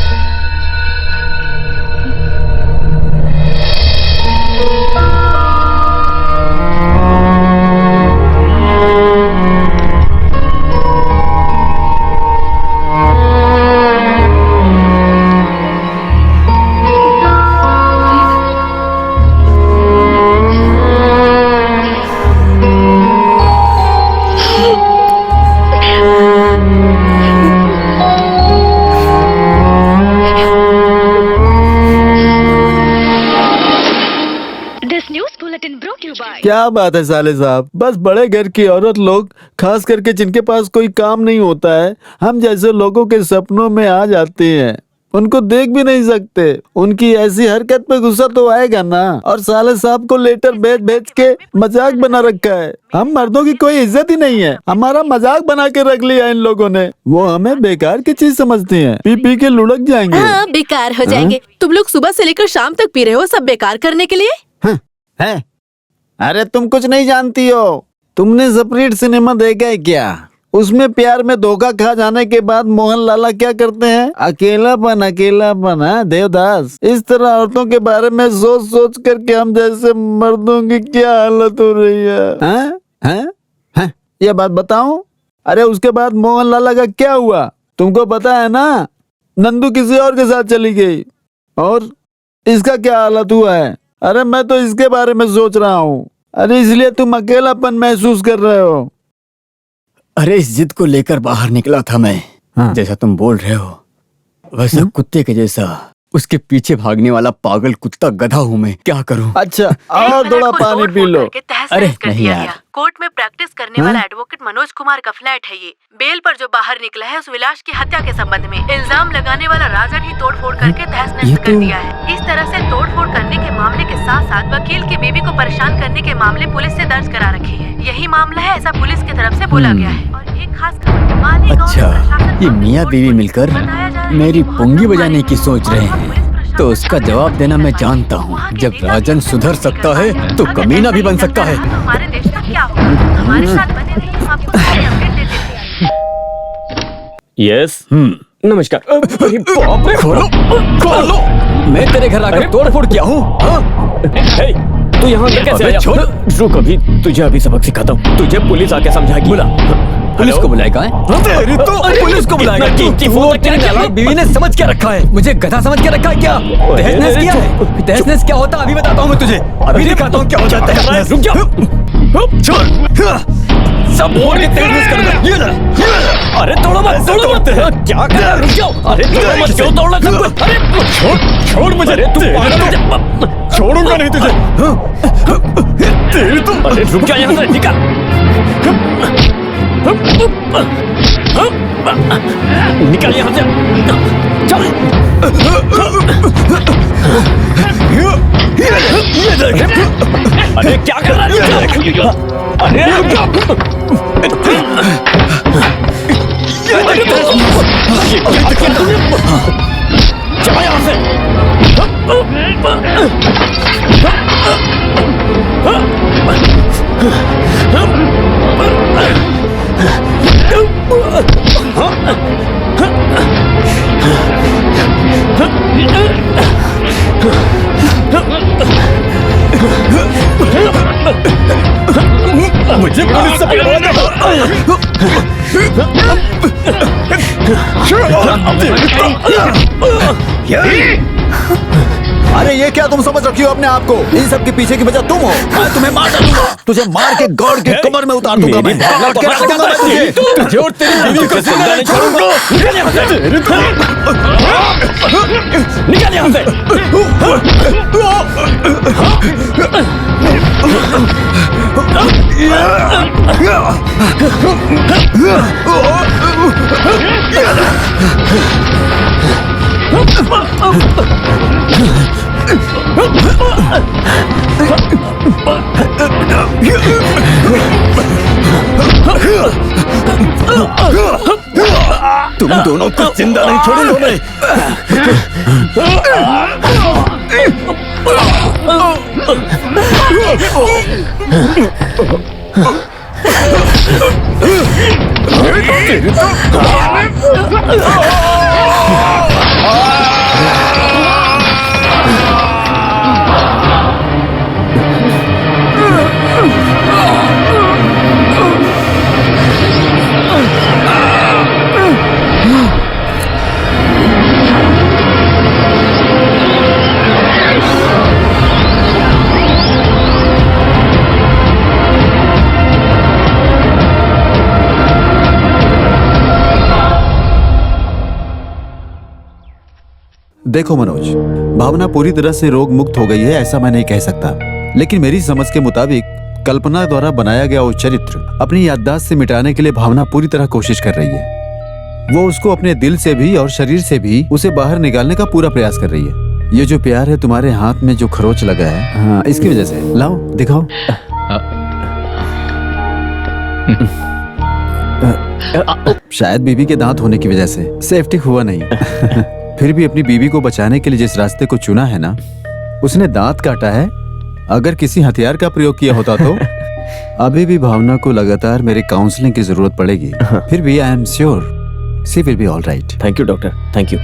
क्या बात है साले साहब, बस बड़े घर की औरत लोग, खास करके जिनके पास कोई काम नहीं होता है, हम जैसे लोगों के सपनों में आ जाते हैं। उनको देख भी नहीं सकते। उनकी ऐसी हरकत पे गुस्सा तो आएगा ना। और साले साहब को लेटर भेज के मजाक बना रखा है। हम मर्दों की कोई इज्जत ही नहीं है, हमारा मजाक बना के रख लिया इन लोगों ने। वो हमें बेकार की चीज समझती हैं, पी पी के लुढ़क जाएंगे। हाँ, बेकार हो जाएंगे। तुम लोग सुबह से लेकर शाम तक पी रहे हो, सब बेकार करने के लिए। है? अरे तुम कुछ नहीं जानती हो। तुमने स्प्रिट सिनेमा देखा है क्या? उसमें प्यार में धोखा खा जाने के बाद मोहन लाला क्या करते हैं? अकेलापन हाँ देवदास। इस तरह औरतों के बारे में सोच सोच करके हम जैसे मर्दों की क्या हालत हो रही है। हैं? ये बात बताऊं? अरे उसके बाद मोहन लाला का क्या हुआ तुमको पता है ना? नंदू किसी और के साथ चली गई। और इसका क्या हालत हुआ है? अरे मैं तो इसके बारे में सोच रहा हूँ। अरे इसलिए तुम अकेलापन महसूस कर रहे हो। अरे इस जिद को लेकर बाहर निकला था मैं। हाँ। जैसा तुम बोल रहे हो वैसा कुत्ते के जैसा उसके पीछे भागने वाला पागल कुत्ता गधा हूँ मैं। क्या करूँ? अच्छा और थोड़ा पानी पी लो। अरे नहीं यार। कोर्ट में प्रैक्टिस करने वाला एडवोकेट मनोज कुमार का फ्लैट है ये। बेल पर जो बाहर निकला है उस विलास की हत्या के संबंध में इल्जाम लगाने वाला राजन ही तोड़फोड़ करके तहस नहस कर दिया है। इस तरह से तोड़फोड़ करने के मामले के साथ साथ वकील की बीवी को परेशान करने के मामले पुलिस से दर्ज करा रखे हैं। यही मामला है, ऐसा पुलिस की तरफ से बोला गया है। और एक खास खबर, माली गांव अच्छा, में प्रशासन ये को मियाँ बीवी मिलकर बताया जा रहा है मेरी कि पुंगी वहाँ बजाने की माली सोच रहे गांव हैं। तो उसका जवाब देना मैं जानता हूँ। जब राजन सुधर सकता है तो कमीना भी बन सकता है। हमारे देश का क्या होगा? हमारे साथ बने रहिए, हम आपको सारे अपडेट देते हैं। यस। नमस्कार। अरे बाप रे, खोलो। मैं तेरे घर आकर तोड़फोड़ किया हूँ। हे, तू यहाँ अंदर कैसे आया? छोड़। रुक अभी, तुझे अभी सबक सिखाता हूँ। तुझे पुलिस आके समझाएगी। बुला। पुलिस को बुलाएगा? तेरी तो पुलिस को बुलाएगा। वो तेरी नालायक बीवी ने समझ क्या रखा है? मुझे गधा समझ के रखा है क्या? तहस नहस किया है? तहस नहस क्या होता अभी बताता हूँ मैं तुझे। अभी दिखाता हूँ क्या होता है तहस नहस। रुक जाओ। छोड़। सब मोड़ के तहस नहस करूंगा। ये ले। अरे तोड़ो मत, तोड़ो मत। क्या कर रहा है? रुक जाओ। अरे तोड़ो मत, क्यों तोड़ना सब कुछ? अरे छोड़ मुझे। अरे तू पागल, छोड़ूंगा नहीं तुझे। तेरी तो। अरे रुक जा यहाँ से, निकल। निकल यहाँ से, चल। अरे क्या कर रहा है? अरे जा यहाँ से। मुझे पुलिस से पकड़वाना। अरे ये क्या तुम समझ रखी हो अपने आप को? इन सब के पीछे की वजह तुम हो। मैं तुम्हें मार डालूंगा, तुझे मार के गॉड के कमर में उतार दूंगा मैं। लौट के रखूंगा मैं तुझे। तुझे और तेरी बीवी को जिंदा नहीं छोड़ूंगा। निकल यहाँ से। निकल यहाँ से। तुम दोनों को जिंदा नहीं छोड़ूंगा मैं। देखो मनोज, भावना पूरी तरह से रोग मुक्त हो गई है ऐसा मैं नहीं कह सकता, लेकिन मेरी समझ के मुताबिक कल्पना द्वारा बनाया गया वो चरित्र अपनी याददाश्त से मिटाने के लिए भावना पूरी तरह कोशिश कर रही है। वो उसको अपने दिल से भी और शरीर से भी उसे बाहर निकालने का पूरा प्रयास कर रही है। ये जो प्यार है तुम्हारे हाथ में जो खरोच लगा है, हाँ, इसकी वजह से। लाओ दिखाओ। शायद बीबी के दांत होने की वजह से सेफ्टी हुआ नहीं। फिर भी अपनी बीवी को बचाने के लिए जिस रास्ते को चुना है ना, उसने दांत काटा है। अगर किसी हथियार का प्रयोग किया होता तो अभी भी भावना को लगातार मेरे काउंसलिंग की जरूरत पड़ेगी। फिर भी I am sure she will be all right. Thank you doctor, thank you.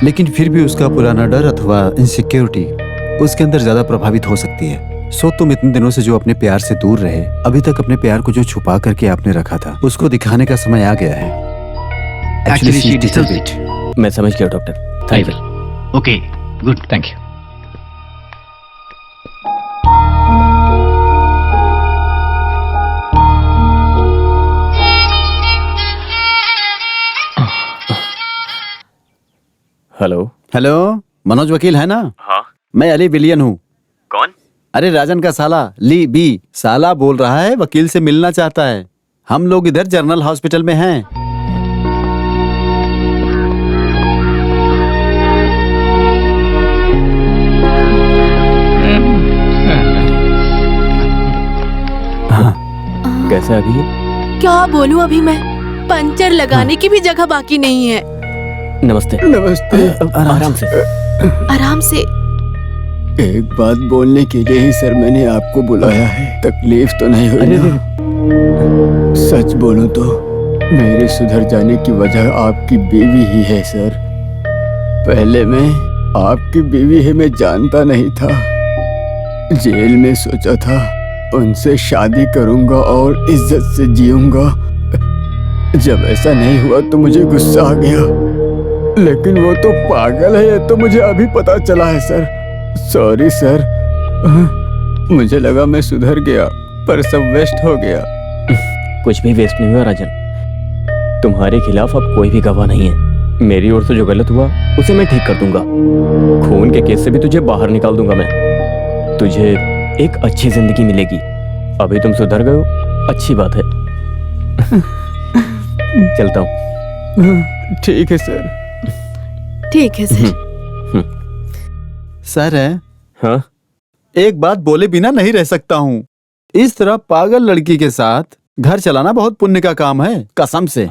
लेकिन फिर भी उसका पुराना डर अथवा इनसिक्योरिटी उसके अंदर ज्यादा प्रभावित हो सकती है। सो तुम इतने दिनों से जो अपने प्यार से दूर रहे, अभी तक अपने प्यार को जो छुपा करके आपने रखा था, उसको दिखाने का समय आ गया है। Actually, she deserves it. मैं समझ गया doctor, thank you. Okay, good, thank you. Hello. Hello, Manoj वकील है ना? हाँ। मैं अली विलियन हूँ। कौन? अरे राजन का साला ली बी। साला बोल रहा है, वकील से मिलना चाहता है। हम लोग इधर जनरल हॉस्पिटल में हैं। कैसे आ गई? क्या बोलूं अभी मैं, पंचर लगाने की भी जगह बाकी नहीं है। नमस्ते। नमस्ते। आराम से। आराम से। एक बात बोलने के लिए ही सर मैंने आपको बुलाया है। तकलीफ तो नहीं हुई ना? सच बोलूं तो मेरे सुधर जाने की वजह आपकी बीवी ही है सर। पहले मैं आपकी बीवी है मैं जानता नहीं था। जेल में सोचा था उनसे शादी करूंगा और इज्जत से जीऊंगा। जब ऐसा नहीं हुआ तो मुझे गुस्सा आ गया, लेकिन वो तो पागल है, ये तो मुझे अभी पता चला है सर। सॉरी सर, मुझे लगा मैं सुधर गया, पर सब वेस्ट हो गया। कुछ भी वेस्ट नहीं हुआ राजन। तुम्हारे खिलाफ अब कोई भी गवाह नहीं है। मेरी ओर से जो गलत हुआ उसे मैं ठीक कर दूंगा। खून के केस से भी तुझे बाहर निकाल दूंगा मैं। तुझे एक अच्छी जिंदगी मिलेगी। अभी तुम सुधर गए हो, अच्छी बात है। चलता हूँ। ठीक है सर। ठीक है सर। सर है? हाँ? एक बात बोले बिना नहीं रह सकता हूँ। इस तरह पागल लड़की के साथ घर चलाना बहुत पुण्य का काम है, कसम से।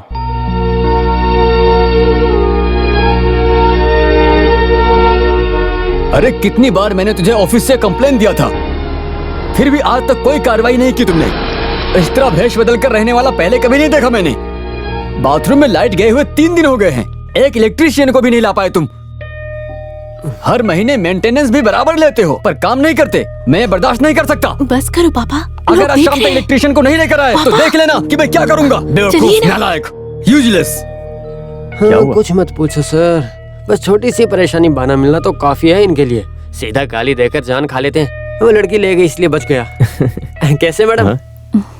अरे कितनी बार मैंने तुझे ऑफिस से कंप्लेन दिया था, फिर भी आज तक कोई कार्रवाई नहीं की तुमने। इस तरह भेष बदल कर रहने वाला पहले कभी नहीं देखा मैंने। बाथरूम में लाइट गए हुए 3 दिन हो गए हैं, एक इलेक्ट्रीशियन को भी नहीं ला पाए तुम। हर महीने मेंटेनेंस भी बराबर लेते हो, पर काम नहीं करते। मैं बर्दाश्त नहीं कर सकता। बस करो पापा। अगर आज शाम तक इलेक्ट्रीशियन को नहीं लेकर आए तो देख लेना कि मैं क्या करूंगा। बेवकूफ, नालायक, यूजलेस। क्या हुआ? कुछ मत पूछो सर, बस छोटी सी परेशानी बहाना मिलना तो काफी है इनके लिए। सीधा गाली देकर जान खा लेते हैं। वो लड़की ले गई इसलिए बच गया। कैसे मैडम?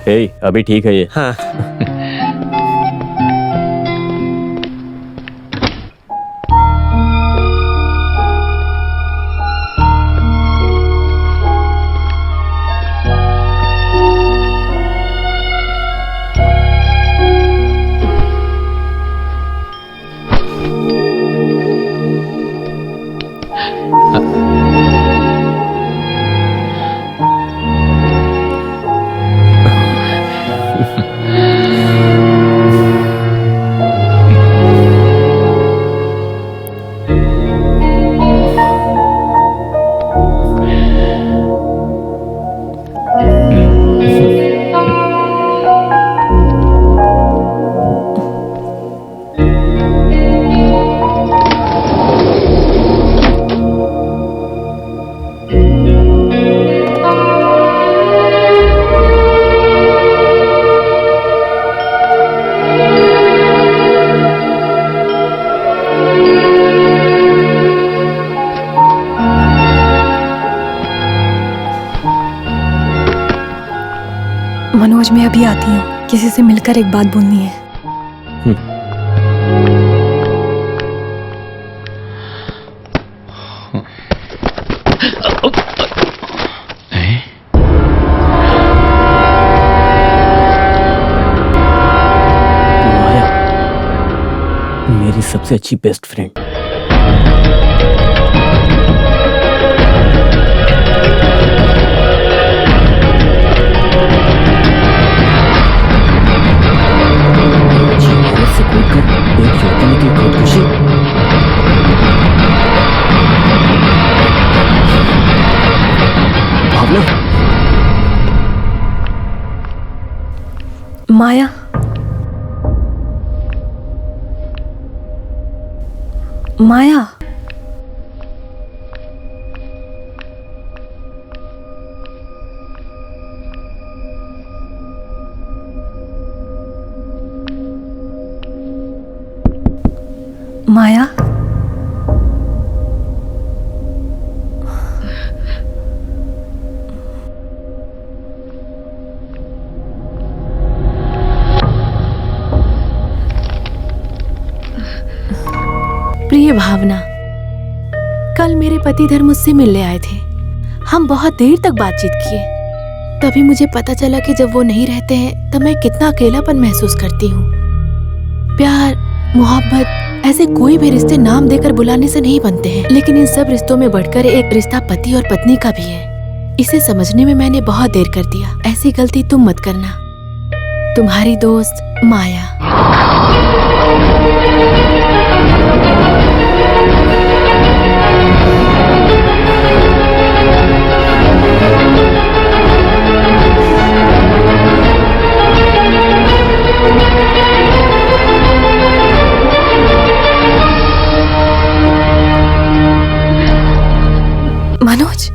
हे, अभी ठीक है ये। हाँ। मनोज, मैं अभी आती हूँ, किसी से मिलकर एक बात बोलनी है। माया, मेरी सबसे अच्छी बेस्ट फ्रेंड। एक युवती की खुदकुशी। भावना। माया, माया, माया, प्रिय भावना, कल मेरे पतिधर मुझसे मिलने आए थे। हम बहुत देर तक बातचीत किए। तभी मुझे पता चला कि जब वो नहीं रहते हैं तब मैं कितना अकेलापन महसूस करती हूँ। प्यार, मोहब्बत, ऐसे कोई भी रिश्ते नाम देकर बुलाने से नहीं बनते हैं, लेकिन इन सब रिश्तों में बढ़कर एक रिश्ता पति और पत्नी का भी है। इसे समझने में मैंने बहुत देर कर दिया। ऐसी गलती तुम मत करना। तुम्हारी दोस्त माया। मनोज,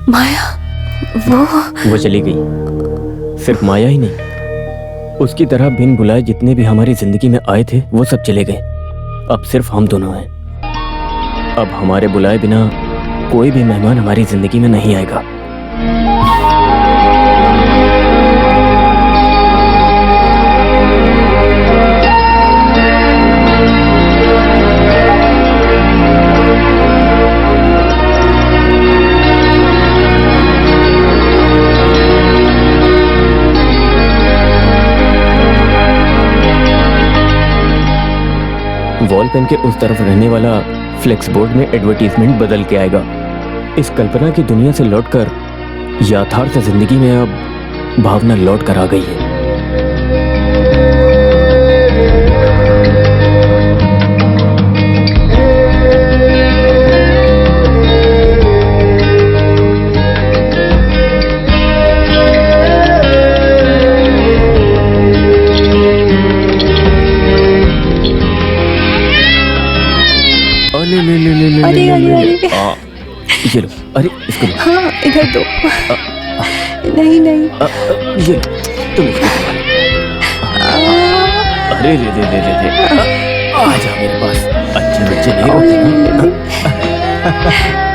माया, वो चली गई। सिर्फ माया ही नहीं, उसकी तरह बिन बुलाए जितने भी हमारी जिंदगी में आए थे वो सब चले गए। अब सिर्फ हम दोनों हैं। अब हमारे बुलाए बिना कोई भी मेहमान हमारी जिंदगी में नहीं आएगा। वॉल पेन के उस तरफ रहने वाला फ्लेक्स बोर्ड में एडवर्टीजमेंट बदल के आएगा। इस कल्पना की दुनिया से लौटकर यथार्थ जिंदगी में अब भावना लौट कर आ गई है। अरे अरे अरे, ये लो। अरे इसको लो। हाँ इधर दो। नहीं नहीं, ये लो, तुम इसको संभालो। अरे रे रे रे रे रे। आ जा मेरे पास, अच्छे बच्चे नहीं रोते ना।